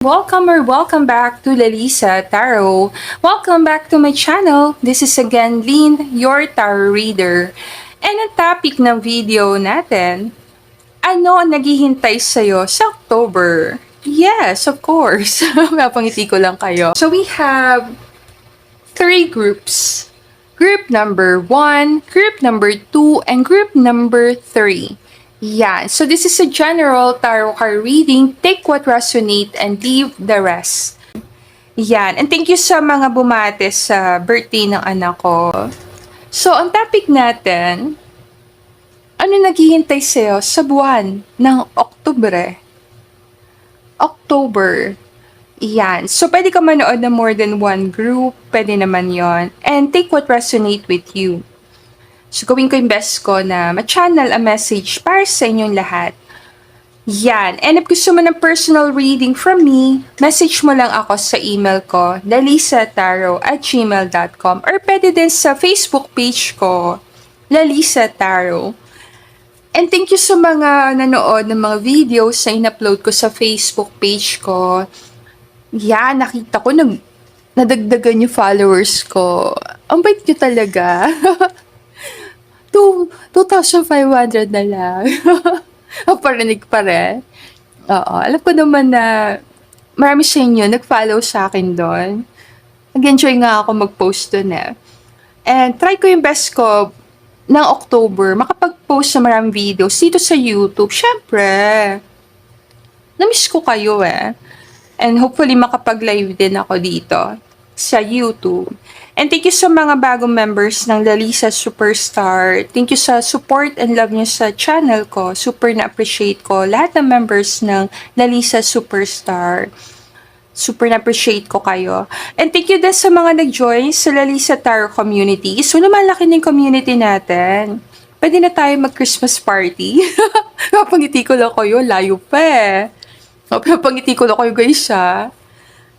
Welcome back to Lalisa Tarot. Welcome back to my channel. This is again Lynn, your tarot reader. And ang topic ng video natin, ano ang naghihintay sa'yo sa October? Yes, of course. Napangiti ko lang kayo. So we have three groups. Group number 1, group number 2, and group number 3. Yeah, so this is a general tarot card reading. Take what resonate and leave the rest. Yan, and thank you sa mga bumate sa birthday ng anak ko. So, ang topic natin, ano naghihintay sa'yo sa buwan ng Oktubre? October. Yan. So, pwede ka manood ng more than one group. Pwede naman yon. And take what resonate with you. So, gawin ko yung best ko na ma-channel a message para sa inyong lahat. Yan. And if gusto mo ng personal reading from me, message mo lang ako sa email ko, lalisataro@gmail.com, or pwede din sa Facebook page ko, Lalisa Tarot. And thank you sa mga nanood ng mga videos na in-upload ko sa Facebook page ko. Yan, nakita ko, nadagdagan yung followers ko. Ang bait nyo talaga. 2,500 na lang. O, parinig pa rin. Oo, alam ko naman na marami sa inyo nag-follow sa akin doon. Nag-enjoy nga ako mag-post doon eh. And try ko yung best ko ng October, makapag-post sa maraming videos dito sa YouTube. Syempre, na-miss ko kayo eh. And hopefully makapag-live din ako dito sa YouTube. And thank you sa mga bagong members ng Lalisa Superstar. Thank you sa support and love niyo sa channel ko. Super na-appreciate ko lahat ng members ng Lalisa Superstar. Super na-appreciate ko kayo. And thank you din sa mga nag-join sa Lalisa Tarot community. So, lumalaki na yung community natin. Pwede na tayo mag-Christmas party. Napangiti ko lang kayo. Layo pa eh. Napangiti ko lang kayo guys ha.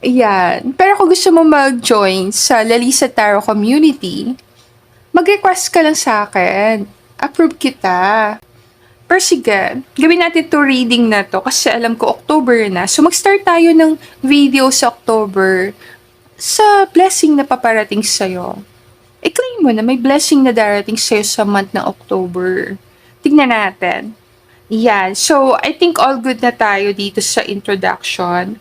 Ayan. Pero kung gusto mo mag-join sa Lalisa Tarot community, mag-request ka lang sa akin. Approve kita. Pero sige, gawin natin to reading na to kasi alam ko October na. So mag-start tayo ng video sa October sa blessing na paparating sa'yo. I-claim mo na may blessing na darating sa'yo sa month ng October. Tignan natin. Yan. So, I think all good na tayo dito sa introduction.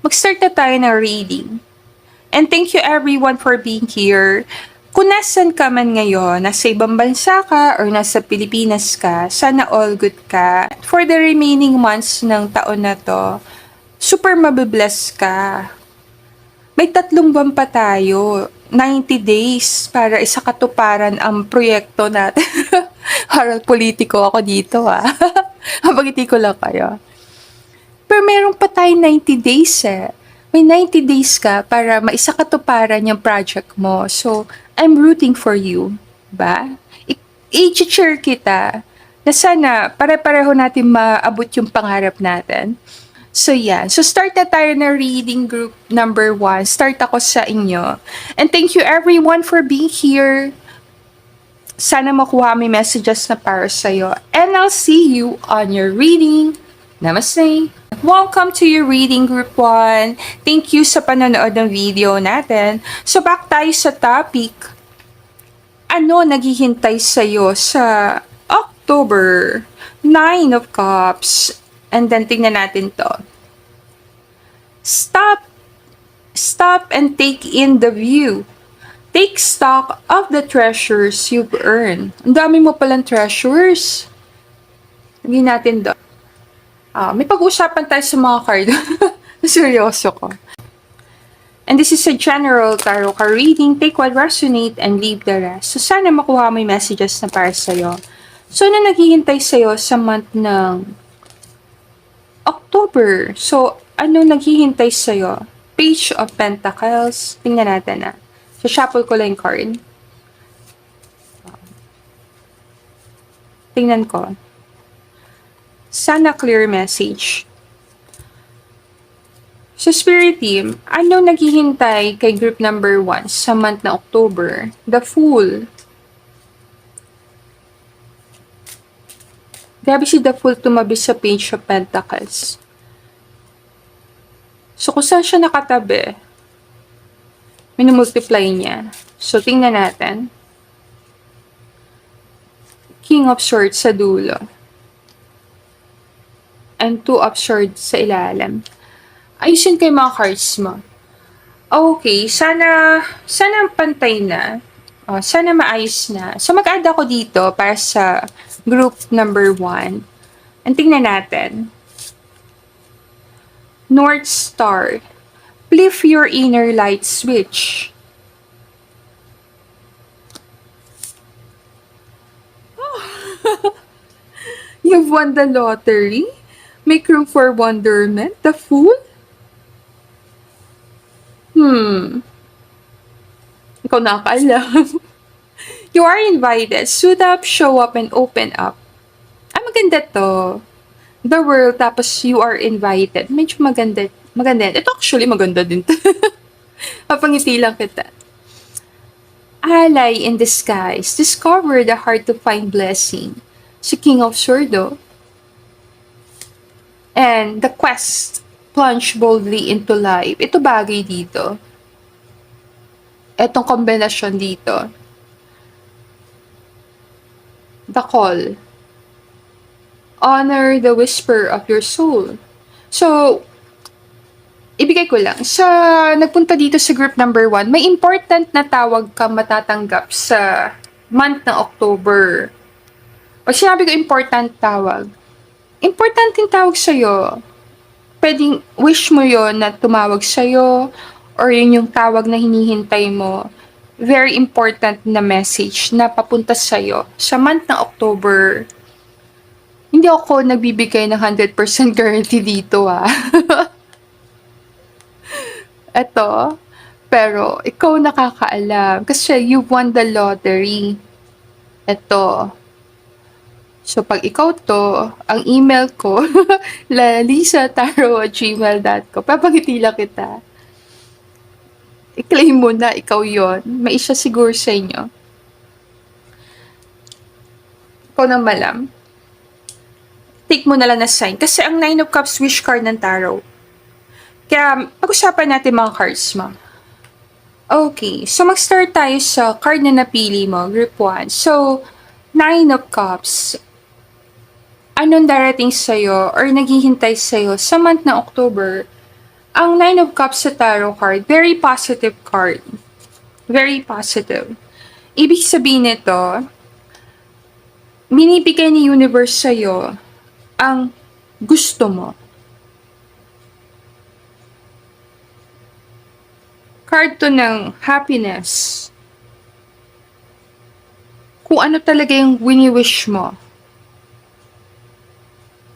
Mag-start na tayo ng reading. And thank you everyone for being here. Kung nasan ka man ngayon, nasa ibang bansa ka or nasa Pilipinas ka, sana all good ka. For the remaining months ng taon na to, super mabibless ka. May 3 buwan pa tayo, 90 days para isakatuparan ang proyekto natin. Harap politiko ako dito Habagiti ko lang kayo. Pero meron pa tayo 90 days eh. May 90 days ka para maisakatuparan yung project mo. So, I'm rooting for you. Ba? I-cheer kita na sana pare-pareho natin maabot yung pangarap natin. So, yan. So, start na tayo na reading group number 1. Start ako sa inyo. And thank you everyone for being here. Sana makuha may messages na para sa'yo. And I'll see you on your reading. Namaste! Welcome to your reading group 1. Thank you sa panonood ng video natin. So, back tayo sa topic. Ano naghihintay sa'yo sa October? 9 of Cups. And then, tingnan natin to. Stop and take in the view. Take stock of the treasures you've earned. Ang dami mo palang treasures. Tingnan natin do. May pag-uusapan tayo sa mga card. Seryoso ko. And this is a general tarot card reading. Take what resonate and leave the rest. So, sana makuha mo yung messages na para sa'yo. So, ano naghihintay sa'yo sa month ng October? So, ano naghihintay sa'yo? Page of Pentacles. Tingnan natin So, shuffle ko lang yung card. Tingnan ko. Sana clear message. So, Spirit Team, ano naghihintay kay group number 1 sa month na October? The Fool. Grabe si The Fool tumabi sa Page of Pentacles. So, kung saan siya nakatabi, minumultiply niya. So, tingnan natin. King of Swords sa dulo. And 2 of Swords sa ilalim. Ayusin ko yung mga cards mo. Okay, sana pantay na. Sana maayos na. So, mag-add ako dito para sa group number 1. And tingnan natin. North Star. Flip your inner light switch. You've won the lottery? Make room for wonderment? The Fool? Ikaw nakakaalam. You are invited. Suit up, show up, and open up. Maganda to. The world, tapos you are invited. Medyo maganda. Maganda yan. Ito actually maganda din to. Papangiti lang kita. Ally in disguise. Discover the hard to find blessing. Si King of Swords, oh. And the quest. Plunge boldly into life. Ito bagay dito. Etong kombinasyon dito. The call. Honor the whisper of your soul. So, ibigay ko lang. Sa nagpunta dito sa group number 1, may important na tawag ka matatanggap sa month ng October. Pag sinabi ko important tawag, important yung tawag sa'yo. Pwedeng wish mo yon na tumawag sa'yo, or yun yung tawag na hinihintay mo. Very important na message na papunta sa'yo sa month ng October. Hindi ako nagbibigay ng 100% guarantee dito, ah. Eto, pero ikaw nakakaalam kasi you won the lottery. Eto. So, pag ikaw to, ang email ko, lalisataro@gmail.com. Papangiti lang kita. I-claim mo na, ikaw yon. May isa siguro sa inyo. Ikaw nang malam. Take mo na lang na sign. Kasi ang 9 of Cups wish card ng tarot. Kaya, pag-usapan natin mga cards mo. Okay, so mag-start tayo sa card na napili mo, group 1. So, 9 of Cups. Anong darating sa'yo or naghihintay sa'yo sa month na October? Ang 9 of Cups sa tarot card, very positive card. Very positive. Ibig sabihin nito, binibigay ni universe sa'yo ang gusto mo. Card to ng happiness. Kung ano talaga yung wini-wish mo.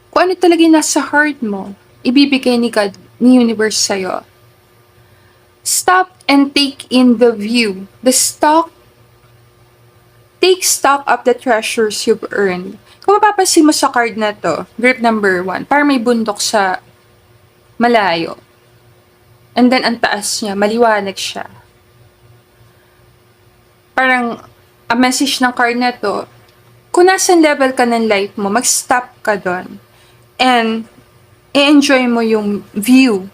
Kung ano talaga yung nasa heart mo, ibibigay ni God, ni universe sa'yo. Stop and take in the view. Take stock of the treasures you've earned. Kung mapapansin mo sa card na to, group number 1, parang may bundok sa malayo. And then, ang taas niya, maliwanag siya. Parang, ang message ng card na to, kung nasan level ka ng life mo, mag-stop ka doon. And, i-enjoy mo yung view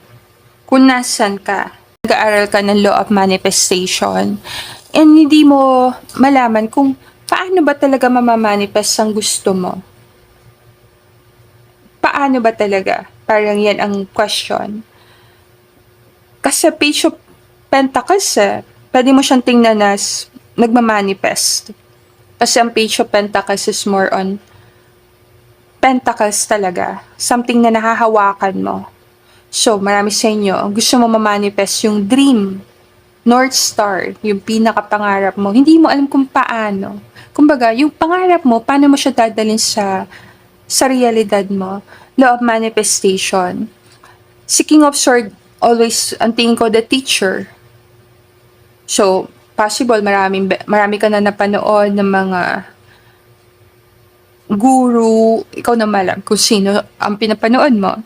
kung nasan ka. Nag-aaral ka ng law of manifestation. And hindi mo malaman kung paano ba talaga mamamanifest ang gusto mo. Paano ba talaga? Parang yan ang question. Kasi Page of Pentacles, pwede mo siyang tingnan as nagmamanifest. Kasi ang Page of Pentacles is more on pentacles talaga. Something na nahahawakan mo. So, marami sa inyo, gusto mo mamanifest yung dream, North Star, yung pinakapangarap mo. Hindi mo alam kung paano. Kumbaga, yung pangarap mo, paano mo siya dadalhin sa realidad mo. Law of manifestation. Si King of Swords, always, ang tingin ko, the teacher. So, possible, marami ka na napanood ng mga guru, ikaw na malam kung sino ang pinapanood mo.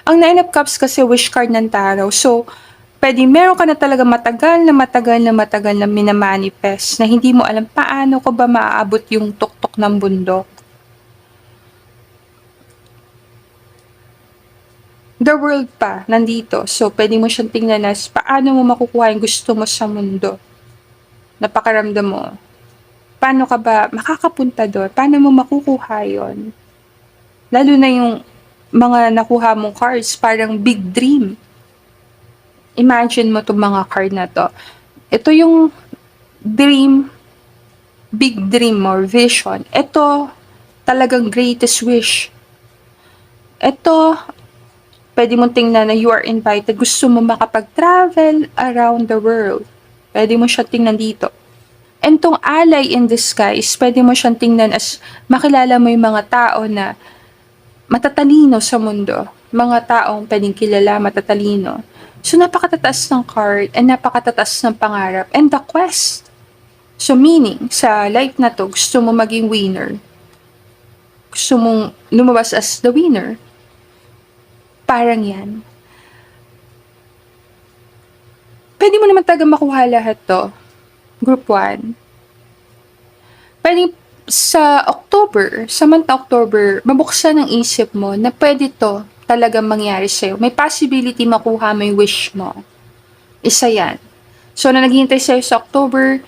Ang 9 of Cups kasi wish card ng tarot. So, pwede meron ka na talaga matagal na minamanifest na hindi mo alam paano ko ba maaabot yung tuktok ng bundok. the world pa nandito. So, pwede mo siyang tingnan as paano mo makukuha yung gusto mo sa mundo. Napakaramdam mo. Paano ka ba makakapunta doon? Paano mo makukuha yon? Lalo na yung mga nakuha mong cards, parang big dream. Imagine mo itong mga card na to. Ito yung dream, big dream or vision. Ito, talagang greatest wish. Ito, pwede mong tingnan na you are invited. Gusto mo makapag-travel around the world. Pwede mo siya tingnan dito. And tong ally in disguise, pwede mo siyang tingnan as makilala mo yung mga tao na matatalino sa mundo. Mga taong pwedeng kilala, matatalino. So, napakatataas ng card and napakatataas ng pangarap and the quest. So, meaning, sa life na to, gusto mo maging winner. Gusto mong lumabas as the winner. Parang yan. Pwede mo naman talaga makuha lahat to. Group 1. Pwede sa October, sa month na October, mabuksan ang isip mo na pwede to talagang mangyari sa'yo. May possibility makuha mo yung wish mo. Isa yan. So, na naghihintay sa'yo sa October,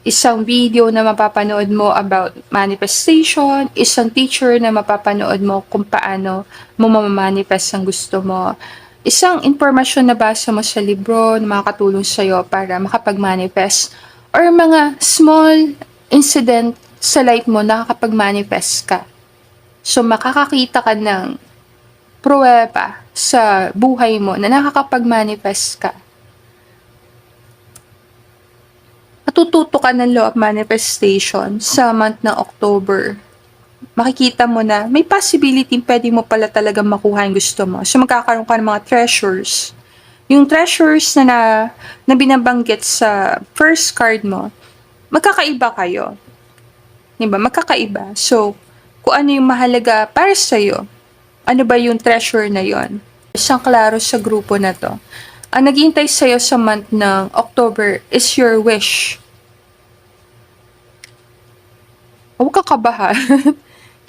isang video na mapapanood mo about manifestation, isang teacher na mapapanood mo kung paano mo mamamanifest ang gusto mo, isang impormasyon na basa mo sa libro na makakatulong sa'yo para makapag-manifest, or mga small incident sa life mo na nakakapag-manifest ka. So, makakakita ka ng pruweba sa buhay mo na nakakapag-manifest ka. Matututo ka ng law of manifestation sa month ng October. Makikita mo na may possibility pwede mo pala talaga makuha yung gusto mo. So, magkakaroon ka ng mga treasures. Yung treasures na binabanggit sa first card mo, magkakaiba kayo. Diba? Magkakaiba. So, kung ano yung mahalaga para sa'yo, ano ba yung treasure na yon? Isang klaro sa grupo na to. Ang naghihintay sa'yo sa month ng October is your wish. Huwag ka kabahan.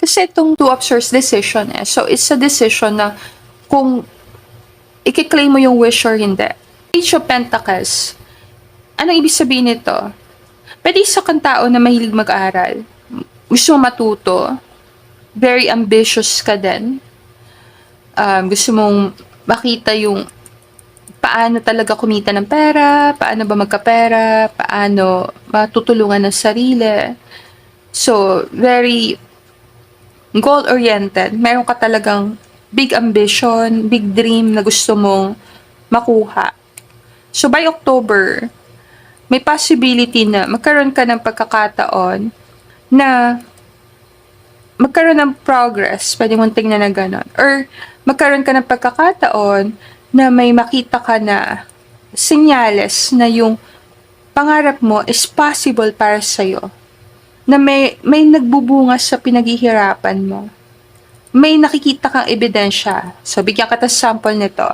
Kasi itong Two of Swords decision eh. So, it's a decision na kung i-claim mo yung wish or hindi. Page of Pentacles. Anong ibig sabihin nito? Pwede isa kang tao na mahilig mag-aral. Gusto mo matuto. Very ambitious ka din. Gusto mong makita yung paano talaga kumita ng pera, paano ba magkapera, paano matutulungan ng sarili. So, very goal-oriented. Meron ka talagang big ambition, big dream na gusto mong makuha. So, by October, may possibility na magkaroon ka ng pagkakataon na magkaroon ng progress, pwede mong tingnan na gano'n. Or, magkaroon ka ng pagkakataon na may makita ka na senyales na yung pangarap mo is possible para sa'yo. Na may nagbubunga sa pinaghihirapan mo. May nakikita kang ebidensya. So, bigyan ka ta sample nito.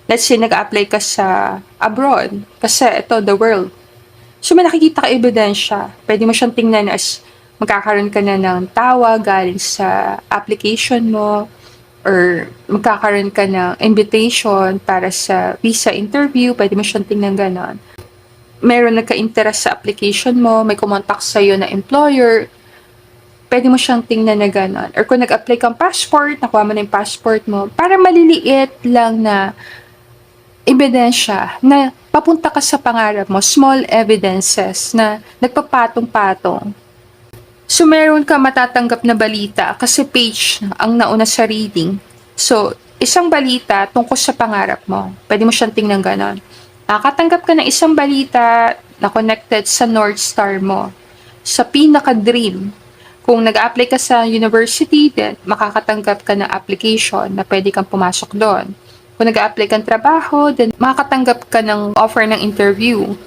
Let's say, nag-apply ka sa abroad. Kasi ito, the world. So, may nakikita ka ebidensya. Pwede mo siyang tingnan as magkakaroon ka na ng tawag galing sa application mo, or magkakaroon ka ng invitation para sa visa interview, pwede mo siyang tingnan ganon. Meron nagka-interest sa application mo, may kumontak sa'yo na employer, pwede mo siyang tingnan na ganon. Or kung nag-apply kang passport, nakuha mo na yung passport mo, para maliliit lang na ebidensya na papunta ka sa pangarap mo, small evidences na nagpapatong-patong. So, meron ka matatanggap na balita kasi page ang nauna sa reading. So, isang balita tungkol sa pangarap mo. Pwede mo siyang tingnan ganon. Nakatanggap ka ng isang balita na connected sa North Star mo. Sa pinaka-dream. Kung nag-apply ka sa university, then makakatanggap ka ng application na pwede kang pumasok doon. Kung nag-apply kang trabaho, then makakatanggap ka ng offer ng interview.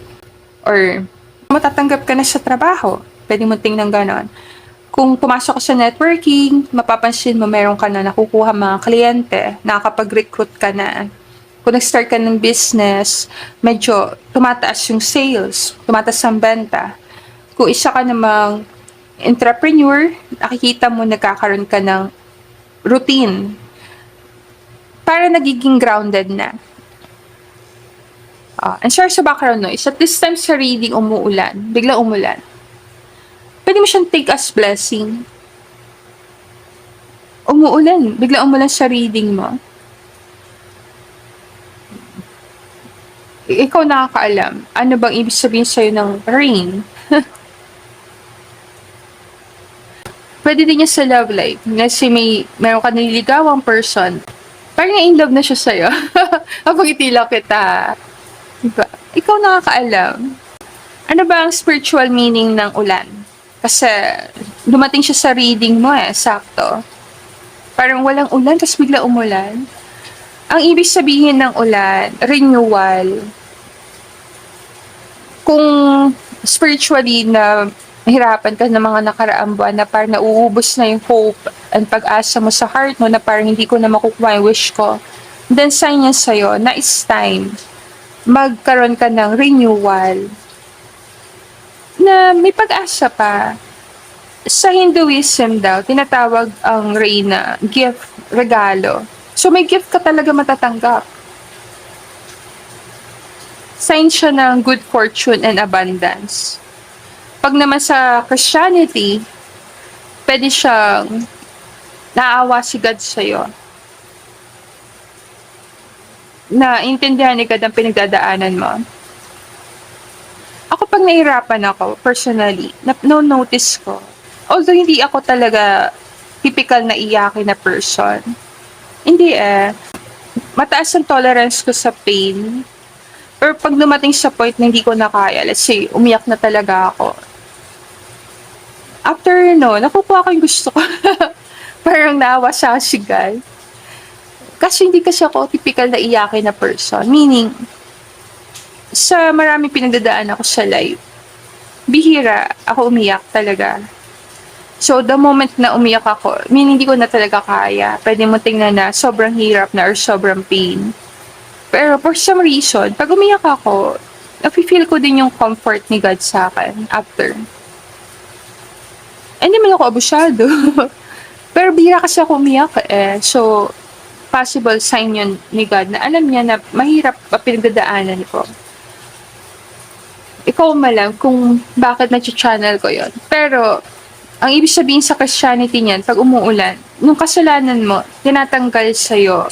Or matatanggap ka na sa trabaho. Pwede mo tingnan ganon. Kung pumasok ka sa networking, mapapansin mo meron ka na nakukuha mga kliyente, nakakapag-recruit ka na. Kung nag-start ka ng business, medyo tumataas yung sales, tumataas ang benta. Kung isa ka namang entrepreneur, nakikita mo nagkakaroon ka ng routine. para nagiging grounded na. And sorry sa background noise. At this time sa reading, umuulan. Biglang umulan. Pwede mo siyang take as blessing. Umuulan. Biglang umulan sa reading mo. Ikaw nakakaalam. Ano bang ibig sabihin sa'yo ng rain? Pwede din niya sa love life. Kasi meron ka nililigawang person. Parang in love na siya sa'yo. Kapag lang kita. Diba? Ikaw nakakaalam. Ano ba ang spiritual meaning ng ulan? Kasi dumating siya sa reading mo sakto. Parang walang ulan, tapos bigla umulan. Ang ibig sabihin ng ulan, renewal. Kung spiritually na mahirapan ka ng mga nakaraang buwan na parang nauubos na yung hope and pag-asa mo sa heart mo na parang hindi ko na makukuha yung wish ko, then sign niya sa'yo na it's time magkaroon ka ng renewal na may pag-asa pa. Sa Hinduism daw, tinatawag ang rain na gift, regalo. So may gift ka talaga matatanggap. Sign siya ng good fortune and abundance. Pag naman sa Christianity, pwede siyang naawa si God sa'yo. Na intindihan ni God ang pinagdadaanan mo. Ako pag nahirapan ako, personally, no-notice ko. Although hindi ako talaga typical na iyakin na person. Hindi mataas ang tolerance ko sa pain. Pero pag dumating sa point na hindi ko na kaya, let's say, umiyak na talaga ako. After nakukuha ko yung gusto ko. Parang naawa sa si God. Kasi hindi kasi ako typical na iyakin na person. Meaning, sa maraming pinagdadaan ako sa life, bihira ako umiyak talaga. So, the moment na umiyak ako, hindi ko na talaga kaya. Pwede mo tingnan na sobrang hirap na or sobrang pain. Pero for some reason, pag umiyak ako, nafe-feel ko din yung comfort ni God sa akin after. Hindi man ako abusyado. Pero bihira kasi ako umiyak So, possible sign yun ni God na alam niya na mahirap pa pinagdadaanan ko. Ikaw malam kung bakit na-channel ko yon. Pero, ang ibig sabihin sa Christianity niyan, pag umuulan, yung kasalanan mo, tinatanggal sa'yo.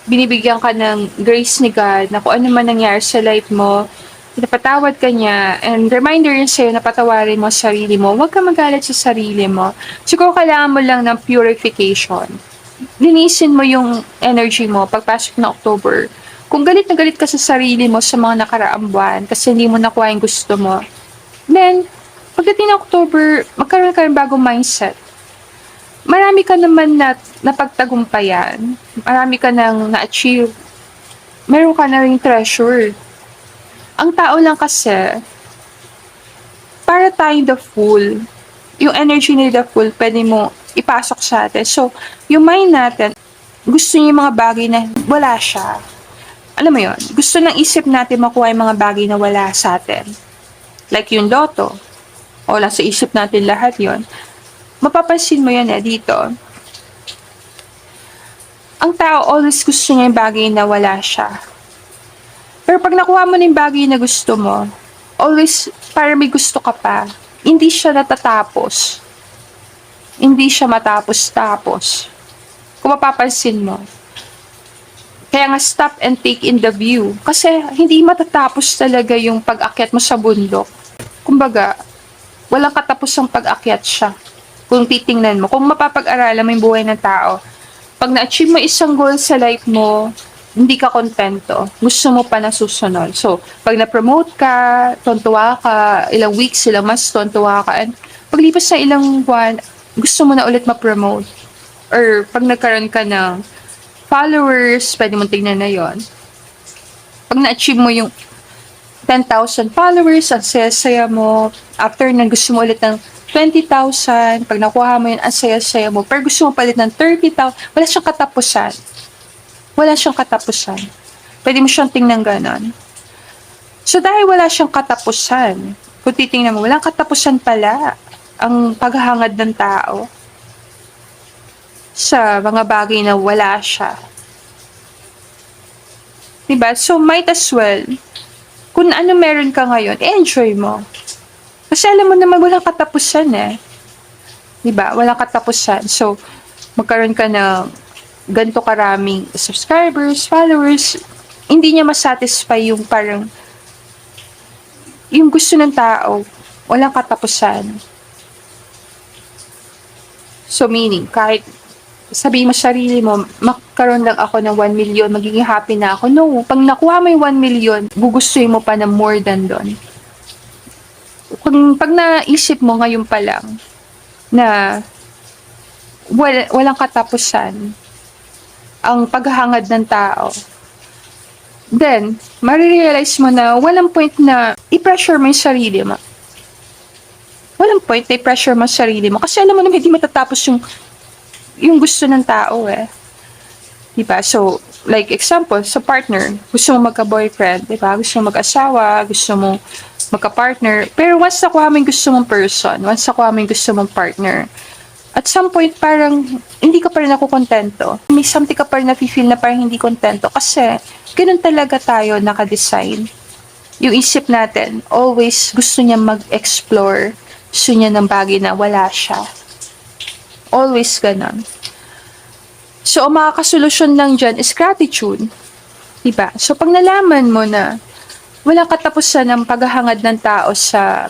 Binibigyan ka ng grace ni God na kung ano man nangyari sa life mo, pinapatawad ka niya, and reminder yun sa'yo na patawarin mo sarili mo. Huwag ka magalit sa sarili mo. Siguro kailangan mo lang ng purification. Linisin mo yung energy mo pagpasok ng October. Kung galit na galit ka sa sarili mo sa mga nakaraang buwan kasi hindi mo nakuha yung gusto mo, then, pagdating ng October, magkaroon ka ng bagong mindset. Marami ka naman na napagtagumpayan. Marami ka nang na-achieve. Meron ka na rin treasure. Ang tao lang kasi, para tayong the fool, yung energy ni the fool, pwede mo ipasok sa atin. So, yung mind natin, gusto niya yung mga bagay na wala siya. Alam mo yun? Gusto ng isip natin makuha yung mga bagay na wala sa atin. Like yung loto. O lang sa isip natin lahat yon. Mapapansin mo yan dito. Ang tao always gusto niya yung bagay na wala siya. Pero pag nakuha mo na yung bagay na gusto mo, always para may gusto ka pa. Hindi siya natatapos. Hindi siya matapos-tapos. Kung mapapansin mo. Kaya nga stop and take in the view. Kasi hindi matatapos talaga yung pag-akyat mo sa bundok. Kumbaga, walang katapusang pag-akyat siya. Kung titingnan mo, kung mapapag-aralan mo yung buhay ng tao, pag na-achieve mo isang goal sa life mo, hindi ka kontento. Gusto mo pa na susunod. So, pag na-promote ka, tontuwa ka, ilang weeks, ilang months, tontuwa ka, and paglipas sa ilang buwan, gusto mo na ulit ma-promote. Or pag nagkaroon ka ng followers, pwede mong tingnan na yon. Pag na-achieve mo yung 10,000 followers, ang saya-saya mo. After na gusto mo ulit ng 20,000, pag nakuha mo yun, ang saya-saya mo. Pero gusto mo palit ng 30,000, wala siyang katapusan. Wala siyang katapusan. Pwede mo siyang tingnan ganon. So dahil wala siyang katapusan, kung titingnan mo, walang katapusan pala ang paghahangad ng tao sa mga bagay na wala siya. Diba? So, might as well, kung ano meron ka ngayon, enjoy mo. Kasi alam mo naman, walang katapusan eh. Diba? Walang katapusan. So, magkaroon ka ng ganito karaming subscribers, followers, hindi niya masatisfy yung parang, yung gusto ng tao, walang katapusan. So, meaning, kahit sabihin mo sarili mo, magkaroon lang ako ng 1 million, magiging happy na ako. No, pag nakuha mo yung 1 million, gugustuhin mo pa na more than doon. Pag naisip mo ngayon pa lang na walang katapusan ang paghahangad ng tao, then, marirealize mo na walang point na i-pressure mo yung sarili mo. Walang point na i-pressure mo yung sarili mo. Kasi alam mo naman, hindi matatapos yung gusto ng tao eh. Diba? So, like example, sa partner, gusto mo magka-boyfriend, diba? Gusto mo mag-asawa, gusto mo magka-partner. Pero once nakuha mo yung gusto mong person, once nakuha mo yung gusto mong partner, at some point, parang hindi ka pa rin nakukontento. May something ka pa rin nafe-feel na parang hindi kontento. Kasi, ganun talaga tayo naka-design. Yung isip natin, always gusto niya mag-explore. Gusto niya ng bagay na wala siya. Always ganun. So, ang makakasolusyon lang dyan is gratitude. Diba? So, pag nalaman mo na walang katapusan ng paghahangad ng tao sa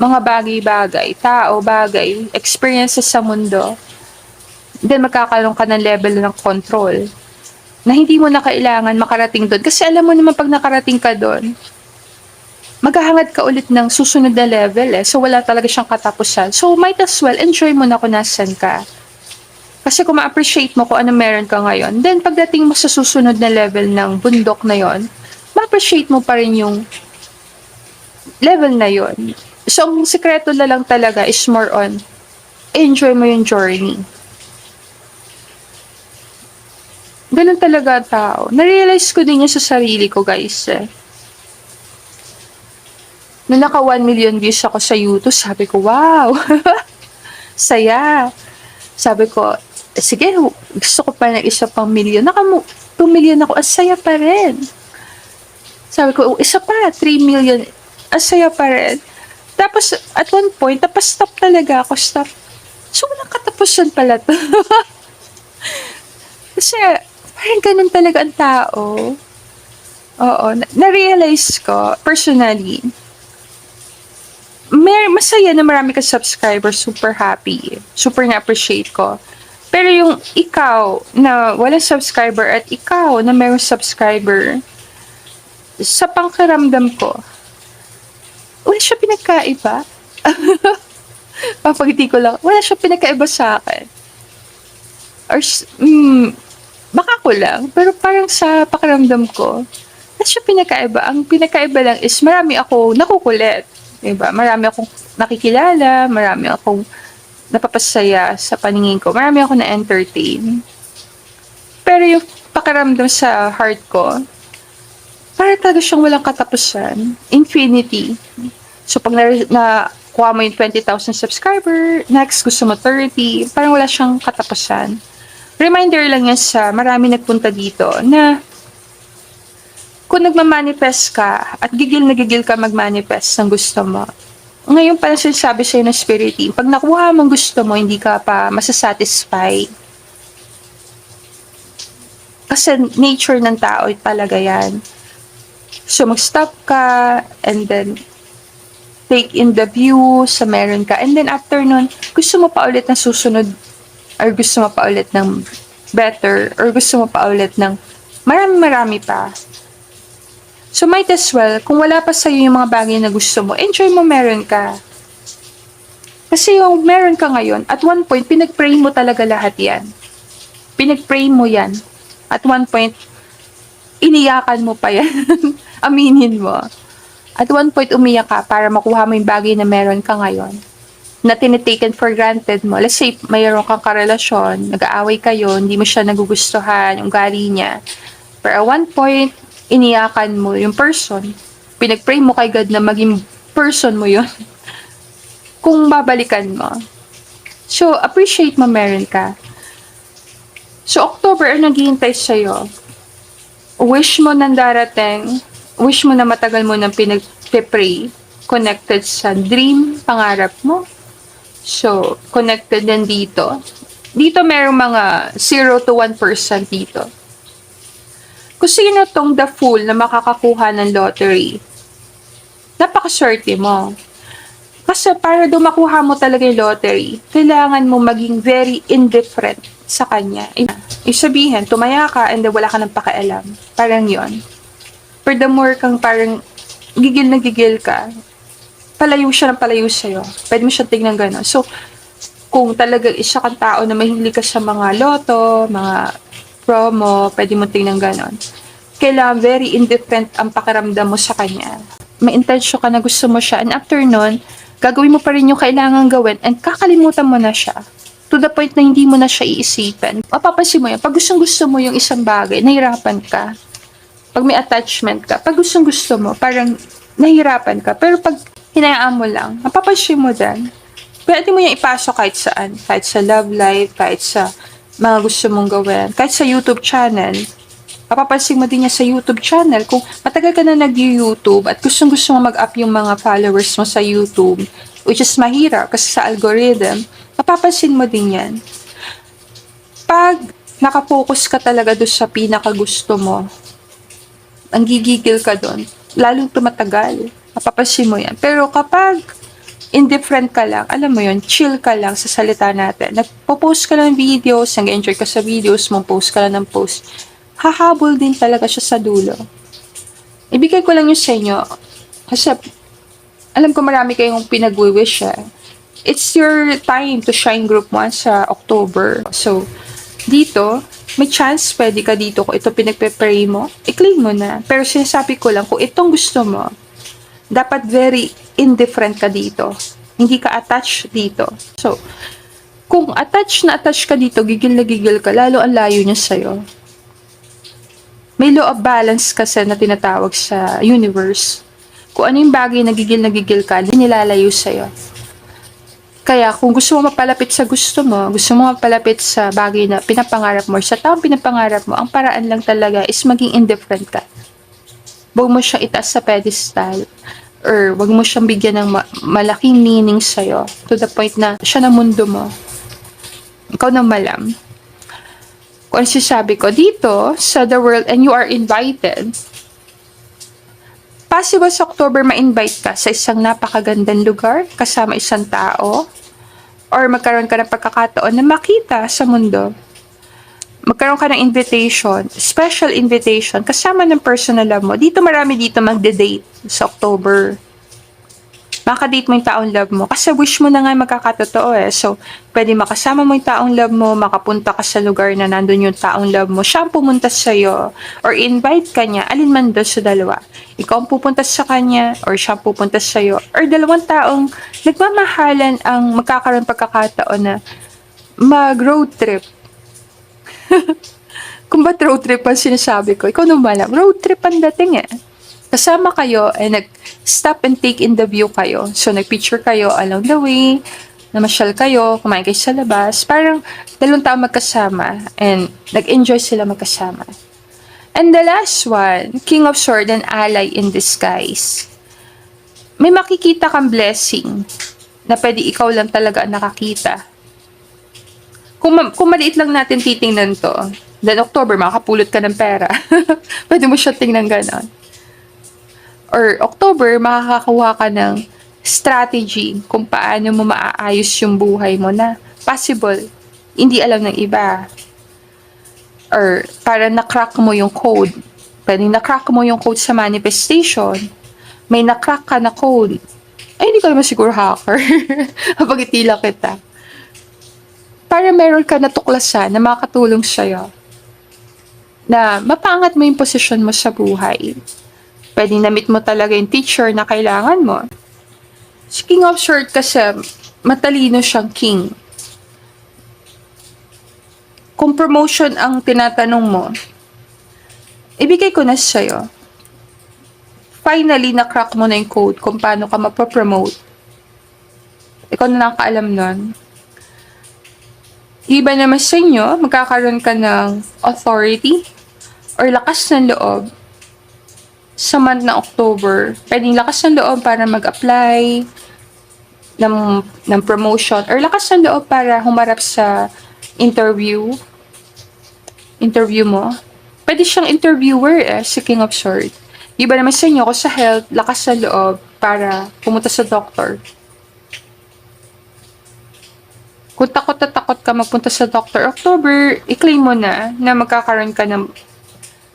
mga bagay-bagay, tao, bagay, experiences sa mundo, then magkakaroon ka ng level ng control na hindi mo na kailangan makarating doon. Kasi alam mo naman pag nakarating ka doon, maghahangad ka ulit ng susunod na level eh. So, wala talaga siyang katapusan. So, might as well, enjoy mo na kung nasan ka. Kasi kung ma-appreciate mo kung ano meron ka ngayon, then pagdating mo sa susunod na level ng bundok na yon, ma-appreciate mo pa rin yung level na yon. So, ang sikreto na lang talaga is more on, enjoy mo yung journey. Ganun talaga tao. Na-realize ko din yun sa sarili ko, guys eh. Nung naka 1 million views ako sa YouTube, sabi ko, wow! Saya! Sabi ko, sige, gusto ko pa ng isa pang million. Naka 2 million ako, asaya pa rin. Sabi ko, isa pa, 3 million, asaya pa rin. Tapos, at one point, tapos stop talaga ako, stop. So, walang katapusan pala to. Kasi, parang ganun talaga ang tao. Oo, na-realize ko, personally, masaya na marami kang subscribers, super happy, super na-appreciate ko. Pero yung ikaw na walang subscriber at ikaw na mayroong subscriber, sa pangkaramdam ko, wala siya pinagkaiba. Papagiti ko lang, wala siya pinagkaiba sa akin. Or, baka ko lang, pero parang sa pakiramdam ko, wala siya pinagkaiba. Ang pinagkaiba lang is marami ako nakukulit. Diba? Marami akong nakikilala, marami akong napapasaya sa paningin ko, marami akong na-entertain. Pero yung pakiramdam sa heart ko, parang talaga siyang walang katapusan. Infinity. So, pag nakuha mo yung 20,000 subscriber, next gusto mo 30, parang wala siyang katapusan. Reminder lang yan sa marami nagpunta dito na kung nagmamanifest ka at gigil na gigil ka magmanifest ng gusto mo, ngayon pala sinasabi sa'yo ng spirit team, pag nakuha mong gusto mo, hindi ka pa masasatisfy. Kasi nature ng tao talaga yan. So, mag-stop ka, and then, take in the view sa meron ka. And then, after nun, gusto mo pa ulit ng susunod, or gusto mo pa ulit ng better, or gusto mo pa ulit ng marami-marami pa. So, might as well, kung wala pa sa'yo yung mga bagay na gusto mo, enjoy mo meron ka. Kasi yung meron ka ngayon, at one point, pinag-pray mo talaga lahat yan. Pinag-pray mo yan. At one point, iniyakan mo pa yan. Aminin mo. At one point, umiyak ka para makuha mo yung bagay na meron ka ngayon. Na tinitaken for granted mo. Let's say, mayroon kang karelasyon, nag-aaway kayo, hindi mo siya nagugustuhan, yung ugali niya. Pero at one point, iniyakan mo yung person. Pinag-pray mo kay God na maging person mo yun. Kung babalikan mo. So, appreciate mo meron ka. So, October, ang naghihintay sa'yo. wish mo nang darating, wish mo na matagal mo nang pinag-pray, connected sa dream, pangarap mo. So, connected din dito. Dito merong mga 0 to 1% dito. Kung sino tong the fool na makakakuha ng lottery, napakaswerte mo. Kasi para makuha mo talaga yung lottery, kailangan mo maging very indifferent sa kanya. Ibig sabihin, tumaya ka and wala ka ng pakialam. Parang yon. Furthermore, kang parang gigil na gigil ka, palayo siya ng palayo sa'yo. Pwede mo siya tignan gano'n. So, kung talagang isa kang tao na mahilig ka sa mga loto, mga promo, pwede mo tingnan gano'n. Kailangan very indifferent ang pakiramdam mo sa kanya. May intention ka na gusto mo siya, and after nun, gagawin mo pa rin yung kailangan gawin, and kakalimutan mo na siya. To the point na hindi mo na siya iisipin. Mapapansin mo yan, pag gusto mo yung isang bagay, nahirapan ka. Pag may attachment ka, pag gusto mo, parang nahirapan ka. Pero pag hinayaan mo lang, mapapansin mo din, pwede mo yung ipasok kahit saan. Kahit sa love life, kahit sa mga gusto mong gawin, kahit sa YouTube channel. Mapapansin mo din niya sa YouTube channel. Kung matagal ka na nag-YouTube at gusto mo mag-up yung mga followers mo sa YouTube, which is mahirap kasi sa algorithm, mapapansin mo din yan. Pag nakafocus ka talaga doon sa pinakagusto mo, ang gigigil ka doon, lalong tumatagal. Mapapansin mo yan. Pero kapag indifferent ka lang, alam mo yun, chill ka lang sa salita natin. Nagpo-post ka lang ng videos, nag-enjoy ka sa videos mo, post ka lang ng post, hahabol din talaga siya sa dulo. Ibigay ko lang yun sa inyo, kasi alam ko marami kayong pinag-wish eh. It's your time to shine group 1 sa October. So, dito, may chance pwede ka dito kung ito pinagpe-pray mo, i-claim mo na. Pero sinasabi ko lang, kung itong gusto mo, dapat very indifferent ka dito. Hindi ka attached dito. So, kung attached ka dito, gigil na gigil ka, lalo ang layo niya sa'yo. May law of balance kasi na tinatawag sa universe. Kung ano yung bagay na gigil ka, nilalayo sa'yo. Kaya kung gusto mo mapalapit sa gusto mo mapalapit sa bagay na pinapangarap mo, sa taong pinapangarap mo, ang paraan lang talaga is maging indifferent ka. Huwag mo siyang itaas sa pedestal, or huwag mo siyang bigyan ng malaking meaning sa'yo, to the point na siya na mundo mo. Ikaw na malam. Kung sasabi ko, dito sa The World and you are invited, possible sa October ma-invite ka sa isang napakagandang lugar, kasama isang tao, or magkaroon ka ng pagkakataon na makita sa mundo. Magkaroon ka ng invitation, special invitation, kasama ng personal love mo. Dito marami dito magde-date sa October. Makadate mo yung taong love mo. Kasi wish mo na nga magkakatotoo eh. So, pwede makasama mo yung taong love mo, makapunta ka sa lugar na nandun yung taong love mo, siya ang pumunta sa'yo, or invite ka niya, alin man doon sa dalawa. Ikaw ang pupunta sa kanya, or siya ang pupunta sa'yo, or dalawang taong nagmamahalan ang magkakaroon pagkakataon na mag-road trip. Kung ba't road trip ang sinasabi ko, ikaw naman lang, road trip ang dating eh. Kasama kayo ay nag-stop and take in the view kayo. So, nag-picture kayo along the way, namasyal kayo, kumain kayo sa labas. Parang dalawang tao magkasama and nag-enjoy sila magkasama. And the last one, King of Swords and Ally in Disguise. May makikita kang blessing na pwede ikaw lang talaga ang nakakita. Kung maliit lang natin titingnan to, then October, makakapulot ka ng pera. Pwede mo siya tingnan ganon. Or October, makakakuha ka ng strategy kung paano mo maaayos yung buhay mo na possible, hindi alam ng iba. Or para na-crack mo yung code. Pwede na-crack mo yung code sa manifestation. May na-crack ka na code. Ay, hindi ka naman siguro hacker. Pag-itila kita. Para meron ka natuklasan na makakatulong sa'yo. Na mapangat mo yung posisyon mo sa buhay. Pwede na-meet mo talaga yung teacher na kailangan mo. Si King of Swords kasi, matalino siyang king. Kung promotion ang tinatanong mo, ibigay ko na sa'yo. Finally, na-crack mo na yung code kung paano ka mapopromote. Ikaw na nakakaalam nun. Iba naman sa inyo, magkakaroon ka ng authority, or lakas ng loob sa month na October. Pwedeng lakas ng loob para mag-apply ng, ng promotion or lakas ng loob para humarap sa interview mo. Pwede siyang interviewer si King of Swords. Iba naman sa inyo, kung sa health, lakas ng loob para pumunta sa doctor. Kung takot na takot ka magpunta sa doctor, October, i-claim mo na magkakaroon ka ng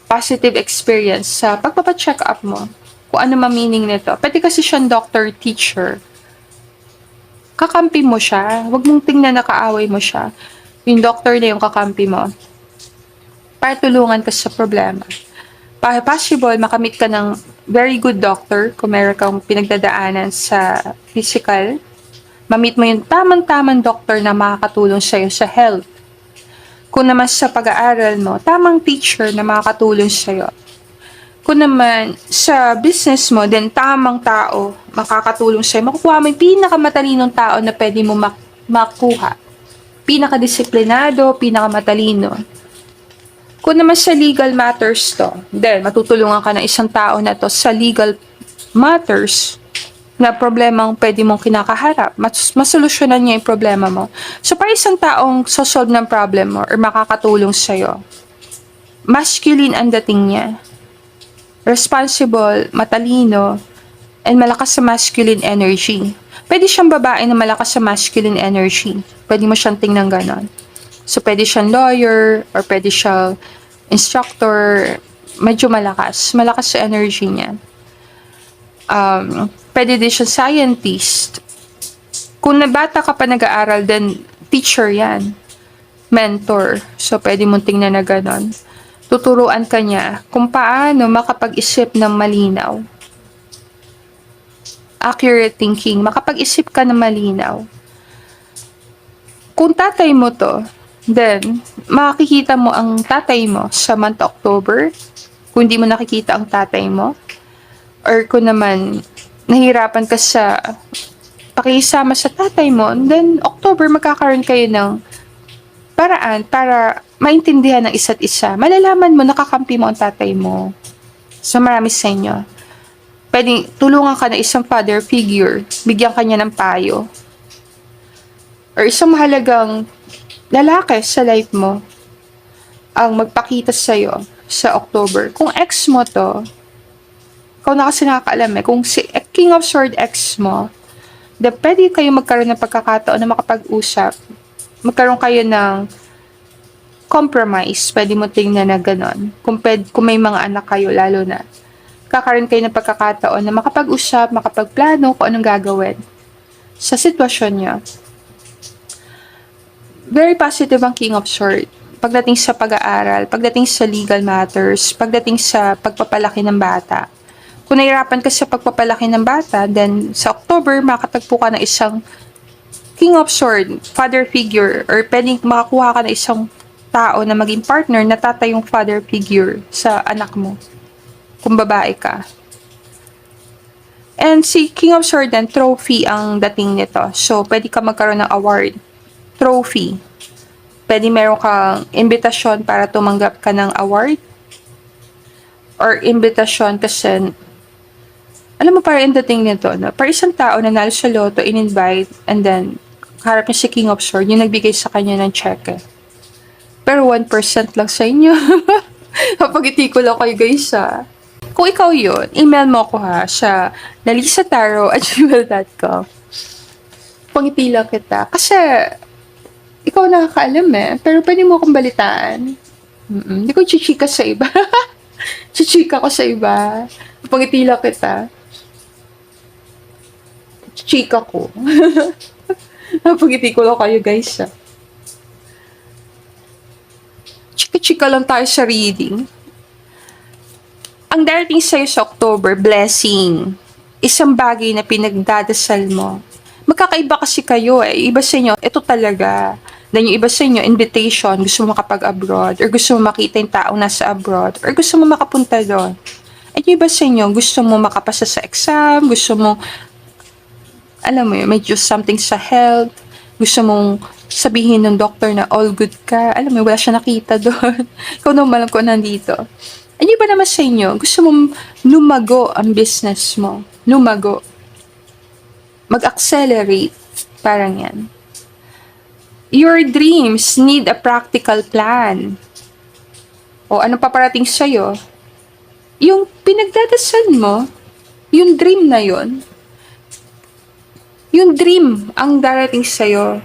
positive experience sa pagpapacheck up mo. Kung ano ma-meaning nito. Pwede kasi siyang doctor-teacher. Kakampi mo siya. Huwag mong tingnan na kaaway mo siya. Yung doctor na yung kakampi mo. Para tulungan ka sa problema. Possible, makamit ka ng very good doctor kung meron kang pinagdadaanan sa physical. Mamit mo yung tamang-tamang doctor na makakatulong sa'yo sa health. Kung naman sa pag-aaral mo, tamang teacher na makakatulong sa'yo. Kung naman sa business mo, then tamang tao makakatulong sa'yo. Makukuha mo yung pinakamatalinong tao na pwede mo makuha. Pinakadisiplinado, pinakamatalino. Kung naman sa legal matters to, then matutulungan ka ng isang tao na to sa legal matters na problemang pwede mong kinakaharap. Masolusyonan niya yung problema mo. So, para isang taong sosolve ng problem mo or makakatulong sa'yo, masculine ang dating niya. Responsible, matalino, and malakas sa masculine energy. Pwede siyang babae na malakas sa masculine energy. Pwede mo siyang tingnan ganon. So, pwede siyang lawyer or pwede siyang instructor. Medyo malakas. Malakas sa energy niya. Pwede din siya scientist. Kung nabata ka pa nag-aaral, then teacher yan. Mentor. So, pwede mong tingnan na ganon. Tuturuan ka niya kung paano makapag-isip ng malinaw. Accurate thinking. Makapag-isip ka ng malinaw. Kung tatay mo to, then, makikita mo ang tatay mo sa month October. Kung hindi mo nakikita ang tatay mo. Or kung naman, nahirapan ka sa pakisama sa tatay mo, then October magkakaroon kayo ng paraan para maintindihan ng isa't isa. Malalaman mo, nakakampi mo ang tatay mo. So, marami sa inyo. Pwedeng tulungan ka ng isang father figure, bigyan ka niya ng payo. Or isang mahalagang lalaki sa life mo ang magpakita sa'yo sa October. Kung ex mo to, ikaw na kasi nakakaalam kung si King of Swords ex mo, then pwede kayo magkaroon ng pagkakataon na makapag-usap. Magkaroon kayo ng compromise. Pwede mo tingnan na ganon. Kung may mga anak kayo, lalo na. Kakaroon kayo ng pagkakataon na makapag-usap, makapagplano kung anong gagawin sa sitwasyon niya. Very positive ang King of Swords. Pagdating sa pag-aaral, pagdating sa legal matters, pagdating sa pagpapalaki ng bata. Kung nahirapan ka sa pagpapalaki ng bata, then sa October, makatagpo ka ng isang King of Swords, father figure, or pwedeng makakuha ka ng isang tao na maging partner na tatayong father figure sa anak mo. Kung babae ka. And si King of Swords and trophy ang dating nito. So, pwede ka magkaroon ng award. Trophy. Pwede meron kang invitation para tumanggap ka ng award. Or invitation kasi alam mo, parang yung dating nito, no? Para isang tao na nalo sa loto, in-invite, and then, harap niya si King of Swords, yung nagbigay sa kanya ng check. Pero 1% lang sa inyo. Kapagiti ko lang kayo, guys, ha. Kung ikaw yun, email mo ko, ha, sa nalisataro@gmail.com. Pangiti lang kita. Kasi, ikaw nakakaalam, pero pwede mo akong balitaan. Hindi ko chichika sa iba. Chichika ko sa iba. Pangiti lang kita. Chika ko. Napagiti ko lang kayo, guys. Chika-chika lang tayo sa reading. Ang darating sa'yo sa October, blessing. Isang bagay na pinagdadasal mo. Magkakaiba kasi kayo Iba sa inyo, ito talaga. Then yung iba sa inyo, invitation, gusto mo makapag-abroad, or gusto mo makita yung taong nasa abroad, or gusto mo makapunta doon. At yung iba sa inyo, gusto mo makapasa sa exam, gusto mo alam mo yun, medyo something sa health, gusto mong sabihin ng doctor na all good ka. Alam mo, wala siya nakita doon. Ikaw naman alam ko nandito. Ano ba naman sa inyo? Gusto mong lumago ang business mo. Lumago. Mag-accelerate. Parang yan. Your dreams need a practical plan. O ano pa parating sa'yo? Yung pinagdadasal mo, yung dream na yon, yung dream ang darating sa'yo.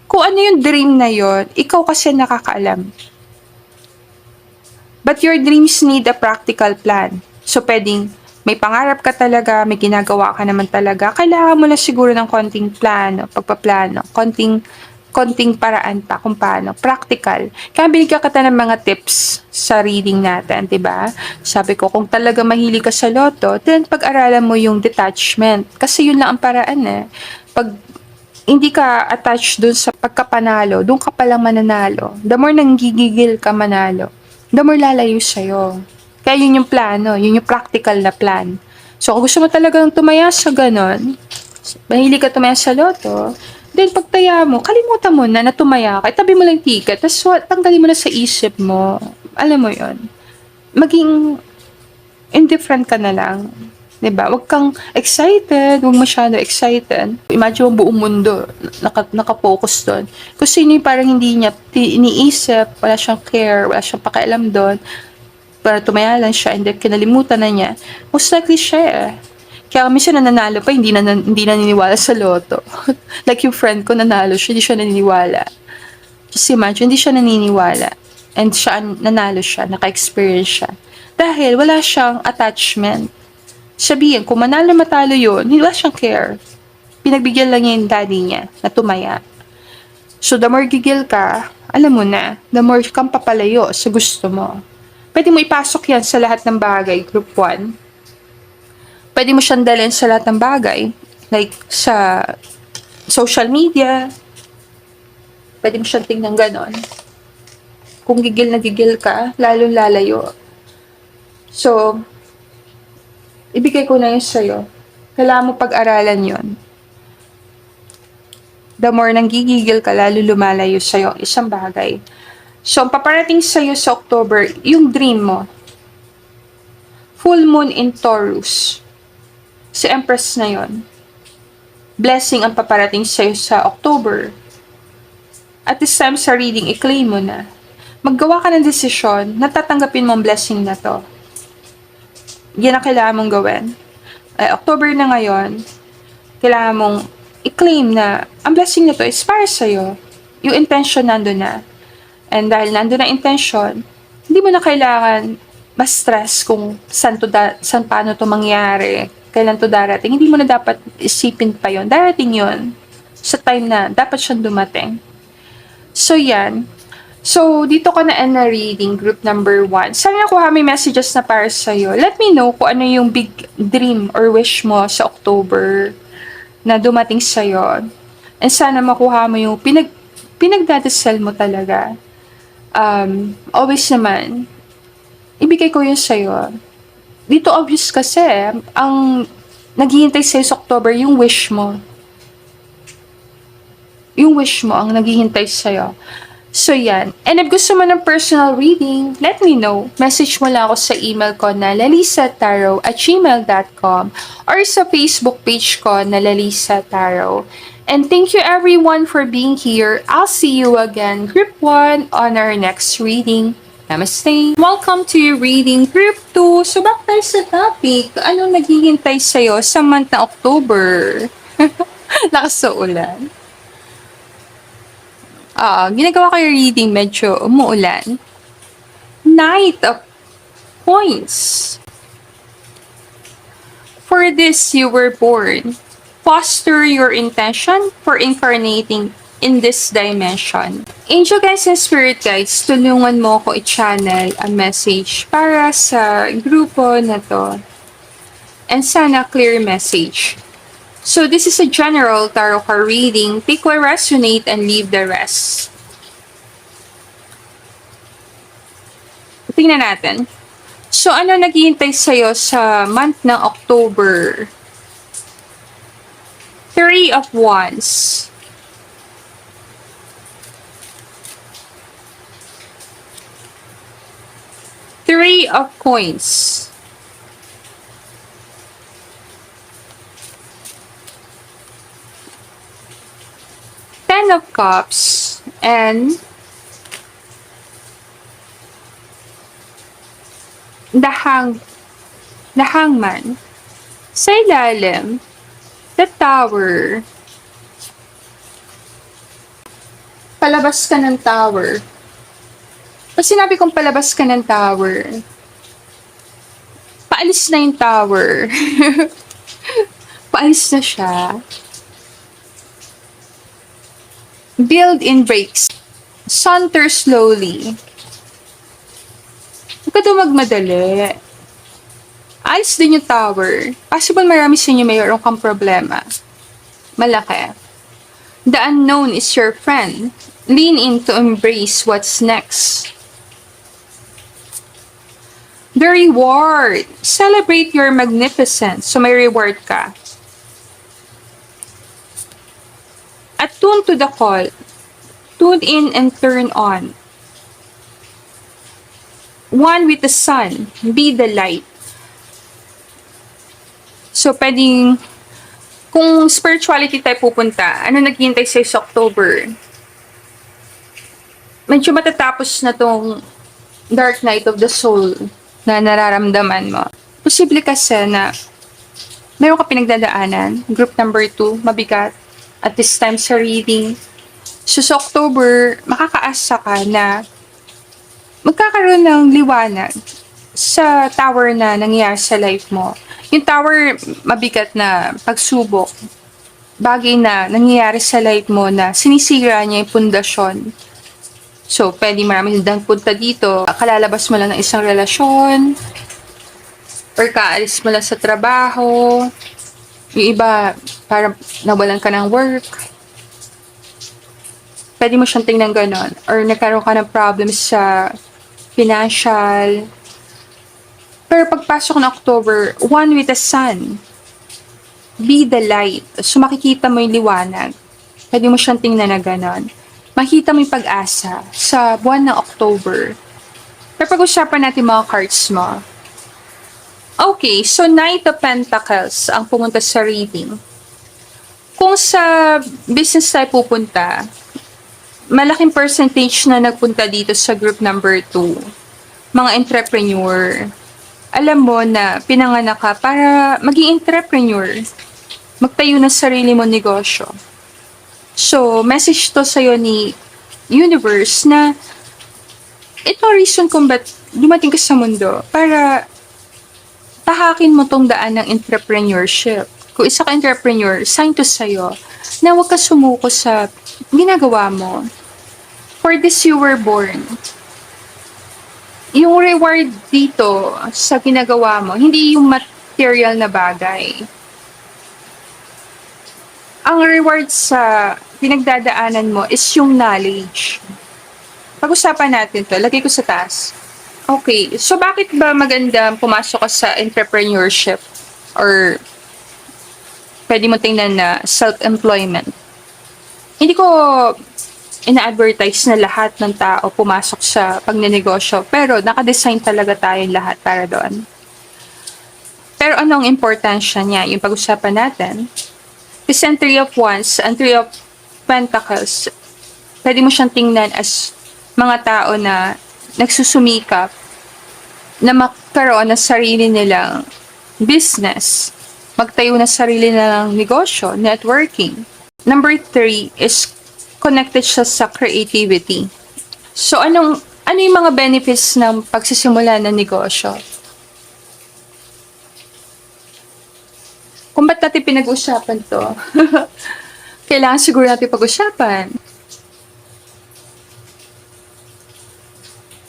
Kung ano yung dream na yon, ikaw kasi nakakaalam. But your dreams need a practical plan. So, pwedeng may pangarap ka talaga, may ginagawa ka naman talaga, kailangan mo na siguro ng konting plano, pagpaplano, konting paraan pa kung paano, practical. Kaya binigyan kita ng mga tips sa reading natin, 'di ba? Sabi ko, kung talaga mahilig ka sa loto, then pag-aralan mo yung detachment. Kasi yun lang ang paraan eh. Pag hindi ka attached dun sa pagkapanalo, dun ka palang mananalo. The more nanggigigil ka manalo, the more lalayo sa'yo. Kaya yun yung plano, yun yung practical na plan. So, kung gusto mo talagang tumaya sa ganon, mahilig ka tumaya sa loto, then pagtaya mo, kalimutan mo na tumaya ka, itabi mo lang yung ticket, tapos tanggalin mo na sa isip mo. Alam mo yon, maging indifferent ka na lang. 'Di ba? Huwag kang excited, huwag masyado excited. Imagine mo buong mundo naka-focus doon. Kung sino yung parang hindi niya iniisip, wala siyang care, wala siyang pakialam doon, para tumaya lang siya and then kinalimutan na niya, most likely siya eh. Kaya minsan nananalo pa, hindi naniniwala sa loto. Like yung friend ko nanalo siya, hindi siya naniniwala. Just imagine, hindi siya naniniwala. And siya, nanalo siya, naka-experience siya. Dahil wala siyang attachment. Sabihin, kung manalo matalo yun, hindi wala siyang care. Pinagbigyan lang niya yung daddy niya na tumaya. So, the more gigil ka, alam mo na, the more kang papalayo sa gusto mo. Pwede mo ipasok yan sa lahat ng bagay, group 1. Pwede mo siyang dalhin sa lahat ng bagay. Like, sa social media. Pwede mo siyang tingnan ganon. Kung gigil na gigil ka, lalong lalayo. So, ibigay ko na yun sa'yo. Kailangan mo pag-aralan yun. The more nang gigigil ka, lalo lumalayo sa'yo ang isang bagay. So, ang paparating sa'yo sa October, yung dream mo. Full moon in Taurus. Si Empress na yon. Blessing ang paparating sa'yo sa October. At this time sa reading, i-claim mo na. Maggawa ka ng desisyon na tatanggapin mo ang blessing na to. Yan ang kailangan mong gawin. October na ngayon, kailangan mong i-claim na ang blessing na to is para sa'yo. Yung intention nandun na. And dahil nandun na intention, hindi mo na kailangan ma-stress kung saan paano to mangyari, kailan to darating. Hindi mo na dapat isipin pa yon. Darating yon sa time na dapat siyang dumating. So, yan. So, dito ka na end na reading, group number 1. Sana nakuha may messages na para sa'yo. Let me know kung ano yung big dream or wish mo sa October na dumating sa'yo. And sana makuha mo yung pinagdadasal mo talaga. Always naman, ibigay ko yun sa'yo. Dito obvious kasi, ang naghihintay sa'yo sa October, yung wish mo. Yung wish mo ang naghihintay sa'yo. So, yan. And if gusto mo ng personal reading, let me know. Message mo lang ako sa email ko na lalisataro@gmail.com or sa Facebook page ko na Lalisa Taro. And thank you everyone for being here. I'll see you again, Group 1, on our next reading. Namaste! Welcome to reading Group 2. So, back tayo sa topic. Anong naghihintay sa'yo sa month na October? Lakas sa ulan. Ginagawa ko yung reading, medyo umuulan. Knight of Coins. For this you were born. Foster your intention for incarnating in this dimension. Angel guides and spirit guides, tulungan mo ko i-channel a message para sa grupo na to. And sana clear message. So this is a general tarot card reading. Take what resonate and leave the rest. Tingnan natin. So ano naghihintay sa'yo sa month ng October? 3 of Wands. Three of Coins. Ten of Cups and the Hangman. Sa ilalim, the Tower. Palabas ka ng Tower. Pag sinabi kong palabas ka ng Tower, paalis na yung Tower. Paalis na siya. Build in breaks. Saunter slowly. Huwag ka daw magmadali. Alis din yung Tower. Possible marami sa inyo mayroon kang problema. Malaki. The unknown is your friend. Lean in to embrace what's next. The reward. Celebrate your magnificence. So may reward ka. Attune to the call. Tune in and turn on. One with the sun. Be the light. So, pwedeng, kung spirituality tayo pupunta, ano naghihintay sa October? Medyo matatapos na tong dark night of the soul na nararamdaman mo. Posible kasi na mayroon ka pinagdadaanan, group number 2, mabigat, at this time sa reading. So, sa October, makakaasa ka na magkakaroon ng liwanag sa tower na nangyayari sa life mo. Yung tower, mabigat na pagsubok. Bagay na nangyayari sa life mo na sinisira niya yung pundasyon. So, pwede marami dang punta dito. Kalalabas mo lang ng isang relasyon. Or kaalis mo lang sa trabaho. Yung iba, parang nawalan ka ng work. Pwede mo siyang tingnan ganon. Or nagkaroon ka ng problems sa financial. Pero pagpasok ng October, one with the sun. Be the light. So makikita mo yung liwanag. Pwede mo siyang tingnan na ganon. Makita mo yung pag-asa sa buwan ng October. Pero pag-usapan natin mga cards mo. Okay, so Knight of Pentacles ang pumunta sa reading. Kung sa business tayo pupunta, malaking percentage na nagpunta dito sa group number 2. Mga entrepreneur. Alam mo na pinanganak ka para maging entrepreneur. Magtayo ng sarili mo negosyo. So, message to sa'yo ni universe na ito reason kung ba't dumating ka sa mundo para tahakin mo tong daan ng entrepreneurship. Kung isa ka entrepreneur, sign to sa'yo na huwag ka sumuko sa ginagawa mo. For this you were born. Yung reward dito sa ginagawa mo, hindi yung material na bagay. Ang reward sa pinagdadaanan mo is yung knowledge. Pag-usapan natin to, lagay ko sa taas. Okay, so bakit ba maganda pumasok ka sa entrepreneurship or pwede mo tingnan na self-employment? Hindi ko ina-advertise na lahat ng tao pumasok sa pagnenegosyo, pero nakadesign talaga tayong lahat para doon. Pero anong importansya niya? Yung pag-usapan natin, the Three of Wands and Three of Pentacles, pwede mo siyang tingnan as mga tao na nagsusumikap na magkaroon ng sarili nilang business, magtayo ng sarili nilang negosyo, networking. Number 3 is connected siya sa creativity. So, ano yung mga benefits ng pagsisimula ng negosyo? Kung ba't natin pinag-usapan to? Kailangan siguro natin pag-usapan.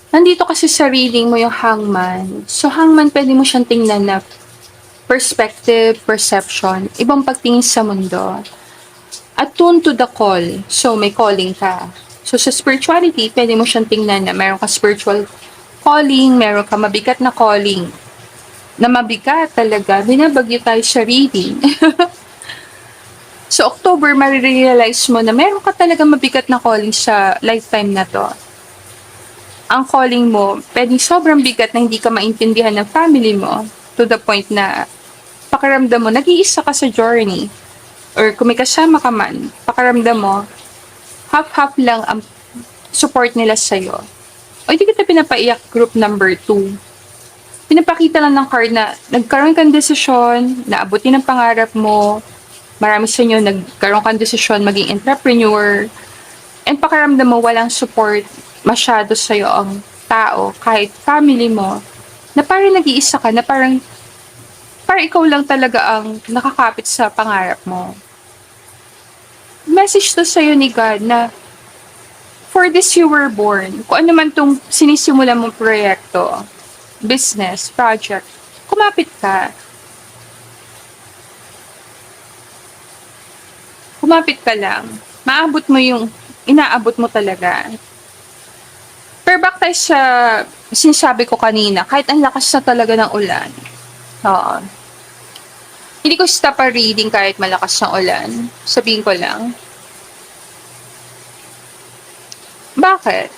Nandito kasi sa reading mo yung Hangman. So, Hangman, pwede mo siyang tingnan na perspective, perception, ibang pagtingin sa mundo. Attune to the call. So, may calling ka. So, sa spirituality, pwede mo siyang tingnan na meron ka spiritual calling, meron ka mabigat na calling. Na mabigat talaga. Binabagyo tayo sa reading. So, October, marirealize mo na meron ka talaga mabigat na calling sa lifetime na to. ang calling mo, pwedeng sobrang bigat na hindi ka maintindihan ng family mo to the point na pakiramdam mo, nag-iisa ka sa journey. Or kung may kasama ka man, pakiramdam mo, half-half lang ang support nila sa'yo. O hindi kita pinapaiyak group number 2. Pinapakita lang ng card na nagkaroon kang desisyon, naabutin ang pangarap mo, marami sa inyo nagkaroon kang desisyon maging entrepreneur, and pakiramdam mo walang support masyado sa'yo ang tao, kahit family mo, na parang nag-iisa ka, na parang ikaw lang talaga ang nakakapit sa pangarap mo. Message to sa'yo ni God na for this you were born. Kung ano man tong sinisimula mong proyekto, business, project, kumapit ka. Kumapit ka lang. Maabot mo yung inaabot mo talaga. Pero back tayo sa sinasabi ko kanina, kahit ang lakas na talaga ng ulan. Oo. Hindi ko stop a reading kahit malakas ng ulan. Sabihin ko lang. Bakit?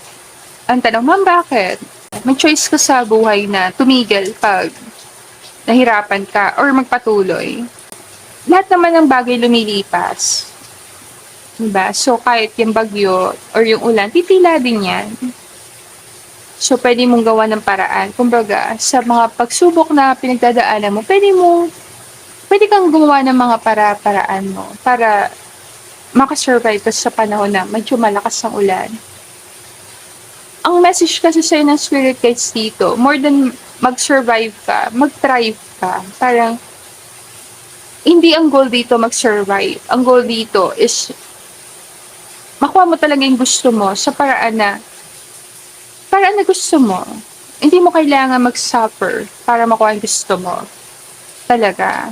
Ang tanong, ma'am, bakit? May choice ka sa buhay na tumigil pag nahirapan ka or magpatuloy. Lahat naman ng bagay lumilipas. Diba? So, kahit yung bagyo or yung ulan, titila din yan. So, pwede mong gawa ng paraan. Kumbaga, sa mga pagsubok na pinagdadaanan mo, pwede kang gumawa ng mga paraan mo para makasurvive ka sa panahon na medyo malakas ang ulan. Ang message kasi sa'yo ng spirit guides dito, more than mag-survive ka, mag-thrive ka. Parang, hindi ang goal dito mag-survive. Ang goal dito is makuha mo talaga yung gusto mo sa paraan na gusto mo. Hindi mo kailangan mag-suffer para makuha yung gusto mo. Talaga.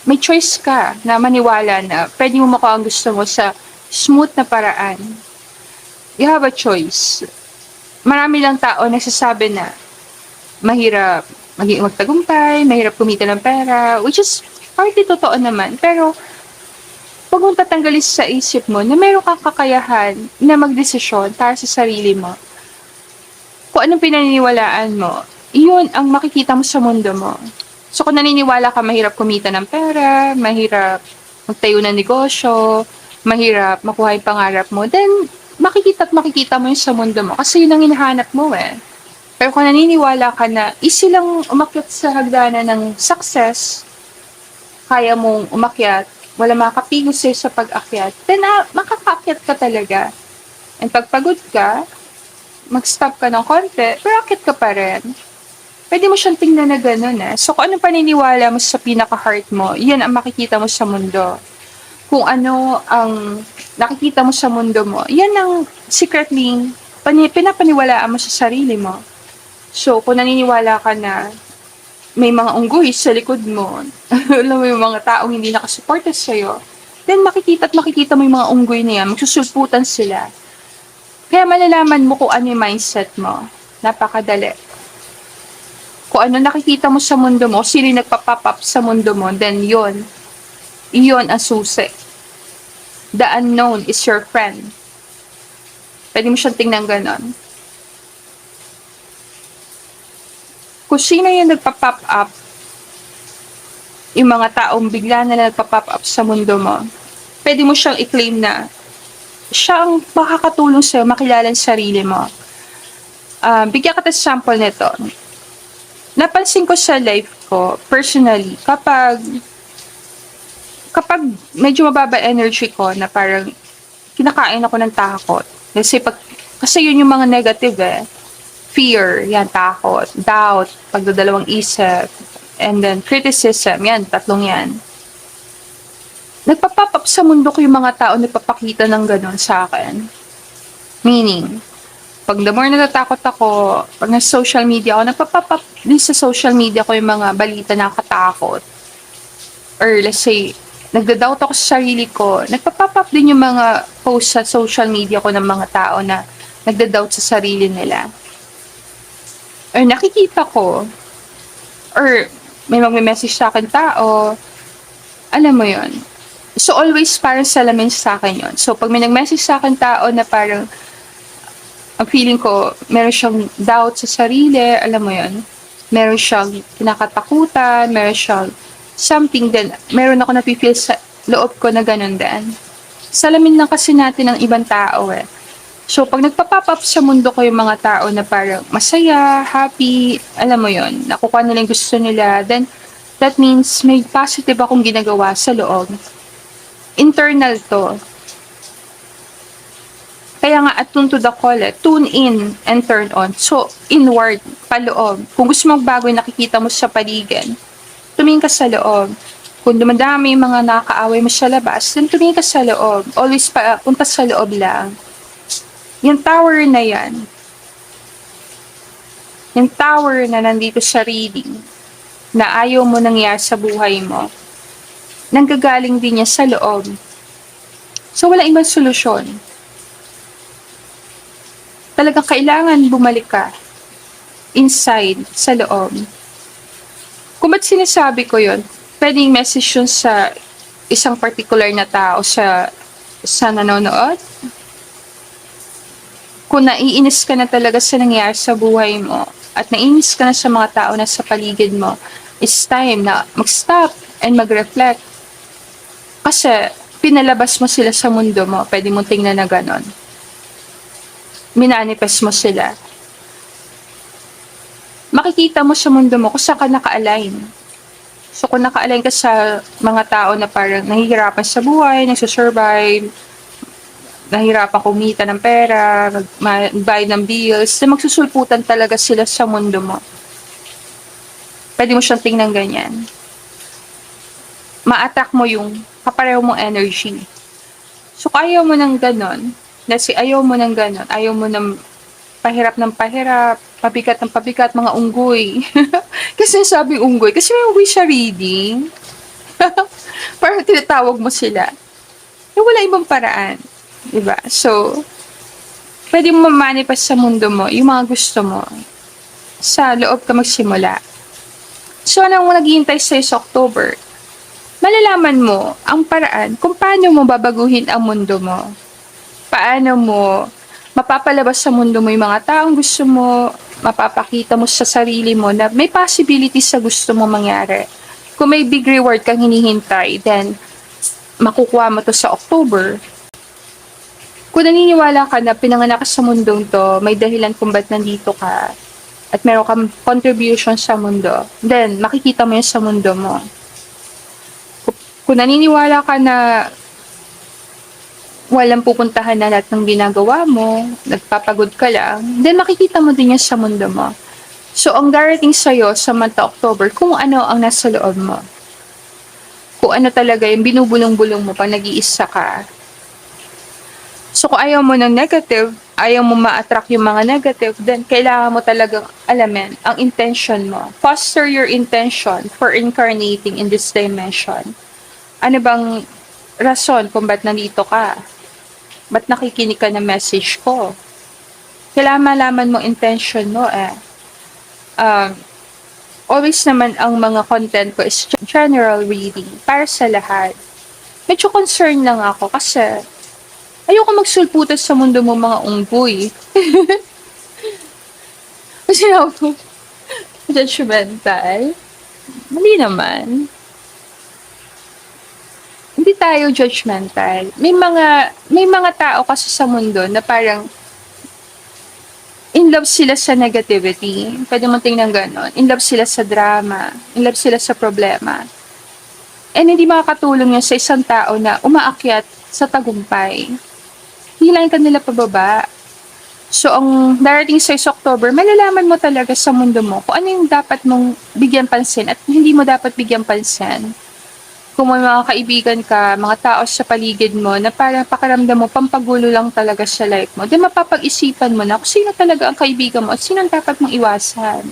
May choice ka na maniwala na pwede mo makuha ang gusto mo sa smooth na paraan. You have a choice. Marami lang tao nagsasabi na mahirap magtagumpay, mahirap kumita ng pera, which is partly totoo naman. Pero, huwag mong tatanggalin sa isip mo na meron kang kakayahan na magdesisyon para sa sarili mo. Kung anong pinaniniwalaan mo, yun ang makikita mo sa mundo mo. So, kung naniniwala ka mahirap kumita ng pera, mahirap magtayo ng negosyo, mahirap makuha yung pangarap mo, then makikita mo yun sa mundo mo kasi yun ang hinahanap mo eh. Pero kung naniniwala ka na easy lang umakyat sa hagdanan ng success, kaya mong umakyat, wala makakapigil sa'yo sa pag-akyat, then makakaakyat ka talaga. And pag pagod ka, mag-stop ka ng konti, pero akyat ka pa rin. Pwede mo siyang tingnan na gano'n eh. So kung anong paniniwala mo sa pinaka-heart mo, yan ang makikita mo sa mundo. Kung ano ang nakikita mo sa mundo mo, yan ang secretly pinapaniwalaan mo sa sarili mo. So kung naniniwala ka na may mga unggoy sa likod mo, alam mo yung mga taong hindi nakasuporta sa'yo, then makikita mo yung mga unggoy na yan, magsusulputan sila. Kaya malalaman mo kung ano yung mindset mo. Napakadali. Kung ano nakikita mo sa mundo mo, sino yung nagpa-pop up sa mundo mo, then yun ang susi. The unknown is your friend. Pwede mo siyang tingnan ganon. Kung sino yung nagpa-pop up, yung mga taong bigla na nagpa-pop up sa mundo mo, pwede mo siyang i-claim na siya ang makakatulong sa'yo makilala ang sarili mo. Bigyan ka ng sample nito. Napansin ko sa life ko, personally, kapag medyo mababa energy ko na parang kinakain ako ng takot. Kasi yun yung mga negative eh. Fear, yan, takot, doubt, pagdadalawang isip, and then criticism, yan, tatlong yan. Nagpa-pop up sa mundo ko yung mga tao nagpapakita ng gano'n sa akin. Meaning, pag the more natatakot ako, pag nasa social media ako, nagpa-pop up din sa social media ko yung mga balita na nakatakot. Or let's say, nagda-doubt ako sa sarili ko, nagpa-pop up din yung mga post sa social media ko ng mga tao na nagda-doubt sa sarili nila. Or nakikita ko, or may magme-message sa akin tao, alam mo yon. So, always parang salamin sa akin yon. So, pag may nag-message sa akin tao na parang ang feeling ko, meron siyang doubt sa sarili, alam mo yon. Meron siyang kinakatakutan, meron siyang something din. Meron ako napifeel sa loob ko na ganun din. Salamin lang kasi natin ng ibang tao eh. So, pag nagpa-pop up sa mundo ko yung mga tao na parang masaya, happy, alam mo yon, nakukuha nila yung gusto nila, then that means may positive akong ginagawa sa loob. Internal to. Kaya nga, attune to the call, tune in and turn on. So, inward, paloob. Kung gusto mong bago yung nakikita mo sa paligid, tumingin ka sa loob. Kung dumadami yung mga nakakaaway mo sa labas, then tumingin ka sa loob. Always punta sa loob lang. Yung tower na yan, yung tower na nandito sa reading, na ayaw mo nangyari sa buhay mo, nanggagaling din niya sa loob. So, wala ibang solusyon. Talagang kailangan bumalik ka inside, sa loob. Kung ba't sinasabi ko yon, pwedeng message yun sa isang particular na tao sa nanonood. Kung naiinis ka na talaga sa nangyayari sa buhay mo at naiinis ka na sa mga tao na sa paligid mo, it's time na mag-stop and mag-reflect. Kasi pinalabas mo sila sa mundo mo, pwede mong tingnan na ganon. Minanifest mo sila. Makikita mo sa mundo mo kung saan ka naka-align. So kung naka-align ka sa mga tao na parang nahihirapan sa buhay, nagsusurvive, nahihirapan kumita ng pera, magbayad ng bills, na magsusulputan talaga sila sa mundo mo. Pwede mo siyang tingnan ganyan. Ma-attack mo yung kapareho mong energy. So kung ayaw mo ng ganon, ayaw mo ng ganon, ayaw mo ng pahirap, pabigat ng pabigat, mga unggoy. Kasi sabi unggoy, kasi may unggoy siya reading. Parang tinatawag mo sila. Yung wala ibang paraan. Diba? So, pwede mo ma-manifest sa mundo mo yung mga gusto mo. Sa loob ka magsimula. So, anong naghihintay sa'yo sa October? Malalaman mo ang paraan kung paano mo babaguhin ang mundo mo. Paano mo mapapalabas sa mundo mo yung mga taong gusto mo, mapapakita mo sa sarili mo na may possibility sa gusto mo mangyari. Kung may big reward kang hinihintay, then makukuha mo to sa October. Kung naniniwala ka na pinanganak ka sa mundong to, may dahilan kung ba't nandito ka, at meron kang contribution sa mundo, then makikita mo yun sa mundo mo. Kung naniniwala ka na walang pupuntahan na lahat ng ginagawa mo, nagpapagod ka lang, then makikita mo din yan sa mundo mo. So, ang darating sa'yo sa month of October, kung ano ang nasa loob mo. Kung ano talaga yung binubulong-bulong mo pag nag-iisa ka. So, kung ayaw mo ng negative, ayaw mo ma-attract yung mga negative, then kailangan mo talagang alamin ang intention mo. Foster your intention for incarnating in this dimension. Ano bang rason kung ba't nandito ka? Ba't nakikinig ka ng message ko? Kailangan malaman mo intention mo eh. Always naman ang mga content ko is general reading para sa lahat. Medyo concerned lang ako kasi ayoko magsulputan sa mundo mo mga unggoy. Kasi ako judgmental. Mali naman. Hindi tayo judgmental. May mga tao kasi sa mundo na parang in love sila sa negativity. Pwede mo tingnan ganon. In love sila sa drama. In love sila sa problema. And hindi makakatulong yun sa isang tao na umaakyat sa tagumpay. Hilahin ka nila pababa. So, ang darating sa October, malalaman mo talaga sa mundo mo kung ano yung dapat mong bigyan pansin at hindi mo dapat bigyan pansin. Kung may mga kaibigan ka, mga tao sa paligid mo na parang pakiramdam mo, pampagulo lang talaga sa life mo, then mapapag-isipan mo na kung sino talaga ang kaibigan mo at sino ang dapat mong iwasan.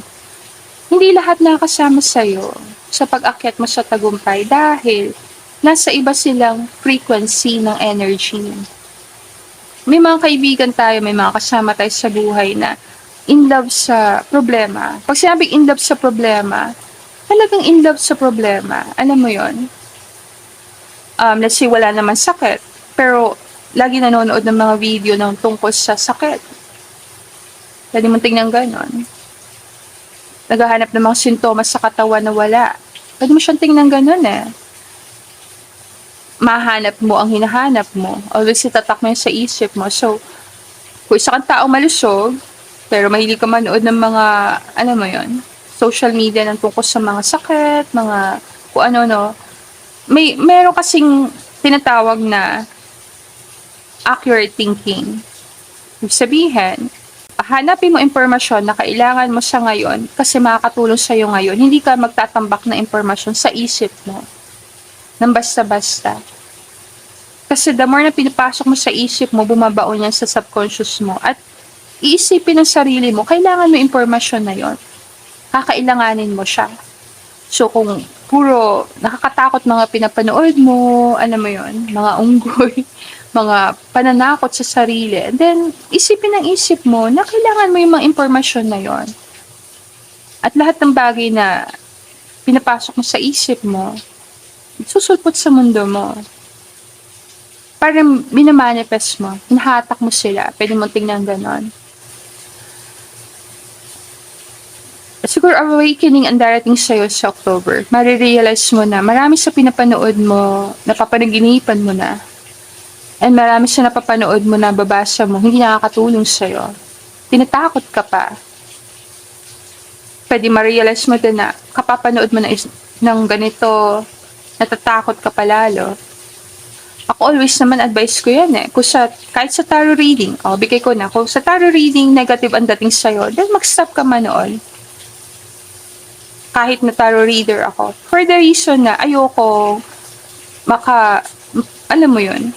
Hindi lahat nakakasama sa'yo sa pag-akyat mo sa tagumpay dahil nasa iba silang frequency ng energy. May mga kaibigan tayo, may mga kasama tayo sa buhay na in love sa problema. Pag sinabing in love sa problema, talagang in love sa problema. Alam mo yon? Let's say wala naman sakit, pero lagi nanonood ng mga video ng tungkol sa sakit. Pwede mo tingnan ganon. Naghahanap ng mga sintomas sa katawan na wala. Pwede mo siyang tingnan ganon eh. Mahanap mo ang hinahanap mo. Always itatak mo yun sa isip mo. So, kung isa kang taong malusog, pero mahilig ka manood ng mga, ano mo yun, social media ng tungkol sa mga sakit, mga kung ano, no. Meron kasing tinatawag na accurate thinking. Ibig sabihin, hanapin mo impormasyon na kailangan mo sa ngayon kasi makakatulong sa'yo ngayon. Hindi ka magtatambak na impormasyon sa isip mo nang basta-basta. Kasi the more na pinapasok mo sa isip mo, bumabaon yan sa subconscious mo. At iisipin ng sarili mo, kailangan mo impormasyon na yon. Kakailanganin mo siya. So kung puro nakakatakot mga pinapanood mo, alam mo yon, mga unggoy, mga pananakot sa sarili, and then isipin ng isip mo na kailangan mo yung mga impormasyon na yon. At lahat ng bagay na pinapasok mo sa isip mo, susulpot sa mundo mo. Para minamanifest mo, hinahatak mo sila, pwede mo tingnan ganon. Siguro awakening ang darating sa'yo sa October. Marirealize mo na marami sa pinapanood mo, napapanaginipan mo na. And marami sa napapanood mo na babasa mo, hindi nakakatulong sa'yo. Tinatakot ka pa. Pwede ma-realize mo din na kapapanood mo na ng ganito, natatakot ka palalo. Ako always naman advice ko yan eh. Kung kahit sa tarot reading, bigay ko na. Kung sa tarot reading, negative ang dating sa'yo, then mag-stop ka manood. Kahit na tarot reader ako. For the reason na ayoko alam mo yun,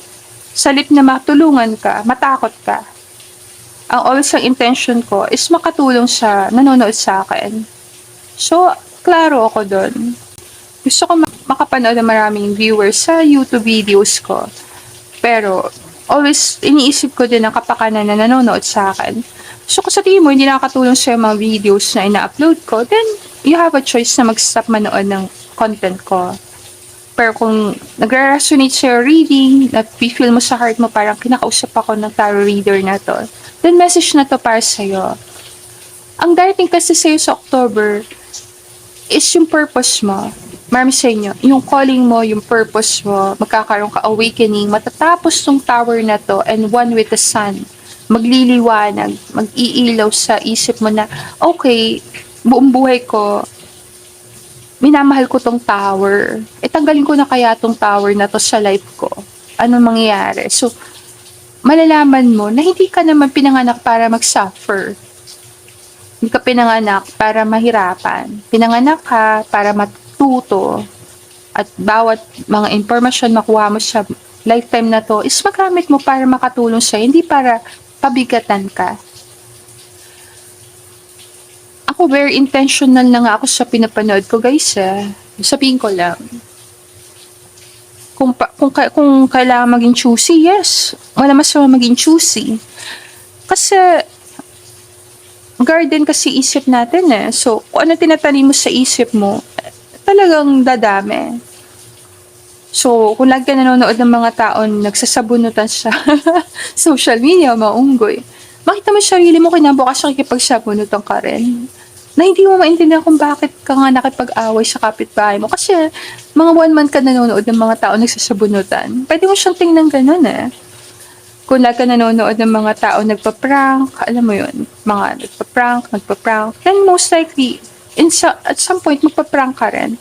salip na matulungan ka, matakot ka. Ang always ang intention ko is makatulong sa nanonood sa akin. So, klaro ako doon. Gusto ko makapanood ng maraming viewers sa YouTube videos ko. Pero, always iniisip ko din ang kapakanan na nanonood sa akin. So, kung sa tingin mo, hindi nakakatulong sa mga videos na ina-upload ko, then, you have a choice na mag-stop manood ng content ko. Pero kung nagre-resonate sa'yo reading, na-feel mo sa heart mo parang kinakausap ako ng tarot reader na to, then message na to para sa'yo. Ang darating kasi sa'yo sa October is yung purpose mo. Marami sa inyo, yung calling mo, yung purpose mo, magkakaroon ka awakening, matatapos tong tower na to and one with the sun. Magliliwanag, mag-iilaw sa isip mo na, okay, buong buhay ko, minamahal ko tong tower. Tanggalin ko na kaya tong tower na to sa life ko. Ano mangyayari? So, malalaman mo na hindi ka naman pinanganak para mag-suffer. Hindi ka pinanganak para mahirapan. Pinanganak ka para matuto. At bawat mga informasyon makuha mo sa lifetime na to is magamit mo para makatulong sa'yo, hindi para pabigatan ka. Ako, very intentional na nga ako sa pinapanood ko, guys. Sabihin ko lang. Kung kailangan maging choosy, yes. Wala masama maging choosy. Kasi, garden kasi isip natin eh. So, kung ano tinatanim mo sa isip mo, talagang dadami. So, kung lagi ka nanonood ng mga taon nagsasabunutan sa social media, mga unggoy, makita mo sarili mo kinabukas nakikipagsabunutan ka rin. Na hindi mo maintindihan kung bakit ka nga nakipag-away sa kapitbahay mo. Kasi mga 1 month ka nanonood ng mga tao nagsasabunutan. Pwede mo siyang tingnan ganun eh. Kung lagi ka nanonood ng mga tao nagpa-prank, alam mo yun, mga nagpa-prank, then most likely, at some point, magpa-prank ka rin.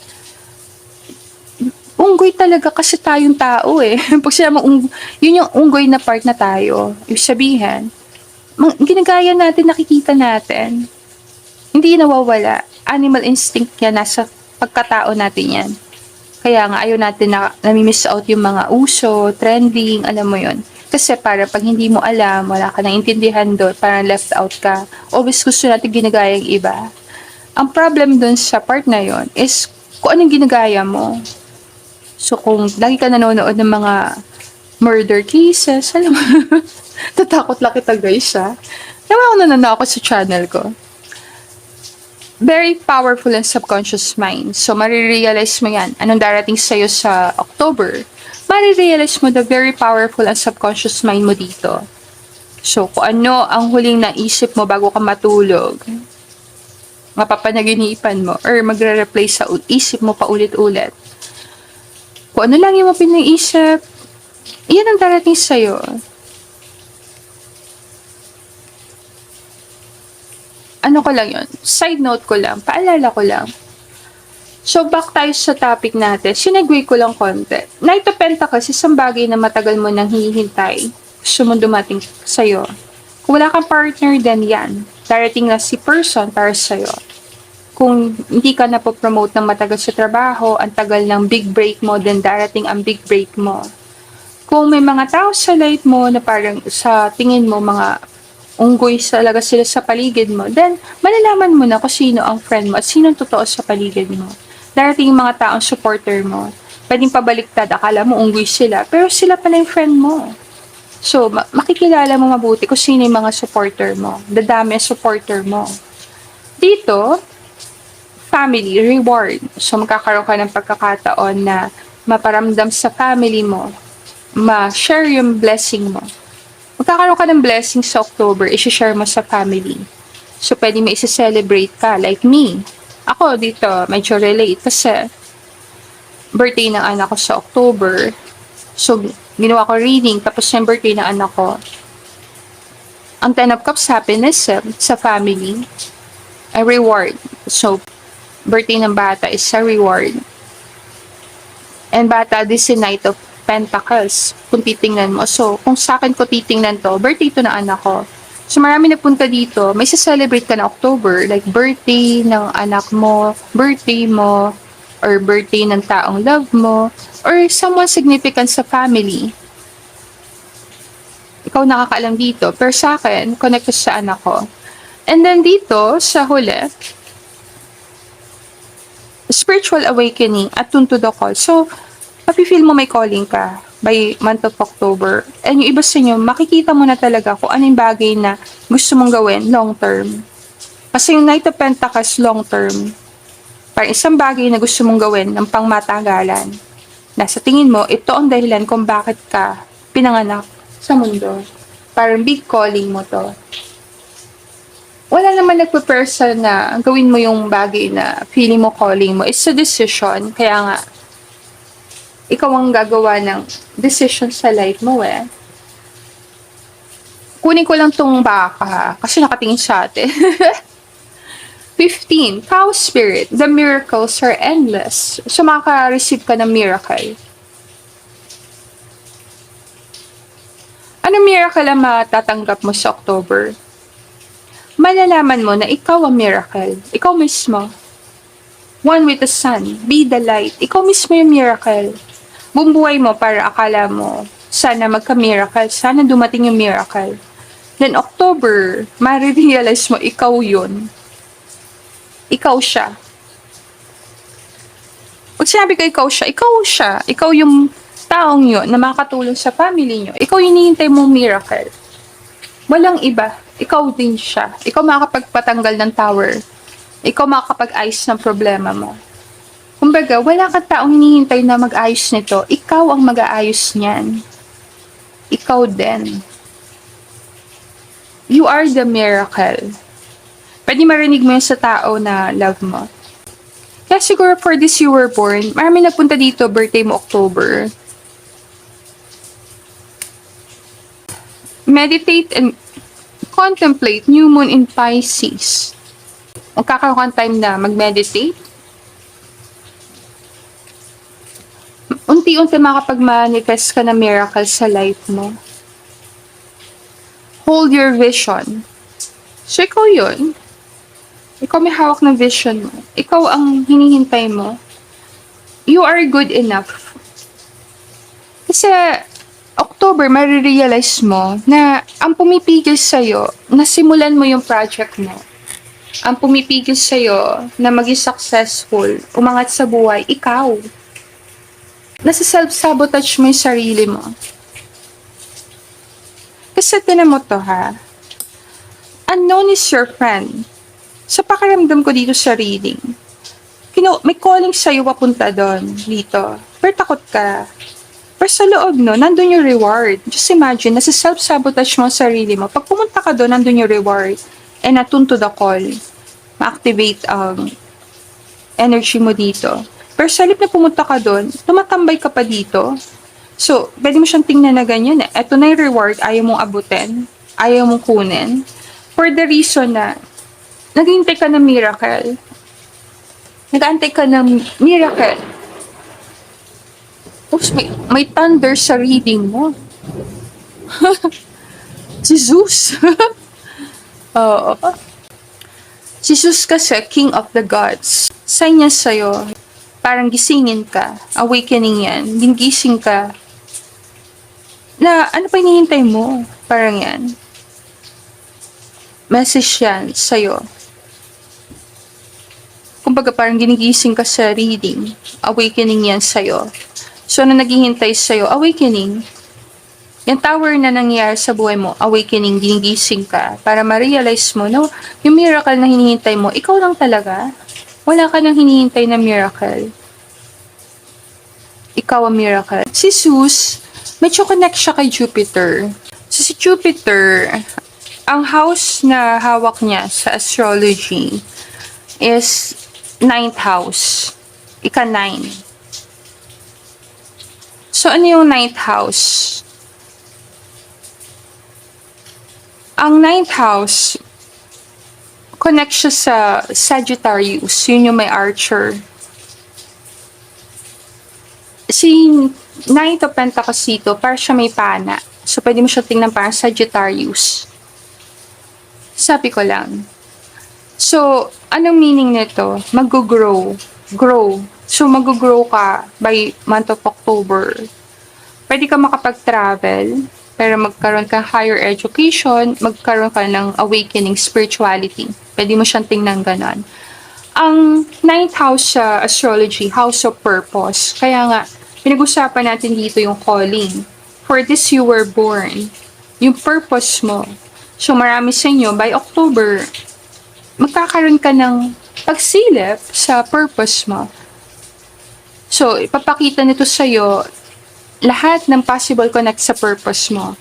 Unggoy talaga kasi tayong tao eh. Pag sila yun yung unggoy na part na tayo. Ibig sabihin, ginagaya natin, nakikita natin. Hindi nawawala. Animal instinct yan, nasa pagkatao natin yan. Kaya nga, ayaw natin na nami-miss out yung mga uso, trending, alam mo yun. Kasi para pag hindi mo alam, wala ka nang intindihan doon, parang left out ka. Always gusto natin ginagaya yung iba. Ang problem doon sa part na yon is kung anong ginagaya mo. So kung lagi ka nanonood ng mga murder cases, alam mo, tatakot lang kita guys ha. Naman ako nananakot sa channel ko. Very powerful and subconscious mind. So, marirealize mo yan. Anong darating sa'yo sa October? Marirealize mo the very powerful and subconscious mind mo dito. So, kung ano ang huling naisip mo bago ka matulog, mapapanaginipan mo or magre-replay sa isip mo paulit-ulit. Kung ano lang yung mga pinaisip, iyan ang darating sa'yo. Ano ko lang yun, side note ko lang, paalala ko lang. So, back tayo sa topic natin. Sinagway ko lang konti. Knight of Pentacles, isang bagay na matagal mo nang hihintay. Gusto mo dumating sa'yo. Kung wala kang partner, then yan. Darating na si person para sa'yo. Kung hindi ka napopromote ng matagal sa trabaho, ang tagal ng big break mo, then darating ang big break mo. Kung may mga tao sa life mo na parang sa tingin mo mga unggoy talaga sila sa paligid mo, then malalaman mo na kung sino ang friend mo at sino ang totoo sa paligid mo. Darating yung mga taong supporter mo. Pwedeng pabaliktad, akala mo unggoy sila, pero sila pala yung friend mo. So, makikilala mo mabuti kung sino yung mga supporter mo. Dadami ang supporter mo. Dito, family, reward. So, magkakaroon ka ng pagkakataon na maparamdam sa family mo, ma-share yung blessing mo. Magkakaroon ka ng blessing sa October, isi-share mo sa family. So, pwede may isi-celebrate ka, like me. Ako dito, medyo relate kasi birthday ng anak ko sa October. So, ginawa ko reading, tapos yung birthday ng anak ko. Ang Ten of Cups, happiness sa family, a reward. So, birthday ng bata is a reward. And bata, this is Knight of Pentacles, kung titingnan mo. So, kung sa akin ko titingnan to, birthday to ng anak ko. So, marami nagpunta dito, may celebrate ka na October, like birthday ng anak mo, birthday mo, or birthday ng taong love mo, or someone significant sa family. Ikaw nakakaalam dito, pero sa akin, connected sa anak ko. And then dito, sa huli, spiritual awakening at tune to the call. So, mapifeel mo may calling ka by month of October. And yung iba sa inyo, makikita mo na talaga kung anong bagay na gusto mong gawin long term. Kasi yung Knight of Pentacles long term, parang isang bagay na gusto mong gawin ng pangmatagalan. Na sa tingin mo, ito ang dahilan kung bakit ka pinanganak sa mundo. Parang big calling mo to. Wala naman nagpe-person na gawin mo yung bagay na feeling mo calling mo. It's a decision. Kaya nga, ikaw ang gagawa ng decision sa life mo eh. Kunin ko lang tong baka kasi nakatingin sa atin. 15. Cow Spirit. The miracles are endless. So makaka-receive ka ng miracle. Ano miracle ang matatanggap mo sa October? Malalaman mo na ikaw ang miracle. Ikaw mismo. One with the sun. Be the light. Ikaw mismo yung miracle. Bumbuhay mo para akala mo, sana magka-miracle, sana dumating yung miracle. Then October, marirealize mo, ikaw yun. Ikaw siya. Pag sinabi ko ikaw siya, ikaw siya. Ikaw yung taong yun na makakatulong sa family nyo. Ikaw yung hinihintay mong miracle. Walang iba. Ikaw din siya. Ikaw makakapagpatanggal ng tower. Ikaw makakapag-ayos ng problema mo. Kumbaga, wala kang taong hinihintay na mag-ayos nito. Ikaw ang mag-aayos niyan. Ikaw din. You are the miracle. Pwede marinig mo yun sa tao na love mo. Kaya siguro for this you were born, marami nagpunta dito, birthday mo October. Meditate and contemplate new moon in Pisces. Magkakaroon kang time na mag-meditate. Unti-unti makapag-manifest ka ng miracle sa life mo. Hold your vision. So, ikaw yun. Ikaw may hawak ng vision mo. Ikaw ang hinihintay mo. You are good enough. Kasi, October, marirealize mo na ang pumipigil sa'yo, nasimulan mo yung project mo. Ang pumipigil sa'yo na maging successful, umangat sa buhay, ikaw. Nasa self-sabotage mo yung sarili mo. Kasi tinan mo to ha. Unknown is your friend. Sa pakiramdam ko dito sa reading, may calling sa'yo papunta doon, dito. Pero takot ka. Pero sa loob, no, nandun yung reward. Just imagine, nasa self-sabotage mo ang sarili mo. Pag pumunta ka doon, nandun yung reward. And attune to the call. Ma-activate ang energy mo dito. Pero sa halip na pumunta ka doon, tumatambay ka pa dito. So, pwede mo siyang tingnan na ganyan eh. Ito na yung reward, ayaw mong abutin. Ayaw mong kunin. For the reason na, naghihintay ka ng miracle. Nag-aantay ka ng miracle. Oops, may thunder sa reading mo. Si Zeus. Oo. Si Zeus kasi, King of the Gods. Sign niya sa'yo, parang gisingin ka. Awakening yan. Gising ka. Na, ano pa hinihintay mo? Parang yan. Message yan sa'yo. Kumbaga parang ginigising ka sa reading. Awakening yan sa'yo. So, ano naghihintay sa'yo? Awakening. Yung tower na nangyayari sa buhay mo, awakening, ginigising ka, para ma-realize mo, no, yung miracle na hinihintay mo, ikaw lang talaga. Wala ka nang hinihintay na miracle. Ikaw ang miracle. Si Zeus, medyo connect siya kay Jupiter. So, si Jupiter, ang house na hawak niya sa astrology is 9th house. Ika-9. So, ano yung 9th house? Ang 9th house, connect siya sa Sagittarius. Yun yung may Archer. Si 9th of Pentacles dito, para siya may pana. So, pwede mo siya tingnan parang Sagittarius. Sabi ko lang. So, anong meaning nito? Mag-grow. Grow. So, mag-grow ka by month of October. Pwede ka makapag-travel, pero magkaroon ka higher education, magkaroon ka ng awakening spirituality. Pwede mo siyang tingnan ganon. Ang 9th house sa astrology, house of purpose. Kaya nga, pinag-usapan natin dito yung calling. For this you were born. Yung purpose mo. So, marami sa inyo, by October, magkakaroon ka ng pagsilip sa purpose mo. So, ipapakita nito sa'yo lahat ng possible connect sa purpose mo.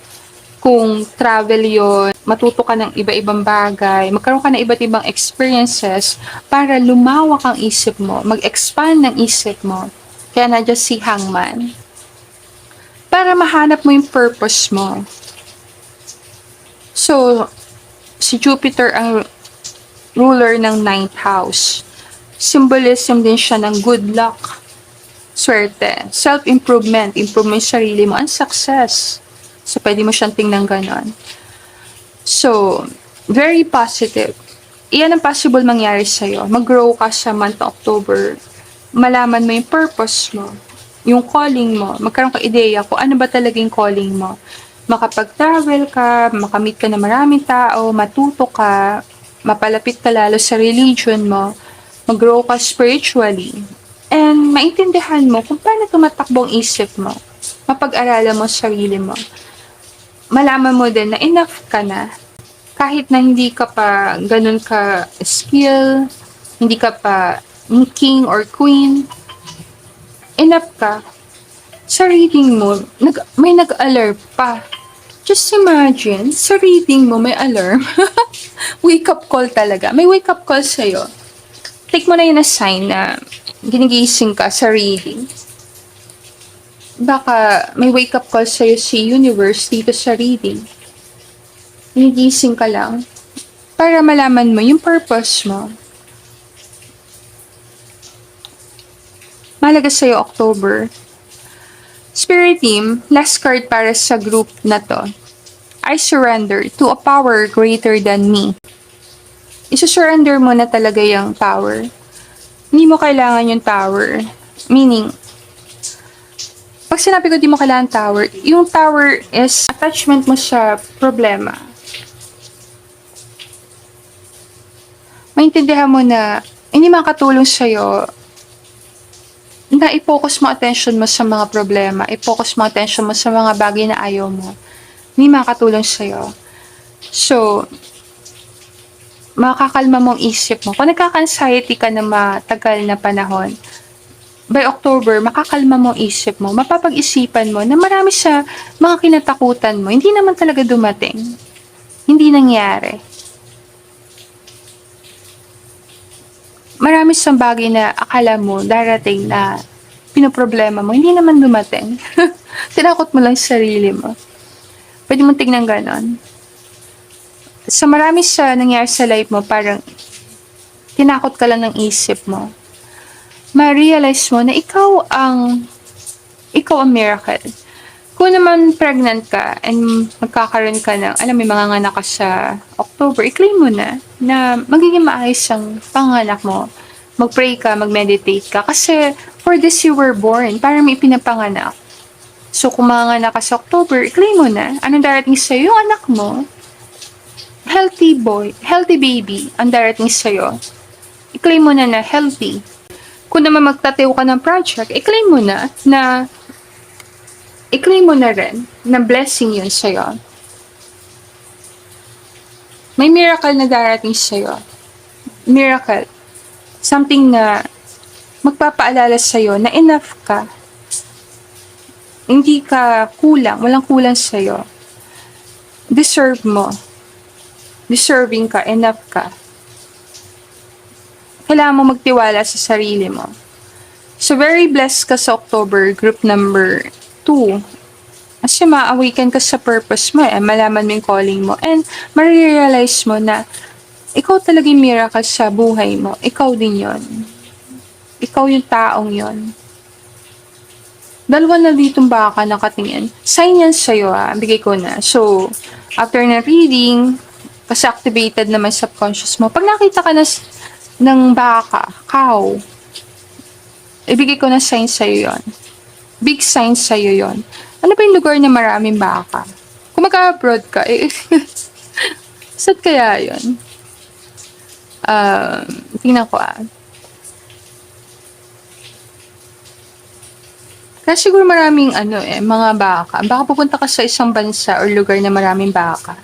Kung travel yon, matuto ka ng iba-ibang bagay, magkaroon ka ng iba't ibang experiences para lumawak ang isip mo, mag-expand ng isip mo. Kaya nandiyan si Hangman. Para mahanap mo yung purpose mo. So, si Jupiter ang ruler ng 9th house. Symbolism din siya ng good luck, swerte, self-improvement, improvement sa sarili mo, and success. So, pwede mo siyang tingnan ganon. So, very positive. Iyan ang possible mangyari sa'yo. Mag-grow ka sa month of October. Malaman mo yung purpose mo, yung calling mo. Magkaroon ka ideya kung ano ba talagang calling mo. Makapag-travel ka, makamit ka ng maraming tao, matuto ka, mapalapit ka lalo sa religion mo, mag-grow ka spiritually, and maintindihan mo kung paano tumatakbo ang isip mo. Mapag-aralan mo sarili mo. Malaman mo din na enough ka na. Kahit na hindi ka pa ganun ka skill, hindi ka pa king or queen, enough ka. Sa reading mo, may nag-alert pa. Just imagine, sa reading mo may alarm. Wake up call talaga. May wake up call sa'yo. Take mo na yun na sign na ginigising ka sa reading. Baka may wake up call sa'yo si universe dito sa reading. Ginigising ka lang para malaman mo yung purpose mo. Mahalaga sa'yo October. Spirit team, last card para sa group na to. I surrender to a power greater than me. Isusurrender mo na talaga yung power. Hindi mo kailangan yung tower. Meaning, pag sinabi ko di mo kailangan tower, yung tower is attachment mo sa problema. Maintindihan mo na hindi makatulong sa'yo na i-focus mo attention mo sa mga problema, i-focus mo attention mo sa mga bagay na ayaw mo. Hindi makatulong sa'yo. So, makakalma mong isip mo. Kung nagkaka-anxiety ka na matagal na panahon, by October, makakalma mo ang isip mo, mapapag-isipan mo na marami sa mga kinatakutan mo, hindi naman talaga dumating. Hindi nangyari. Marami sa bagay na akala mo darating na pinoproblema mo, hindi naman dumating. Tinakot mo lang sa sarili mo. Pwede mong tingnan ganon. So marami sa nangyari sa life mo, parang tinakot ka lang ng isip mo. Ma-realize mo na ikaw ang miracle. Kung naman pregnant ka and magkakaroon ka ng, alam mo, mga anak ka sa October, i-claim mo na magiging maayos ang panganak mo. Mag-pray ka, mag-meditate ka. Kasi for this you were born, para may pinapanganak. So kung manganak ka sa October, i-claim mo na. Anong darating sa'yo? Yung anak mo, healthy boy, healthy baby, ang darating sa'yo. I-claim mo na healthy. Kung naman magtatayo ka ng project, i-claim mo i-claim mo na rin na blessing yun sa'yo. May miracle na darating sa'yo. Miracle. Something na magpapaalala sa'yo na enough ka. Hindi ka kulang. Walang kulang sa'yo. Deserve mo. Deserving ka. Enough ka. Kailangan mo magtiwala sa sarili mo. So, very blessed ka sa October, group number 2. Kasi ma-awaken ka sa purpose mo malaman mo yung calling mo and ma-realize mo na ikaw talaga yung miracle sa buhay mo. Ikaw din yon. Ikaw yung taong yon. Dalawa na ditong baka nakatingin. Sign yan sa'yo bigay ko na. So, after na reading, kasi activated naman subconscious mo. Pag nakita ka ng baka, cow, ibigay ko na sign sa'yo yon. Big sign sa'yo yon. Ano ba yung lugar na maraming baka? Kung mag-abroad ka, saan kaya yun? Tingnan ko Kasi siguro maraming mga baka. Baka pupunta ka sa isang bansa or lugar na maraming baka.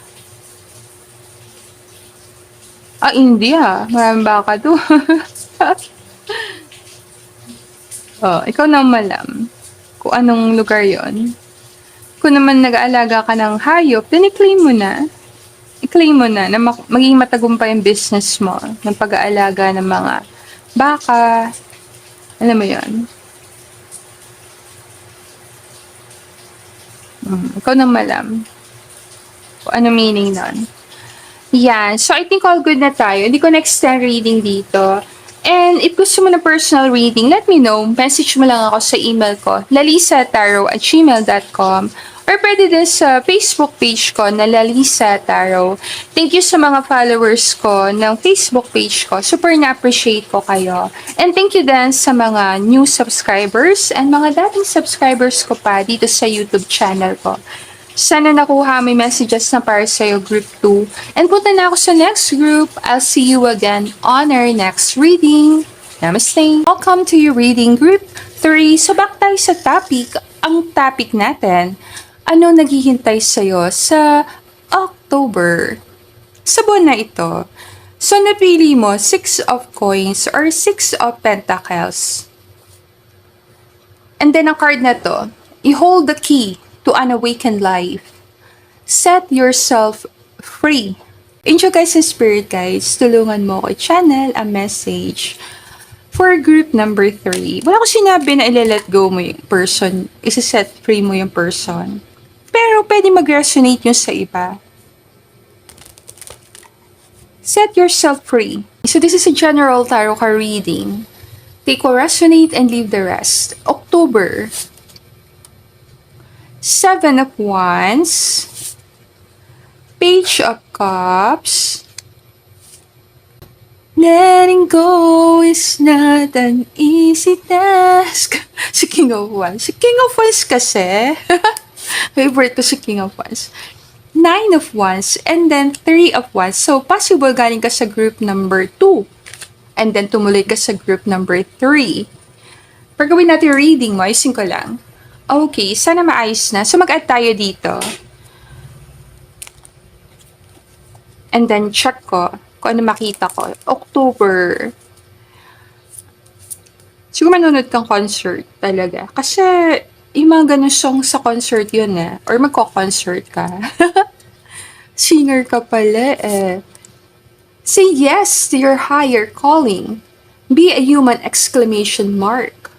India. Maraming baka doon. Ikaw na malam kung anong lugar yon. Kung naman nag-aalaga ka ng hayop, then i-claim mo na. I-claim mo na maging matagumpay ang business mo ng pag-aalaga ng mga baka. Alam mo yon. Ikaw na malam kung ano meaning nun. Yan. So, I think all good na tayo. Hindi ko na-extend reading dito. And if gusto mo na personal reading, let me know. Message mo lang ako sa email ko, lalisataro@gmail.com, or pwede din sa Facebook page ko na Lalisa Taro. Thank you sa mga followers ko ng Facebook page ko. Super na-appreciate ko kayo. And thank you din sa mga new subscribers and mga dating subscribers ko pa dito sa YouTube channel ko. Sana nakuha may messages na para sa'yo, group 2. And punta na ako sa next group. I'll see you again on our next reading. Namaste! Welcome to your reading group 3. So back tayo sa topic. Ang topic natin, ano naghihintay sa'yo sa October? Sa buwan na ito. So napili mo 6 of coins or 6 of pentacles. And then ang card na to, you hold the key to an awakened life. Set yourself free. Enjoy guys in spirit guys. Tulungan mo ko i-channel a message for group number 3. Wala ko sinabi na i-let go mo yung person. Isa-set free mo yung person. Pero pwede mag-resonate yun sa iba. Set yourself free. So this is a general tarot card reading. Take what resonate and leave the rest. October. 7 of Wands, Page of Cups. Letting go is not an easy task. Si King of Wands. Si King of Wands kasi. Favorite ko si King of Wands. 9 of Wands and then 3 of Wands. So, possible galing ka sa group number 2. And then, tumuloy ka sa group number 3. Pagawin natin reading mo, ayusin ko lang. Okay, sana maayos na. So, mag-add tayo dito. And then, check ko kung ano makita ko. October. Siguro manonood kang concert talaga. Kasi yung mga ganun song sa concert yun or magko-concert ka. Singer ka pala eh. Say yes to your higher calling. Be a human exclamation mark.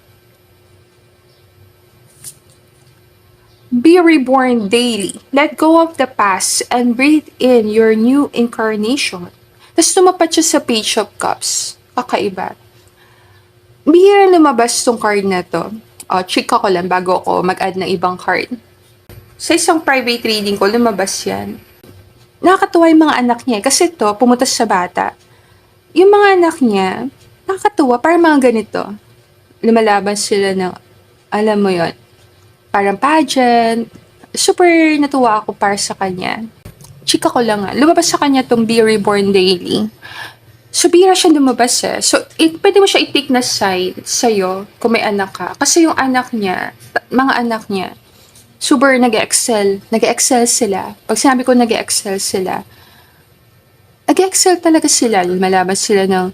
Be reborn daily. Let go of the past and breathe in your new incarnation. Tapos tumapat siya sa Page of Cups. Kakaiba. Bihira lumabas tong card na to. Chika ko lang bago ako mag-add ng ibang card. Sa isang private reading ko, lumabas yan. Nakakatuwa yung mga anak niya kasi to, pumunta sa bata. Yung mga anak niya, nakakatuwa, parang mga ganito. Lumalaban sila ng, alam mo yon, parang pageant. Super natuwa ako para sa kanya. Chika ko lang lumabas sa kanya tong Be Reborn Daily. So, bihira siya lumabas eh. So, pwede mo siya i-take na side sa'yo kung may anak ka. Kasi yung anak niya, mga anak niya, super nag-excel. Nag-excel sila. Pag sinabi ko nag-excel sila, nag-excel talaga sila. Lumalaban sila ng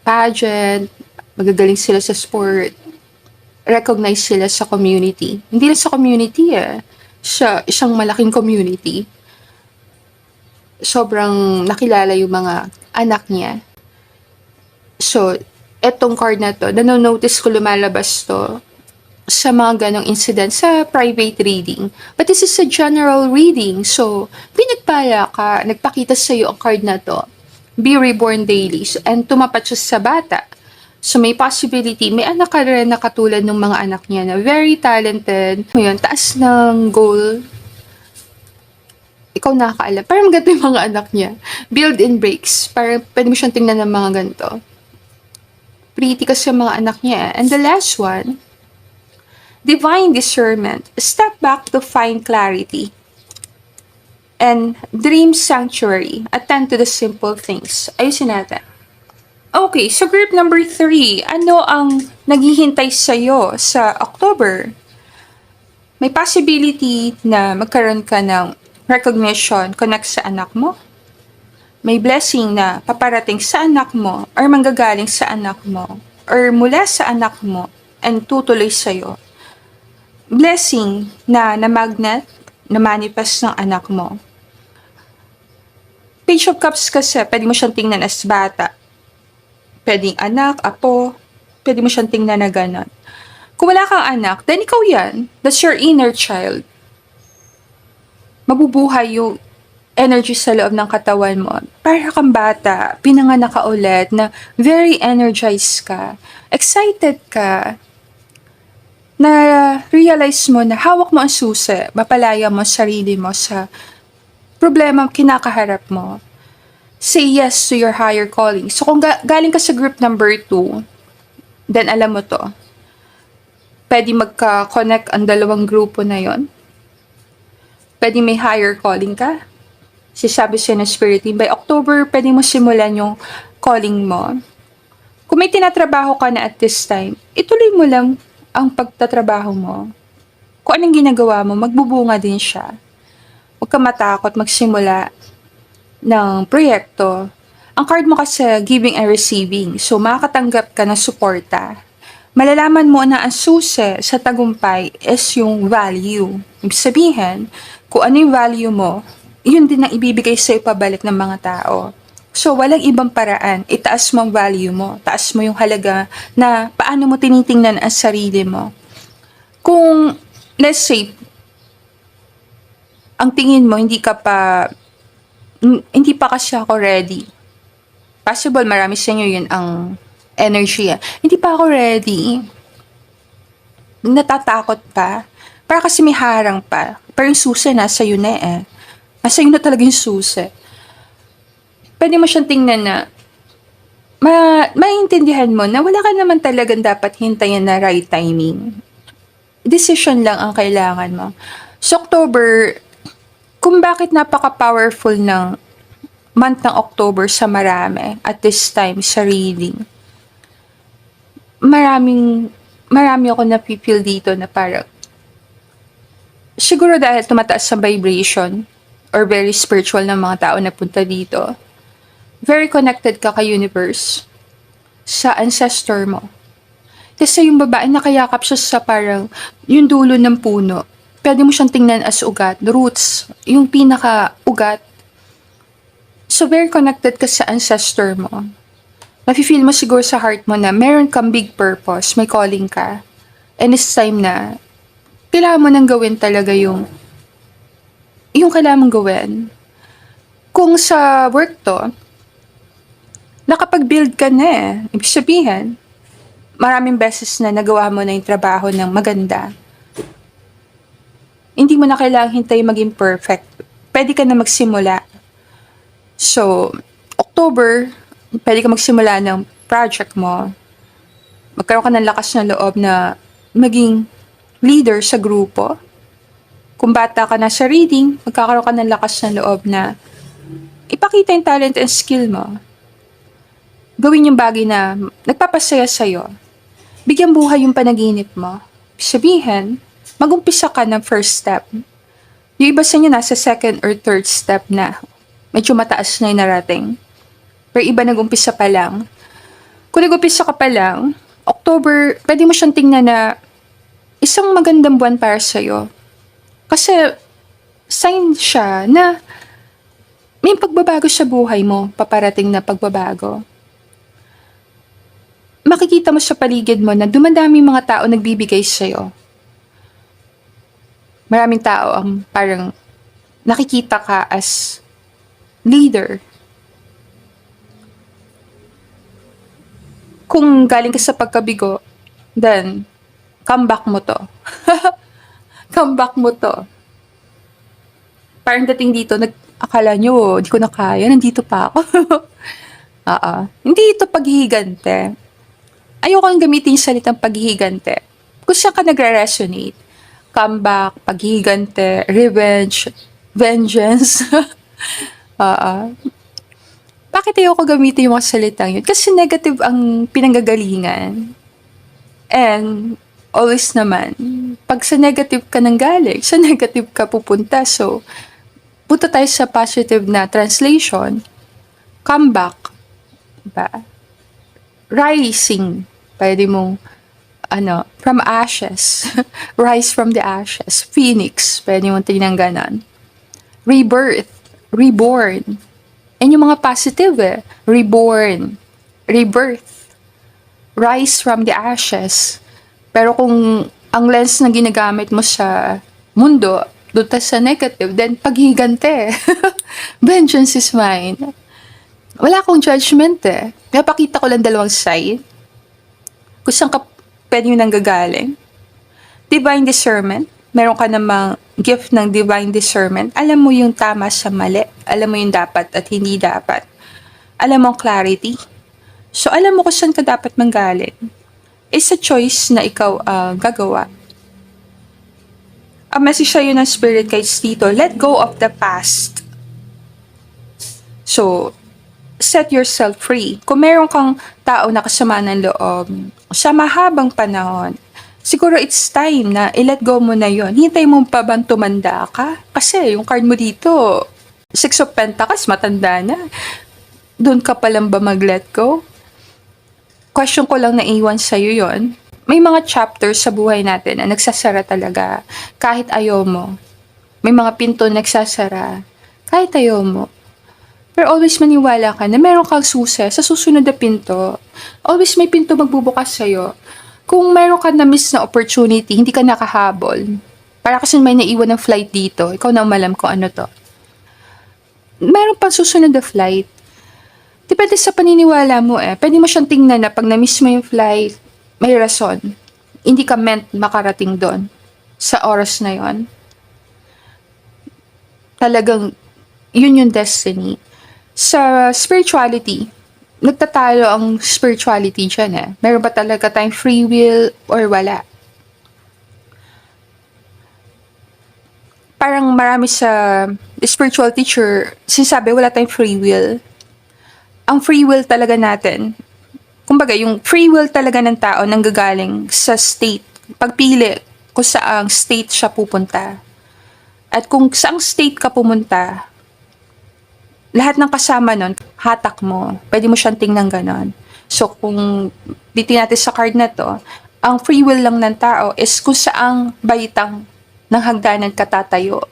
pageant, magagaling sila sa sport, recognize sila sa community. Hindi lang sa community sa isang malaking community. Sobrang nakilala yung mga anak niya. So, etong card na to, nanonotice ko lumalabas to sa mga ganong incident sa private reading. But this is a general reading. So, pinagpala ka, nagpakita sa'yo ang card na to. Be Reborn Daily. And tumapat siya sa bata. So, may possibility, may anak ka rin na katulad ng mga anak niya na very talented. Ngayon, taas ng goal. Ikaw nakakaalam. Parang maganda yung mga anak niya. Build-in breaks. Parang pwede mo siyang tingnan ng mga ganito. Pretty kasi yung mga anak niya. And the last one, divine discernment. Step back to find clarity. And dream sanctuary. Attend to the simple things. Ayusin natin. Okay, so group number 3. Ano ang naghihintay sa'yo sa October? May possibility na magkaroon ka ng recognition connect sa anak mo. May blessing na paparating sa anak mo or manggagaling sa anak mo or mula sa anak mo and tutuloy sa'yo. Blessing na magnet na manifest ng anak mo. Page of Cups kasi, pwede mo siyang tingnan as bata. Pwedeng anak, apo, pwede mo siyang tingnan na gano'n. Kung wala kang anak, then ikaw yan. That's your inner child. Mabubuhay yung energy sa loob ng katawan mo. Para kang bata, pinanganak ka ulit na very energized ka, excited ka, na realize mo na hawak mo ang susi, mapalaya mo sarili mo sa problema kinakaharap mo. Say yes to your higher calling. So kung galing ka sa group number 2, then alam mo to. Pwede magka-connect ang dalawang grupo na yon. Pwede may higher calling ka. Sisabi siya ng spirit team, by October, pwede mo simulan yung calling mo. Kung may tinatrabaho ka na at this time, ituloy mo lang ang pagtatrabaho mo. Kung anong ginagawa mo, magbubunga din siya. Huwag ka matakot magsimula ng proyekto. Ang card mo kasi giving and receiving. So, makakatanggap ka ng suporta. Malalaman mo na ang susi sa tagumpay is yung value. Ibig sabihin, kung ano yung value mo, yun din ang ibibigay sa'yo pabalik ng mga tao. So, walang ibang paraan. Itaas mo ang value mo. Taas mo yung halaga na paano mo tinitingnan ang sarili mo. Kung, let's say, ang tingin mo, hindi pa kasi ako ready. Possible, marami sa inyo yun ang energy. Hindi pa ako ready. Natatakot pa. Para kasi may harang pa. Pero yung susi, nasa yun na Nasa yun na talaga yung susi. Pwede mo siyang tingnan na maintindihan mo na wala ka naman talagang dapat hintayin na right timing. Decision lang ang kailangan mo. So, October, kung bakit napaka-powerful ng month ng October sa marami at this time sa reading. Marami ako napipil dito na parang siguro dahil tumataas sa vibration or very spiritual ng mga tao na punta dito. Very connected ka kay universe sa ancestor mo. Kasi yung babae nakayakap siya sa parang yung dulo ng puno. Pwede mo siyang tingnan as ugat, roots, yung pinaka-ugat. So very connected ka sa ancestor mo. Mafe-feel mo siguro sa heart mo na meron kang big purpose, may calling ka. And it's time na kailangan mo nang gawin talaga yung kailangan mong gawin. Kung sa work to, nakapag-build ka na eh. Ibig sabihin, maraming beses na nagawa mo na yung trabaho ng maganda. Hindi mo na kailangang hintay maging perfect. Pwede ka na magsimula. So, October, pwede ka magsimula ng project mo. Magkaroon ka ng lakas ng loob na maging leader sa grupo. Kung bata ka na sa reading, magkakaroon ka ng lakas ng loob na ipakita yung talent and skill mo. Gawin yung bagay na nagpapasaya sa'yo. Bigyan buhay yung panaginip mo. Sabihin, mag-umpisa ka ng first step. Yung iba sa inyo nasa second or third step na. Medyo mataas na yung narating. Pero iba nag-umpisa pa lang. Kung nag-umpisa ka pa lang, October, pwede mo siyang tingnan na isang magandang buwan para sa'yo. Kasi sign siya na may pagbabago sa buhay mo, paparating na pagbabago. Makikita mo sa paligid mo na dumadami mga tao nagbibigay sa'yo. Maraming tao ang parang nakikita ka as leader. Kung galing ka sa pagkabigo, then, comeback mo to. Comeback mo to. Parang dating dito, akala nyo, di ko na kaya, nandito pa ako. Hindi ito paghihigante. Ayoko nang gamitin yung salitang paghihigante. Kung saan ka nagre-resonate. Comeback, paghihigante, revenge, vengeance. Bakit ayoko gamitin yung mga salitang yun? Kasi negative ang pinanggagalingan. And always naman, pag sa negative ka nang galing, sa negative ka pupunta. So, punta tayo sa positive na translation. Comeback. Diba? Rising. Pwede mong, from ashes. Rise from the ashes. Phoenix. Pwede mong tingnan ganon. Rebirth. Reborn. And yung mga positive reborn. Rebirth. Rise from the ashes. Pero kung ang lens na ginagamit mo sa mundo, doon sa negative, then paghigante. Vengeance is mine. Wala akong judgment eh. Napakita ko lang dalawang side. Kung saan ka pwede yung nanggagaling. Divine discernment. Meron ka namang gift ng divine discernment. Alam mo yung tama sa mali. Alam mo yung dapat at hindi dapat. Alam mo clarity. So, alam mo kung saan ka dapat manggaling. It's a choice na ikaw gagawa. Ang message sa'yo ng Spirit kay Tito, let go of the past. So, set yourself free. Kung meron kang tao na kasama ng loob, sa mahabang panahon, siguro it's time na i-let go mo na yon. Hintay mo pa bang tumanda ka? Kasi yung card mo dito, Six of Pentacles, matanda na. Doon ka pa lang ba mag-let go? Question ko lang na iwan sa'yo yon. May mga chapters sa buhay natin na nagsasara talaga kahit ayaw mo. May mga pinto na nagsasara kahit ayaw mo. Pero always maniwala ka na meron kang susi sa susunod na pinto. Always may pinto magbubukas sa'yo. Kung meron ka na-miss na opportunity, hindi ka nakahabol. Para kasi may naiwan ng flight dito. Ikaw na umalam kung ano to. Meron pang susunod na flight. Depende sa paniniwala mo eh. Pwede mo siyang tingnan na pag na-miss mo yung flight, may rason. Hindi ka meant makarating doon sa oras na yon. Talagang yun yung destiny. Sa spirituality, nagtatalo ang spirituality dyan eh. Meron ba talaga tayong free will or wala? Parang marami sa spiritual teacher, sinasabi wala tayong free will. Ang free will talaga natin, kumbaga yung free will talaga ng tao nanggagaling sa state. Pagpili kung saang state siya pupunta. At kung saang state ka pumunta, lahat ng kasama nun, hatak mo. Pwede mo siyang tingnan ganon. So, kung titingnan natin sa card na to, Ang free will lang ng tao is kung saang baitang ng hagdanan katatayo.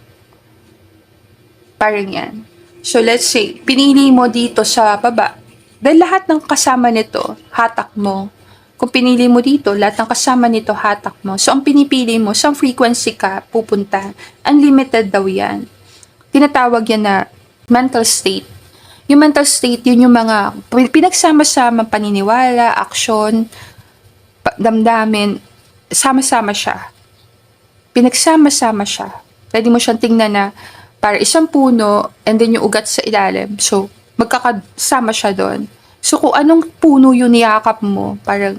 Parang yan. So let's say, pinili mo dito sa baba. Dahil lahat ng kasama nito, hatak mo. Kung pinili mo dito, lahat ng kasama nito, hatak mo. So ang pinipili mo, sa frequency ka pupunta. Unlimited daw yan. Tinatawag yan na mental state. Yung mental state, yun yung mga pinagsama-sama paniniwala, aksyon, damdamin, sama-sama siya. Pinagsama-sama siya. Pwede mo siyang tingnan na para isang puno and then yung ugat sa ilalim. So, magkakasama siya doon. So, kung anong puno yung niyakap mo, parang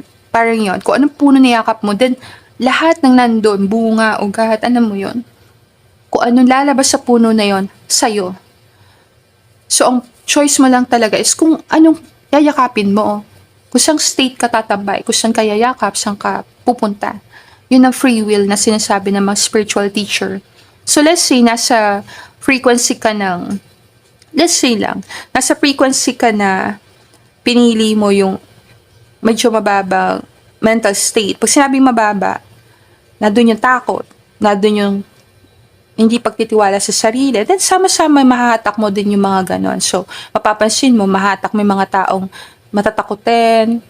yon. Kung anong puno niyakap mo, then lahat ng nandun, bunga, ugat, ano mo yon. Kung anong lalabas sa puno na yon, sa'yo. So, ang choice mo lang talaga is kung anong yayakapin mo. Kung saan state ka tatambay, kung saan ka yayakap, saan ka pupunta. Yun ang free will na sinasabi ng mga spiritual teacher. So, let's say, nasa frequency ka ng, let's say lang, nasa frequency ka na pinili mo yung medyo mababang mental state. Pag sinabing mababa, nandun yung takot, nandun yung hindi pagtitiwala sa sarili, then sama-sama mahahatak mo din yung mga ganon. So, mapapansin mo, mahatak may mga taong matatakutin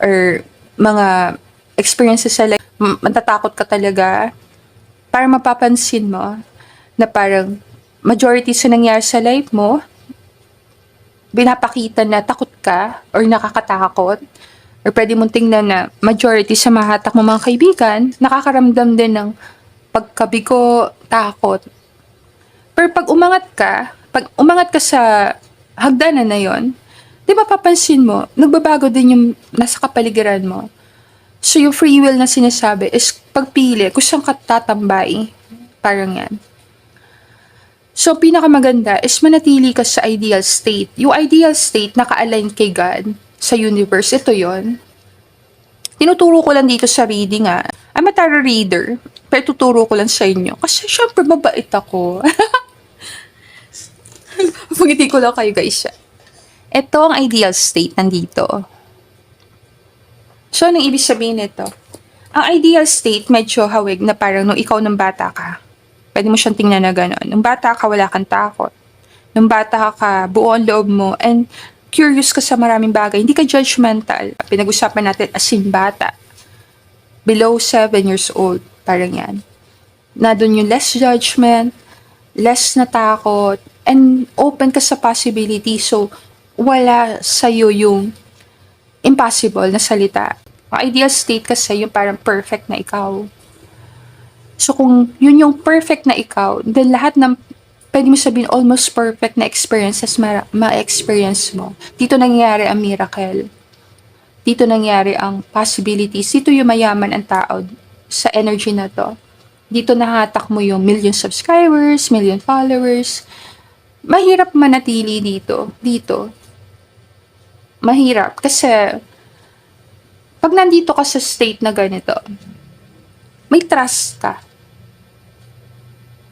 or mga experiences sa life, matatakot ka talaga. Para mapapansin mo na parang majority sa nangyari sa life mo, binapakita na takot ka or nakakatakot. Or pwede mong tingnan na majority sa mahatak mo mga kaibigan, nakakaramdam din ng pagkabigo, takot. Pero pag umangat ka sa hagdanan na yon, di ba papansin mo, nagbabago din yung nasa kapaligiran mo. So yung free will na sinasabi is pagpili kung saan ka tatambay. Parang yan. So pinakamaganda is manatili ka sa ideal state. Yung ideal state naka-align kay God sa universe. Ito yon. Tinuturo ko lang dito sa reading I'm a tarot reader. Pero tuturo ko lang sa inyo. Kasi syempre mabait ako. Pagiti ko lang kayo guys. Ito ang ideal state nandito. So anong ibig sabihin nito? Ang ideal state medyo hawig na parang nung ikaw ng bata ka. Pwede mo siyang tingnan na gano'n. Nung bata ka, wala kang takot. Nung bata ka, buo ang loob mo and curious ka sa maraming bagay. Hindi ka judgmental. Pinag-usapan natin as in bata. Below 7 years old. Parang yan. Na doon yung less judgment, less na takot, and open ka sa possibility. So, wala sa'yo yung impossible na salita. Ang ideal state kasi yung parang perfect na ikaw. So, kung yun yung perfect na ikaw, then lahat ng pwede mo sabihin almost perfect na experiences ma-experience mo. Dito nangyayari ang miracle. Dito nangyayari ang possibilities. Dito yung mayaman ang tao sa energy na to. Dito nahatak mo yung million subscribers, million followers. Mahirap manatili dito. Mahirap. Kasi, pag nandito ka sa state na ganito, may trust ka.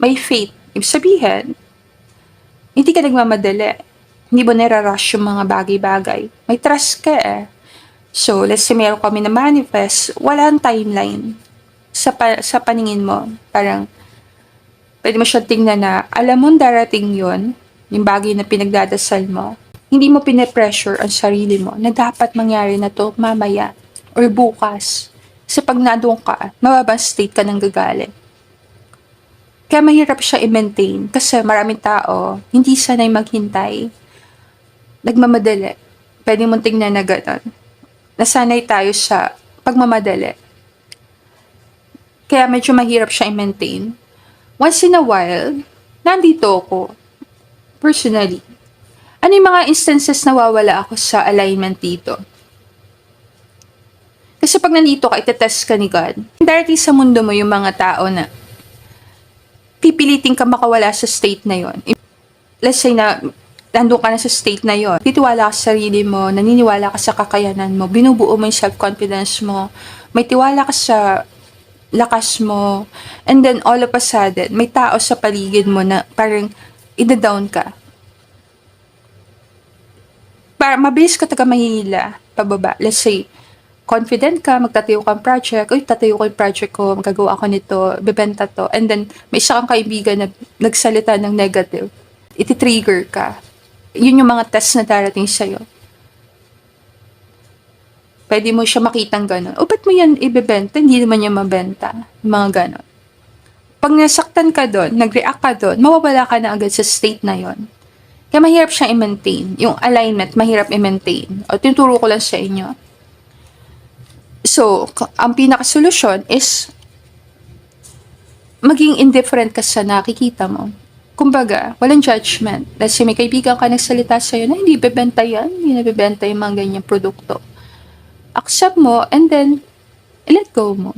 May faith. Ibig sabihin, hindi ka nagmamadali. Hindi mo nirarush yung mga bagay-bagay. May trust ka eh. So, let's say meron kami na manifest, walang timeline sa paningin mo. Parang, pwede mo siya tingnan na, alam mo darating yon yung bagay na pinagdadasal mo. Hindi mo pinipressure ang sarili mo na dapat mangyari na to mamaya or bukas. Kasi pag nadung ka, mababang state ka ng gagaling. Kaya mahirap siya i-maintain kasi maraming tao hindi sanay maghintay. Nagmamadali. Pwede mong tingnan na gano'n. Nasanay tayo sa pagmamadali. Kaya medyo mahirap siya i-maintain. Once in a while, nandito ako. Personally. Ano yung mga instances na wawala ako sa alignment dito? Kasi pag nandito ka, itetest ka ni God. Darating sa mundo mo yung mga tao na pipilitin ka makawala sa state na yon. Let's say na nandun ka na sa state na yon. Titiwala ka sa sarili mo, naniniwala ka sa kakayanan mo, binubuo mo yung self-confidence mo, may tiwala ka sa lakas mo, and then all of a sudden, may tao sa paligid mo na parang ida-down ka. Para mabilis ka taga mahihila pababa. Let's say, confident ka, magtatayo kang project, uy, tatayo ko yung project ko, magagawa ako nito, bebenta to. And then, may isa kang kaibigan na nagsalita ng negative. Iti-trigger ka. Yun yung mga test na darating sa'yo. Pwede mo siya makitang gano'n. O, ba't mo yan ibebenta? Hindi naman niya mabenta. Yung mga gano'n. Pag nasaktan ka doon, nag-react ka doon, mawawala ka na agad sa state na yon. Kaya mahirap siyang i-maintain. Yung alignment, mahirap i-maintain. O, tinuturo ko lang sa inyo. So, ang pinaka-solusyon is maging indifferent ka sa nakikita mo. Kumbaga, walang judgment. Kasi may kaibigan ka nagsalita sa'yo na hindi bebenta yan, hindi nabibenta yung mga ganyang produkto. Accept mo and then, let go mo.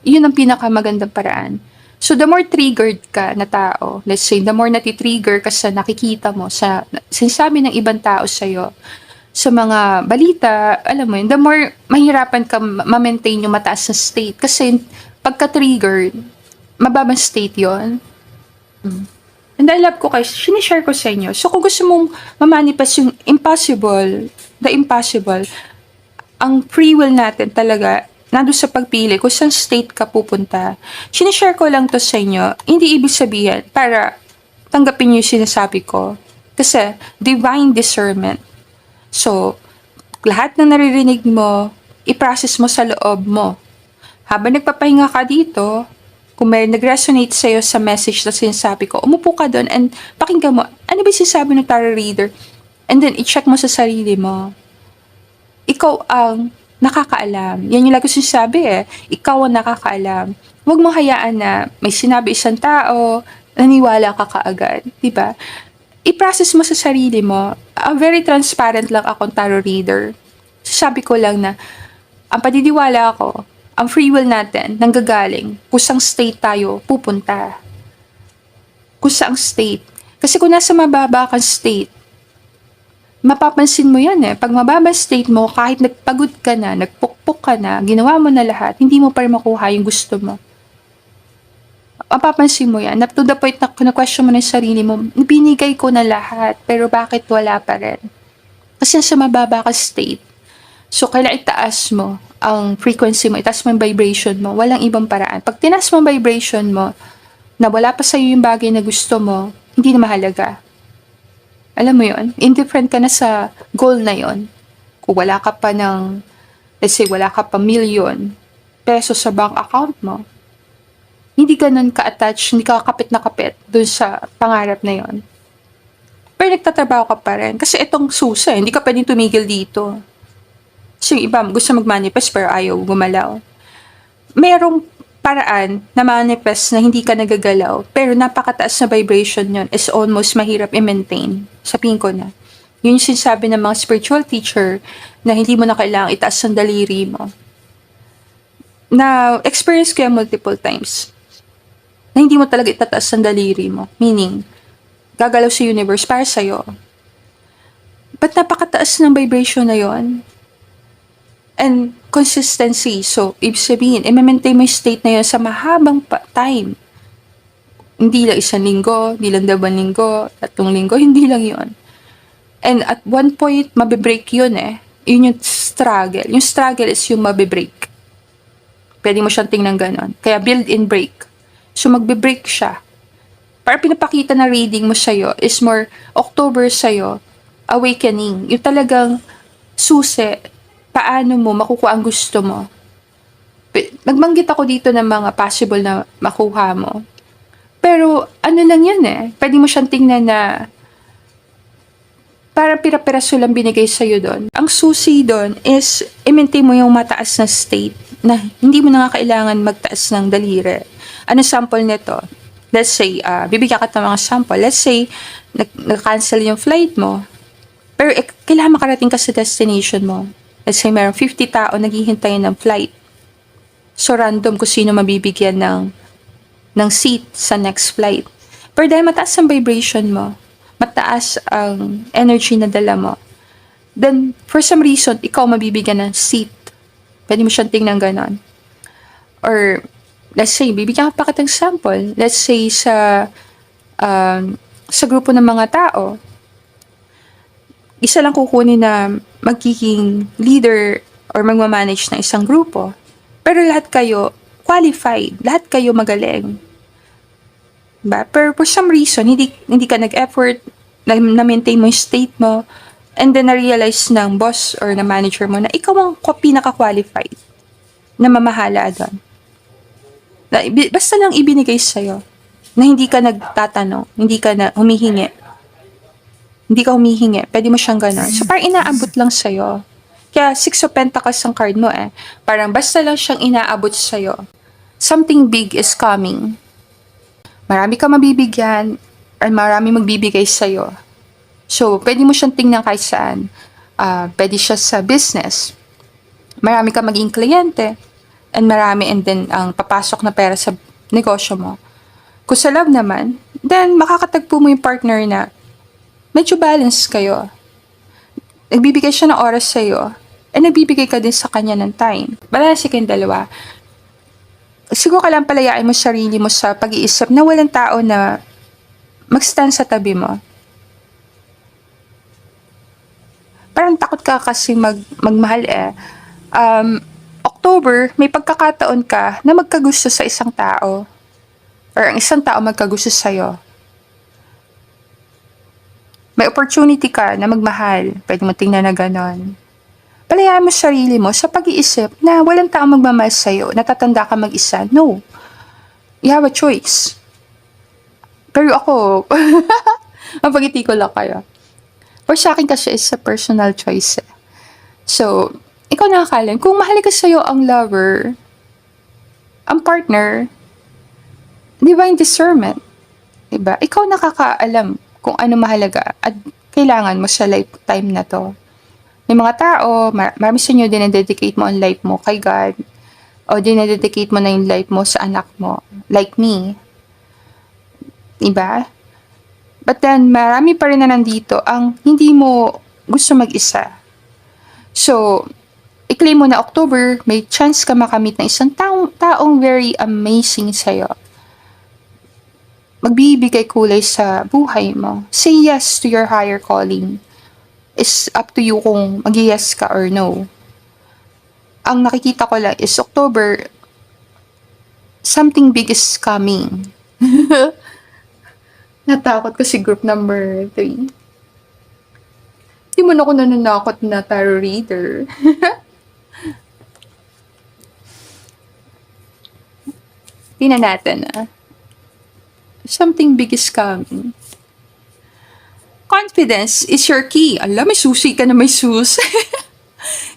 Yun ang pinakamagandang paraan. So, the more triggered ka na tao, let's say, the more natitrigger ka sa nakikita mo, sa sinasabi ng ibang tao sa'yo, sa mga balita, alam mo yun, the more mahirapan ka ma-maintain yung mataas na state. Kasi, pagka-triggered, mababang state yon. And I love ko kayo, sinishare ko sa inyo. So, kung gusto mong mamanifest yung the impossible, ang free will natin talaga, nandun sa pagpili kung saan state ka pupunta. Sinishare ko lang to sa inyo, hindi ibig sabihin para tanggapin niyo yung sinasabi ko. Kasi, divine discernment. So, lahat ng naririnig mo, i-process mo sa loob mo. Habang nagpapahinga ka dito, kung may nag-resonate sa'yo sa message na sinasabi ko, umupo ka doon and pakinggan mo, ano ba sinasabi ng tarot reader? And then, i-check mo sa sarili mo. Ikaw ang nakakaalam. Yan yung lagi sinasabi Ikaw ang nakakaalam. Huwag mo hayaan na may sinabi isang tao, naniwala ka kaagad. Diba? I-process mo sa sarili mo. Very transparent lang akong tarot reader. Sabi ko lang na, ang paniniwala ko, ang free will natin, nanggagaling, kung saan state tayo pupunta. Kung saan state. Kasi kung nasa mababa kang state, mapapansin mo yan Pag mababa state mo, kahit nagpagod ka na, nagpukpok ka na, ginawa mo na lahat, hindi mo pa rin makuha yung gusto mo. Mapapansin mo yan, up to the point na question mo na yung sarili mo, binigay ko na lahat, pero bakit wala pa rin? Kasi nasa mababa ka state. So, kailangan itaas mo ang frequency mo, itaas mo yung vibration mo, walang ibang paraan. Pag tinaas mo ang vibration mo, na wala pa sa'yo yung bagay na gusto mo, hindi na mahalaga. Alam mo yon, indifferent ka na sa goal na yon. Kung wala ka pa ng, let's say, wala ka pa million pesos sa bank account mo, hindi ganun ka-attach, hindi ka kapit na kapit dun sa pangarap na yon. Pero nagtatrabaho ka pa rin. Kasi itong susi, hindi ka pwedeng tumigil dito. So yung iba, gusto mag-manifest pero ayaw gumalaw. Merong paraan na manifest na hindi ka nagagalaw, pero napakataas na vibration yon is almost mahirap i-maintain. Sabihin ko na. Yun yung sinasabi ng mga spiritual teacher na hindi mo na kailangang itaas ang daliri mo. Na experience ko yan multiple times. Na hindi mo talaga itataas ang daliri mo. Meaning, gagalaw sa universe para sa'yo. Ba't napakataas ng vibration na yon? And consistency. So, ibig sabihin, i-maintain mo yung state na yun sa mahabang time. Hindi lang 1 linggo, hindi lang 2 linggo, 3 linggo, hindi lang yun. And at one point, mabibreak yun Yun yung struggle. Yung struggle is yung mabibreak. Pwede mo siyang tingnan ganon. Kaya build-in break. So, magbe-break siya. Para pinapakita na reading mo sa'yo is more October sa'yo, awakening. Yung talagang susi, paano mo makukuha ang gusto mo. Nagbanggit ako dito ng mga possible na makuha mo. Pero, ano lang yan Pwede mo siyang tingnan na para pira-piraso lang binigay sa'yo doon. Ang susi doon is, i-maintain mo yung mataas na state na hindi mo na nga kailangan magtaas ng daliri. Ano sample nito? Let's say, bibigyan ka ng mga sample. Let's say, nag-cancel yung flight mo. Pero kailangan makarating ka sa destination mo. Let's say, meron 50 tao naghihintay ng flight. So, random kung sino mabibigyan ng seat sa next flight. Pero dahil mataas ang vibration mo, mataas ang energy na dala mo, then, for some reason, ikaw mabibigyan ng seat. Pwede mo siyang tingnan ganon. Or, let's say, bibigyan ka pa kitang sample. Let's say, sa grupo ng mga tao, isa lang kukunin na magiging leader or magmamanage ng isang grupo. Pero lahat kayo qualified, lahat kayo magaling. Diba? Pero for some reason, hindi ka nag-effort, na-maintain mo yung state mo, and then na-realize ng boss or na manager mo na ikaw ang pinaka-qualified na mamahala doon. Basta lang ibinigay sa'yo na hindi ka nagtatanong, hindi ka na humihingi. Hindi ka humihingi, pwede mo siyang gano'n. So parang inaabot lang sa'yo. Kaya Six of Pentacles ang card mo eh. Parang basta lang siyang inaabot sa'yo. Something big is coming. Marami ka mabibigyan or marami magbibigay sa'yo. So, pwede mo siyang tingnan kahit saan. Pwede siya sa business. Marami ka maging kliyente. And then ang papasok na pera sa negosyo mo. Kung sa love naman, then makakatagpo mo yung partner na medyo balance kayo. Nagbibigay siya ng oras sa'yo, and nagbibigay ka din sa kanya ng time. Balance kayong dalawa. Siguro ka lang palayain mo sarili mo sa pag-iisip na walang tao na mag-stand sa tabi mo. Parang takot ka kasi magmahal eh. October, may pagkakataon ka na magkagusto sa isang tao. Or ang isang tao magkagusto sa'yo. May opportunity ka na magmahal. Pwede mo tingnan na ganon. Palayaan mo sarili mo sa pag-iisip na walang taong magmamahal sa'yo, natatanda ka mag-isa. No. You have a choice. Pero ako, mapagiti ko lang kayo. For sa akin kasi is a personal choice. So, ikaw nakakalan, kung mahalaga sa'yo ang lover, ang partner, divine discernment. Diba? Ikaw nakakaalam kung ano mahalaga at kailangan mo sa lifetime na to. May mga tao, marami sa inyo dinededicate mo ang life mo kay God o dinededicate mo na yung life mo sa anak mo. Like me. Diba? But then, marami pa rin na nandito ang hindi mo gusto mag-isa. So, i-claim mo na October, may chance ka makamit ng isang taong very amazing sa'yo. Magbibigay kulay sa buhay mo. Say yes to your higher calling. It's up to you kung mag-yes ka or no. Ang nakikita ko lang is October, something big is coming. Natakot ko si group number 3. Hindi mo na ako nananakot na tarot reader. Tingnan natin Something big is coming. Confidence is your key. Alam, may susi ka na may sus.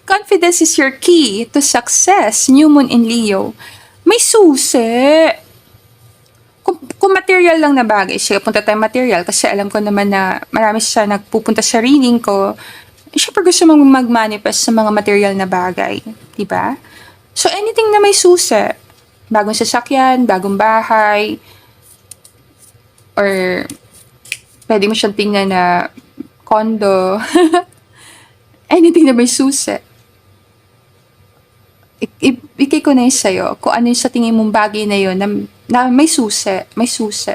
Confidence is your key to success. New Moon in Leo. May susi. Kung material lang na bagay, sige, punta tayo material kasi alam ko naman na marami siya nagpupunta sa reading ko. Siyempre gusto mong mag-manifest sa mga material na bagay. Diba? So, anything na may susi. Bagong sasakyan, bagong bahay, or pwede mo siyang tingnan na condo. Anything na may susi. Ibigay ko na yun sa'yo kung ano yung sa tingin mong bagay na yun na may susi. May susi.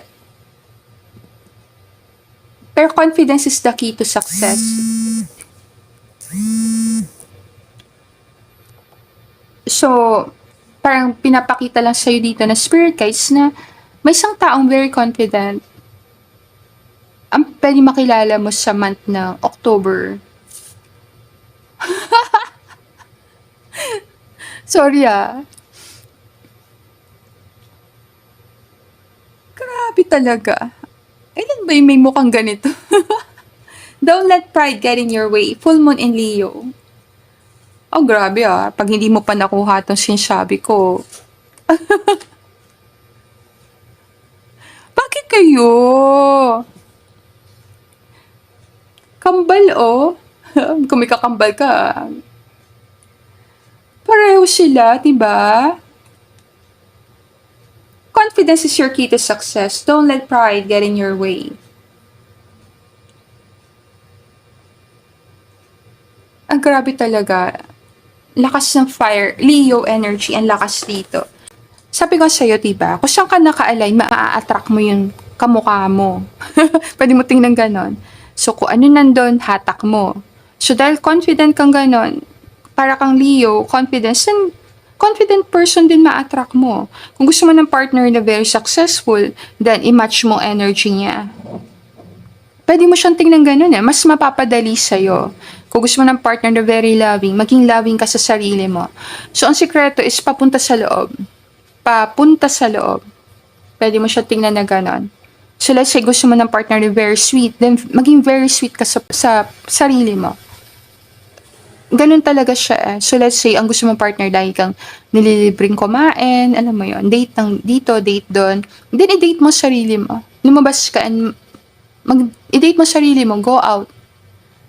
Pero confidence is the key to success. So, parang pinapakita lang sa'yo dito na spirit guides na may isang taong very confident ang pwede makilala mo sa month ng October. Sorry Grabe talaga. Ilan ba yung may mukhang ganito? Don't let pride get in your way. Full Moon in Leo. Oh, grabe Pag hindi mo pa nakuha itong sinasabi ko. Bakit kayo? Kambal Kung may kakambal ka. Pareho sila, diba? Confidence is your key to success. Don't let pride get in your way. Ang grabe talaga. Lakas ng fire. Leo energy. Ang lakas dito. Sabi ko sa'yo, diba? Kung saan ka naka-align, maa-attract mo yung kamukha mo. Pwede mo tingnan ganon. So, kung ano nandun, hatak mo. So, dahil confident kang ganon, para kang Leo, confidence, and confident person din ma-attract mo. Kung gusto mo ng partner na very successful, then i-match mo energy niya. Pwede mo siyang tingnan ganun mas mapapadali sa'yo. Kung gusto mo ng partner na very loving, maging loving ka sa sarili mo. So, ang sikreto is papunta sa loob. Papunta sa loob. Pwede mo siya tingnan na ganon. So, let's say gusto mo ng partner na very sweet, then maging very sweet ka sa sarili mo. Ganun talaga siya So, let's say, ang gusto mong partner, lagi kang nililibring kumain, alam mo yon, date ng dito, date doon. Then, i-date mo sarili mo. Lumabas ka and i-date mo sarili mo, go out.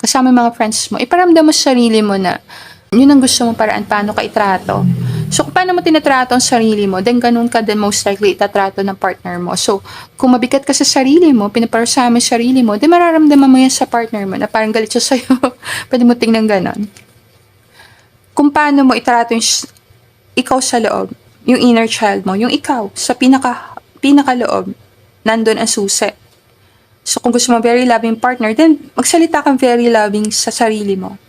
Kasama yung mga friends mo. Iparamdam mo sa sarili mo na yun ang gusto mong paraan, paano ka itrato. So, kung paano mo tinatrato ang sarili mo, then ganun ka din most likely itatrato ng partner mo. So, kung mabigat ka sa sarili mo, pinaparasama yung sarili mo, then mararamdaman mo yan sa partner mo na parang galit siya sa'yo. Pwede mo tingnan ganun. Kung paano mo itrato yung ikaw sa loob, yung inner child mo, yung ikaw sa pinakaloob, nandun ang susi. So, kung gusto mo very loving partner, then magsalita kang very loving sa sarili mo.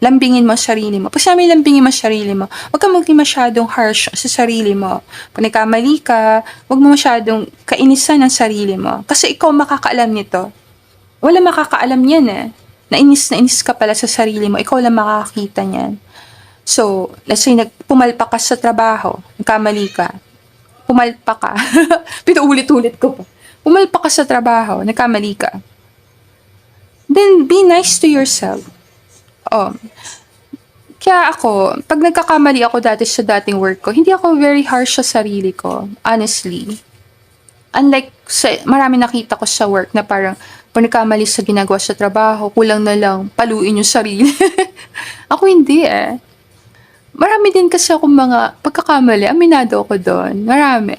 Lambingin mo sarili mo. Pag sabi lambingin mo sarili mo, huwag kang maging masyadong harsh sa sarili mo. Pag nagkamali ka, huwag mo masyadong kainisan ang sarili mo. Kasi ikaw makakaalam nito. Wala makakaalam yan na inis ka pala sa sarili mo. Ikaw lang makakakita niyan. So, let's say, pumalpak ka sa trabaho, nagkamali ka, pumalpak ka, pinaulit-ulit ko pa. Pumalpak ka sa trabaho, nagkamali ka. Then, be nice to yourself. Kaya ako, pag nagkakamali ako dati sa dating work ko, hindi ako very harsh sa sarili ko, honestly. Unlike marami nakita ko sa work na parang, pag nagkamali sa ginagawa sa trabaho, kulang na lang, paluin yung sarili. Ako hindi Marami din kasi akong mga pagkakamali, aminado ako doon. Marami.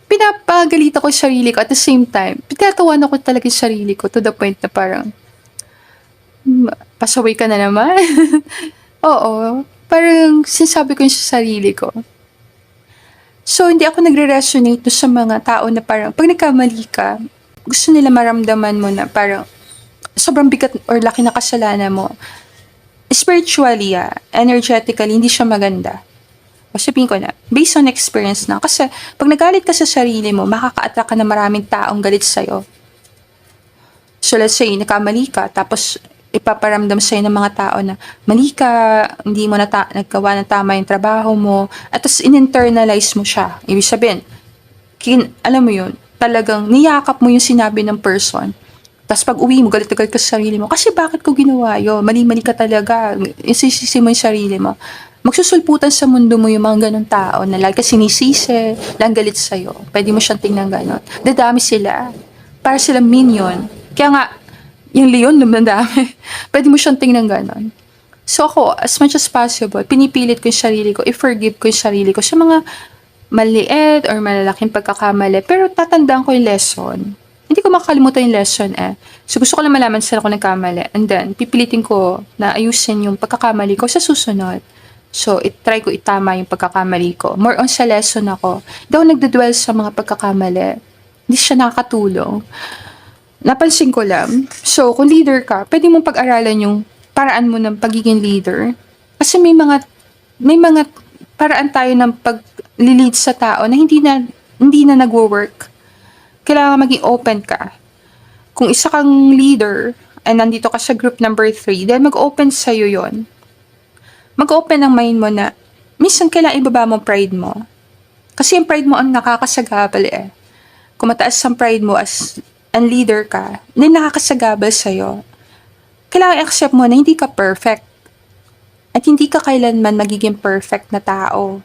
Pinapagalitan ko yung sarili ko at the same time, pinatawanan ko talaga yung sarili ko to the point na parang, pasaway ka na naman. Oo, parang sinasabi ko yung sa sarili ko. So, hindi ako nagre-resonate sa mga tao na parang, pag nagkamali ka, gusto nila maramdaman mo na parang, sobrang bigat or laki na kasalanan mo. Spiritually, energetically, hindi siya maganda. O sabihin ko na, based on experience na. Kasi, pag nagalit ka sa sarili mo, makaka-attract ka na maraming taong galit sa'yo. So, let's say, nakamali ka, tapos ipaparamdam sa'yo ng mga tao na, mali ka, hindi mo nagawa ng tama yung trabaho mo, at tapos in-internalize mo siya. Ibig sabihin, alam mo yun, talagang niyakap mo yung sinabi ng person. Tapos pag uwi mo, galit ka sa sarili mo. Kasi bakit ko ginawa yun? Mali-mali ka talaga. Isisisi mo yung sarili mo. Magsusulputan sa mundo mo yung mga ganong tao na lagi ka sinisisi, lang galit sa'yo. Pwede mo siyang tingnan ganon. Dadami sila. Para silang minion. Kaya nga, yung leon, lumadami. Pwede mo siyang tingnan ganon. So ako, as much as possible, pinipilit ko yung sarili ko, i-forgive ko yung sarili ko sa mga maliit or malalaking pagkakamali. Pero tatandaan ko yung lesson. Hindi ko makakalimutan yung lesson So gusto ko lang malaman saan ako nagkamali. And then, pipilitin ko na ayusin yung pagkakamali ko sa susunod. So, try ko itama yung pagkakamali ko. More on sa lesson ako. Hindi ako nagdadwell sa mga pagkakamali. Hindi siya nakakatulong. Napansin ko lang. So, kung leader ka, pwede mong pag-aralan yung paraan mo ng pagiging leader. Kasi may mga paraan tayo ng pag-lead sa tao na hindi na nagwo-work. Kailangan maging open ka. Kung isa kang leader, and nandito ka sa group number 3, then mag-open sa'yo yon. Mag-open ang mind mo na minsan kailangan ibaba mo pride mo. Kasi yung pride mo ang nakakasagabal Kung mataas ang pride mo as ang leader ka, hindi nakakasagabal sa'yo. Kailangan i-accept mo na hindi ka perfect. At hindi ka kailanman magiging perfect na tao.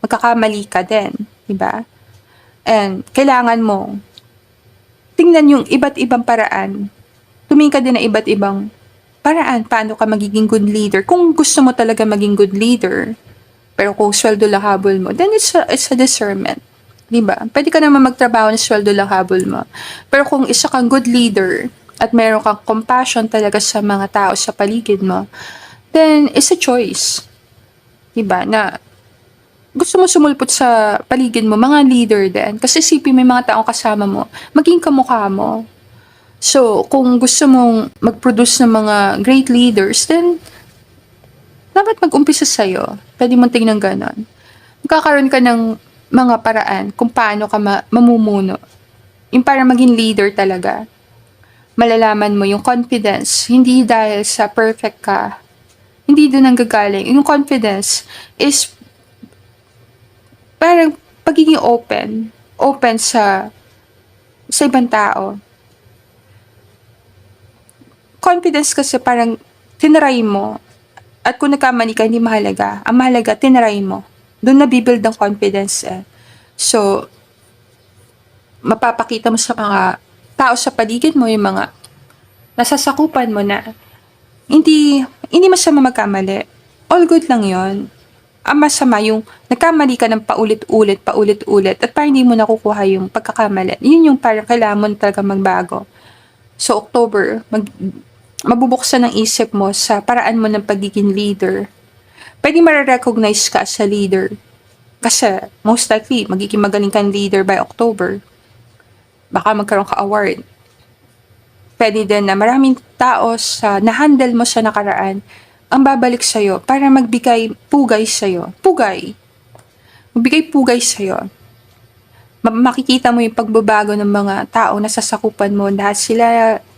Magkakamali ka din. Diba? And kailangan mo tingnan yung iba't ibang paraan. Tumingin ka din na iba't ibang paraan paano ka magiging good leader. Kung gusto mo talaga maging good leader, pero kung sweldo lang habol mo, then it's a discernment. Diba? Pwede ka naman magtrabaho na sweldo lang habol mo. Pero kung isa kang good leader at meron kang compassion talaga sa mga tao sa paligid mo, then it's a choice. Diba? Na gusto mo sumulpot sa paligid mo, mga leader din. Kasi isipin mo yung mga taong kasama mo, maging kamukha mo. So, kung gusto mong mag-produce ng mga great leaders, then dapat mag-umpisa sa'yo. Pwede mong tingnan gano'n. Magkakaroon ka ng mga paraan kung paano ka mamumuno. Yung para maging leader talaga. Malalaman mo yung confidence, hindi dahil sa perfect ka. Hindi doon ang gagaling. Yung confidence is parang pagiging open. Open sa ibang tao. Confidence kasi parang tinry mo. At kung nagkamali ka, hindi mahalaga. Ang mahalaga, tinry mo. Doon nabibuild ang confidence eh. So, mapapakita mo sa mga tao sa paligid mo, yung mga nasasakupan mo na hindi masama magkamali. All good lang yon. Ang masama yung nagkamali ka ng paulit-ulit at parang hindi mo nakukuha yung pagkakamali. Yun yung parang kailangan mo talaga magbago. So, October, mabubuksan ang isip mo sa paraan mo ng pagiging leader. Pwede ma-recognize ka as a leader. Kasi, most likely, magiging magaling kang leader by October. Baka magkaroon ka award. Pwede din na maraming tao sa na-handle mo sa nakaraan ang babalik sa'yo para magbigay pugay sa'yo. Pugay. Magbigay pugay sa'yo. Makikita mo yung pagbabago ng mga tao na sasakupan mo dahil sila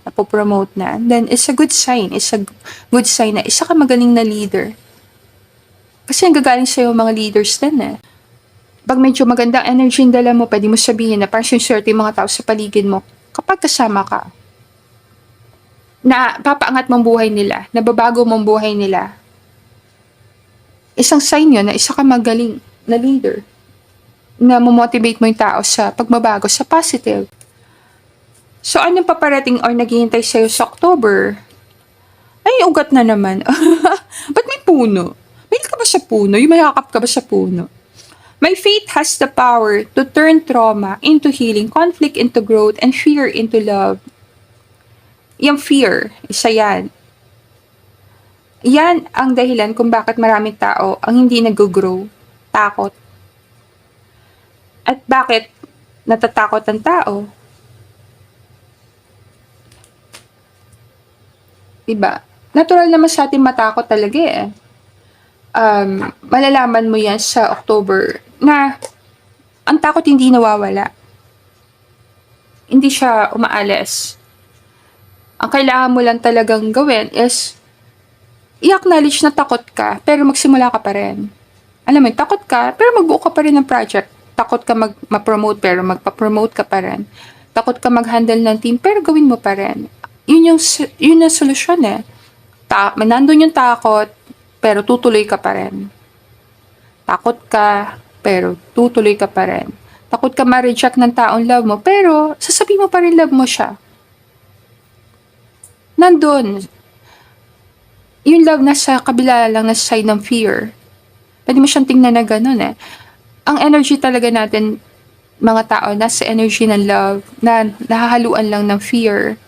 napopromote na. Then, it's a good sign. It's a good sign na isa ka magaling na leader. Kasi nanggagaling sa'yo mga leaders din eh. Pag medyo magandang energy yung dala mo, pwede mo sabihin na parang sinusunod yung mga tao sa paligid mo kapag kasama ka. Na papaangat mong buhay nila, nababago mong buhay nila. Isang sign yun na isa ka magaling na leader. Na motivate mo yung tao sa pagbabago, sa positive. So, anong paparating or naghihintay sa'yo sa October? Ay, ugat na naman. Ba't may puno? May ka ba sa puno? Yung mayakap ka ba sa puno? My faith has the power to turn trauma into healing, conflict into growth, and fear into love. Yung fear, isa yan. Yan ang dahilan kung bakit maraming tao ang hindi nag-grow. Takot. At bakit natatakot ang tao? Diba? Natural naman sa atin matakot talaga eh. Malalaman mo yan sa October na ang takot hindi nawawala. Hindi siya umaalis. Ang kailangan mo lang talagang gawin is i-acknowledge na takot ka, pero magsimula ka pa rin. Alam mo, takot ka, pero magbuo ka pa rin ng project. Takot ka ma-promote, pero magpa-promote ka pa rin. Takot ka mag-handle ng team, pero gawin mo pa rin. Yun yung solusyon eh. Nandun yung takot, pero tutuloy ka pa rin. Takot ka, pero tutuloy ka pa rin. Takot ka ma-reject ng taong love mo, pero sasabihin mo pa rin love mo siya. Nandun. Yung love na sa kabila lang na side ng fear. Pwede mo siyang tingnan na gano'n eh. Ang energy talaga natin, mga tao, nasa energy ng love, na nahahaluan lang ng fear.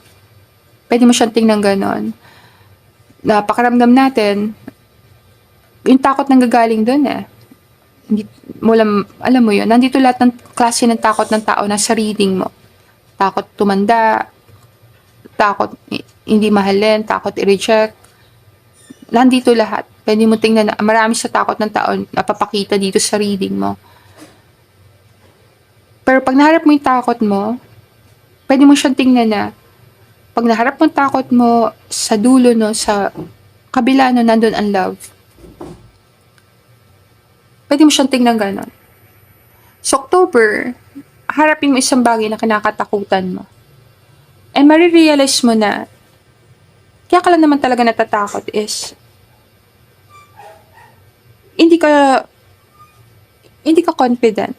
Pwede mo siyang tingnan gano'n. Napakaramdam natin, yung takot nang gagaling doon eh. Hindi, alam mo yun, nandito lahat ng klase ng takot ng tao na sa reading mo. Takot tumanda, takot hindi mahalin, takot i-reject. Nandito lahat. Pwede mo tingnan na marami sa takot ng tao napapakita dito sa reading mo. Pero pag naharap mo yung takot mo, pwede mo siyang tingnan na pag naharap mo yung takot mo sa dulo, no, sa kabila, no, nandun ang love. Pwede mo siyang tingnan ganon. Sa October, harapin mo isang bagay na kinakatakutan mo. And marirealize mo na kaya ka lang naman talaga natatakot is hindi ka confident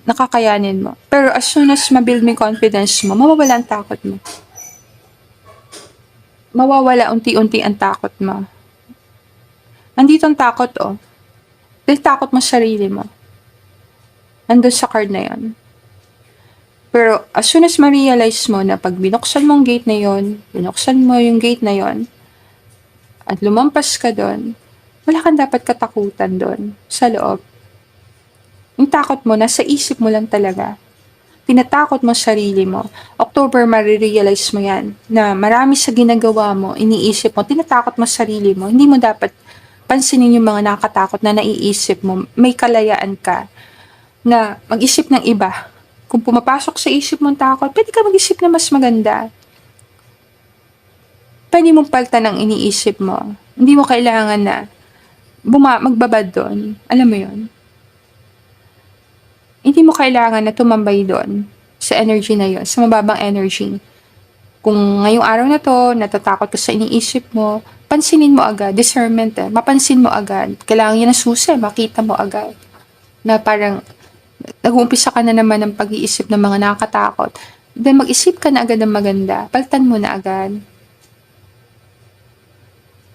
na kakayanin mo. Pero as soon as mabuild mo yung confidence mo, mawawala ang takot mo. Mawawala unti-unti ang takot mo. Nandito ang takot oh. Dahil takot mo sa sarili mo. Nandun sa card na yon. Pero as soon as ma-realize mo na pag binuksan mong gate na yon, binuksan mo yung gate na yon, at lumampas ka doon, wala kang dapat katakutan doon sa loob. Yung takot mo, nasa isip mo lang talaga. Tinatakot mo sarili mo. October, ma-realize mo yan, na marami sa ginagawa mo, iniisip mo, tinatakot mo sarili mo, hindi mo dapat pansinin yung mga nakakatakot na naiisip mo. May kalayaan ka na mag-isip ng iba. Kung pumapasok sa isip mong takot, pwede ka mag-isip na mas maganda. Pwede mong palitan ang iniisip mo. Hindi mo kailangan na magbabad doon. Alam mo yon. Hindi mo kailangan na tumambay doon sa energy na yon, sa mababang energy. Kung ngayong araw na to, natatakot ka sa iniisip mo, pansinin mo agad, discernment mapansin mo agad. Kailangan yan ng susi, makita mo agad. Na parang, nag-uumpisa ka na naman ng pag-iisip ng mga nakakatakot. Then mag-isip ka na agad ng maganda, palitan mo na agad.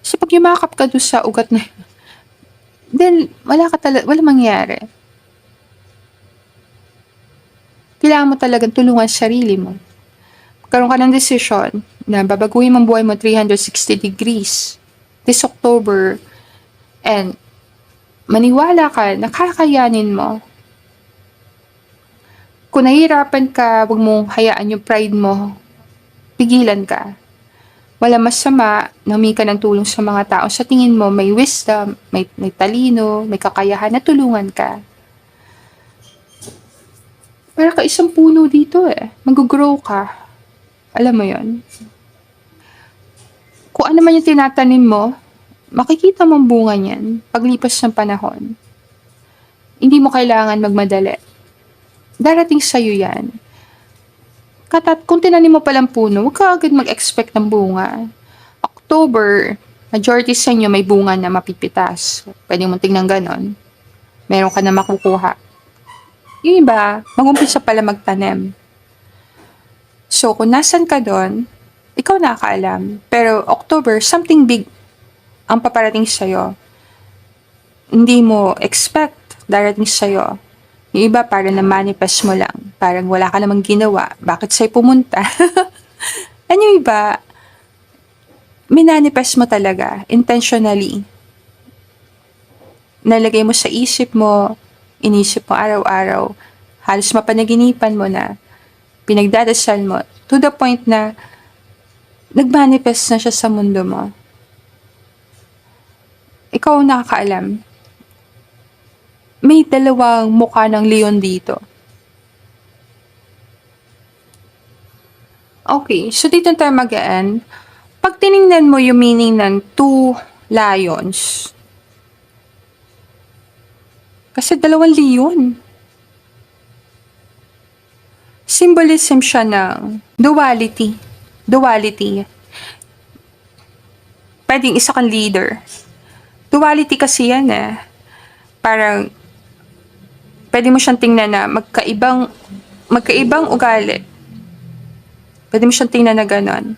So pag yumakap ka doon sa ugat na then wala mangyayari. Kailangan mo talagang tulungan sarili mo. Karoon ka ng desisyon na babaguhin mong buhay mo 360 degrees this October, and maniwala ka na kakayanin mo. Kung nahihirapan ka, huwag mong hayaan yung pride mo. Pigilan ka. Wala masama na humingi ka ng tulong sa mga tao sa tingin mo may wisdom, may talino, may kakayahan na tulungan ka. Para ka isang puno dito mag-grow ka. Alam mo yon. Kung ano man yung tinatanim mo, makikita mong bunga niyan paglipas ng panahon. Hindi mo kailangan magmadali. Darating sa'yo yan. Kung tinanim mo palang puno, huwag ka agad mag-expect ng bunga. October, majority sa inyo may bunga na mapipitas. Pwede mong tingnan ganon. Meron ka na makukuha. Yung iba, mag-umpisa pala magtanim. So, kung nasan ka doon, ikaw nakakaalam. Pero October, something big ang paparating sa'yo. Hindi mo expect darating sa'yo. Yung iba, parang na-manifest mo lang. Parang wala ka namang ginawa. Bakit sa'yo pumunta? And yung iba, minanifest mo talaga, intentionally. Nalagay mo sa isip mo, inisip mo araw-araw, halos mapanaginipan mo na, pinagdadasal mo, to the point na nagmanifest na siya sa mundo mo. Ikaw ang nakakaalam. May dalawang mukha ng leon dito. Okay, so dito tayo mag-end. Pag tinignan mo yung meaning ng two lions, kasi dalawang leon. Symbolism siya ng duality. Duality. Pwedeng isa kang leader. Duality kasi yan Parang, pwede mo siyang tingnan na magkaibang ugali. Pwede mo siyang tingnan na ganon.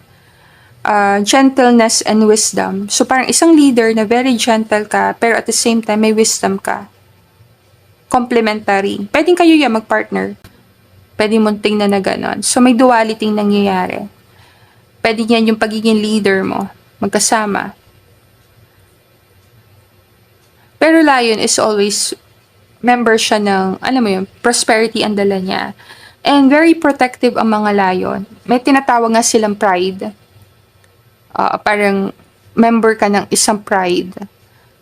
Gentleness and wisdom. So parang isang leader na very gentle ka, pero at the same time may wisdom ka. Complementary. Pwedeng kayo yan mag-partner. Pwede mong tingnan na ganon. So may duality nangyayari. Pwede yan yung pagiging leader mo. Magkasama. Pero lion is always member siya ng, alam mo yun, prosperity ang dala niya. And very protective ang mga lion. May tinatawag nga silang pride. Parang member ka ng isang pride.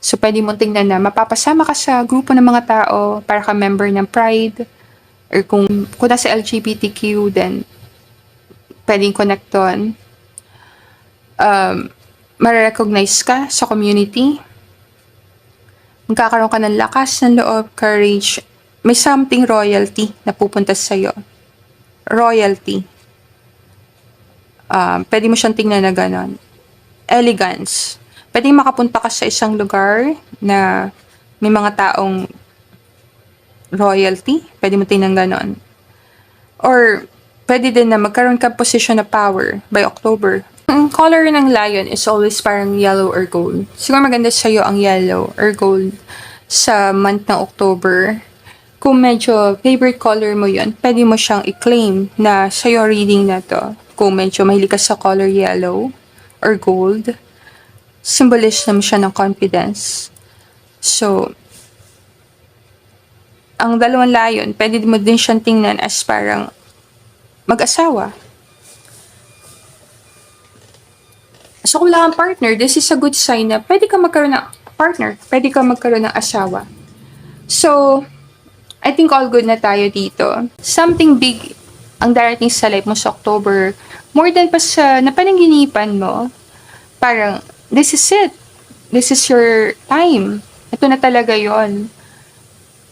So, pwede mong tingnan na mapapasama ka sa grupo ng mga tao para ka member ng pride. Or kung nasa LGBTQ, then pwedeng connect doon. Mare-recognize ka sa community. Magkakaroon ka ng lakas ng loob, courage. May something royalty na pupunta sa'yo. Royalty. Pwede mo siyang tingnan na ganon. Elegance. Pwede makapunta ka sa isang lugar na may mga taong royalty. Pwede mo tingnan ganon. Or, pwede din na magkaroon ka position na power by October. Ang color ng lion is always parang yellow or gold. Siguro maganda sa'yo ang yellow or gold sa month ng October. Kung medyo favorite color mo yun, pwede mo siyang i-claim na sa'yo reading na to. Kung medyo mahilig ka sa color yellow or gold, symbolism siya ng confidence. So, ang dalawang lion, pwede mo din siyang tingnan as parang mag-asawa. So, kung wala kang partner, this is a good sign na pwede ka magkaroon ng partner. Pwede ka magkaroon ng asawa. So, I think all good na tayo dito. Something big ang darating sa life mo sa October. More than pa sa napanaginipan mo. Parang, this is it. This is your time. Ito na talaga yon.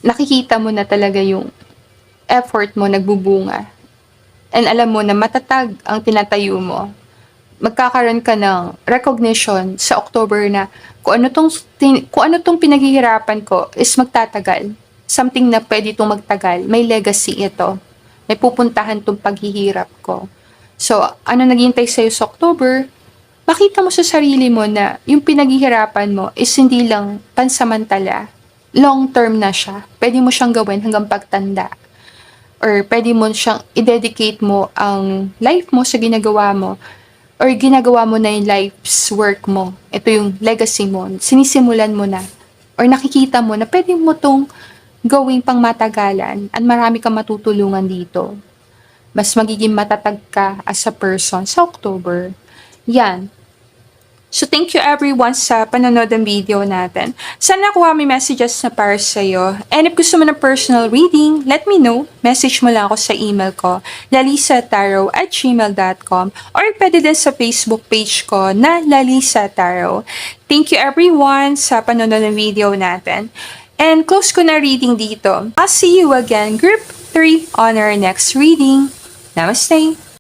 Nakikita mo na talaga yung effort mo nagbubunga. And alam mo na matatag ang tinatayo mo. Magkakaroon ka ng recognition sa October na kung ano tong pinaghihirapan ko is magtatagal. Something na pwede itong magtagal. May legacy ito. May pupuntahan tong paghihirap ko. So, ano naghihintay sa'yo sa October? Makita mo sa sarili mo na yung pinaghihirapan mo is hindi lang pansamantala. Long term na siya. Pwede mo siyang gawin hanggang pagtanda. Or pwede mo siyang i-dedicate mo ang life mo sa ginagawa mo. Or ginagawa mo na yung life's work mo. Ito yung legacy mo. Sinisimulan mo na. Or nakikita mo na pwede mo tong gawing pang matagalan at marami kang matutulungan dito. Mas magiging matatag ka as a person sa October. Yan. So, thank you everyone sa panonood ng video natin. Sana nakuha may messages na para sa'yo. And if gusto mo ng personal reading, let me know. Message mo lang ako sa email ko, lalisataro@gmail.com, or pwede din sa Facebook page ko na Lalisa Taro. Thank you everyone sa panonood ng video natin. And close ko na reading dito. I'll see you again, Group 3, on our next reading. Namaste!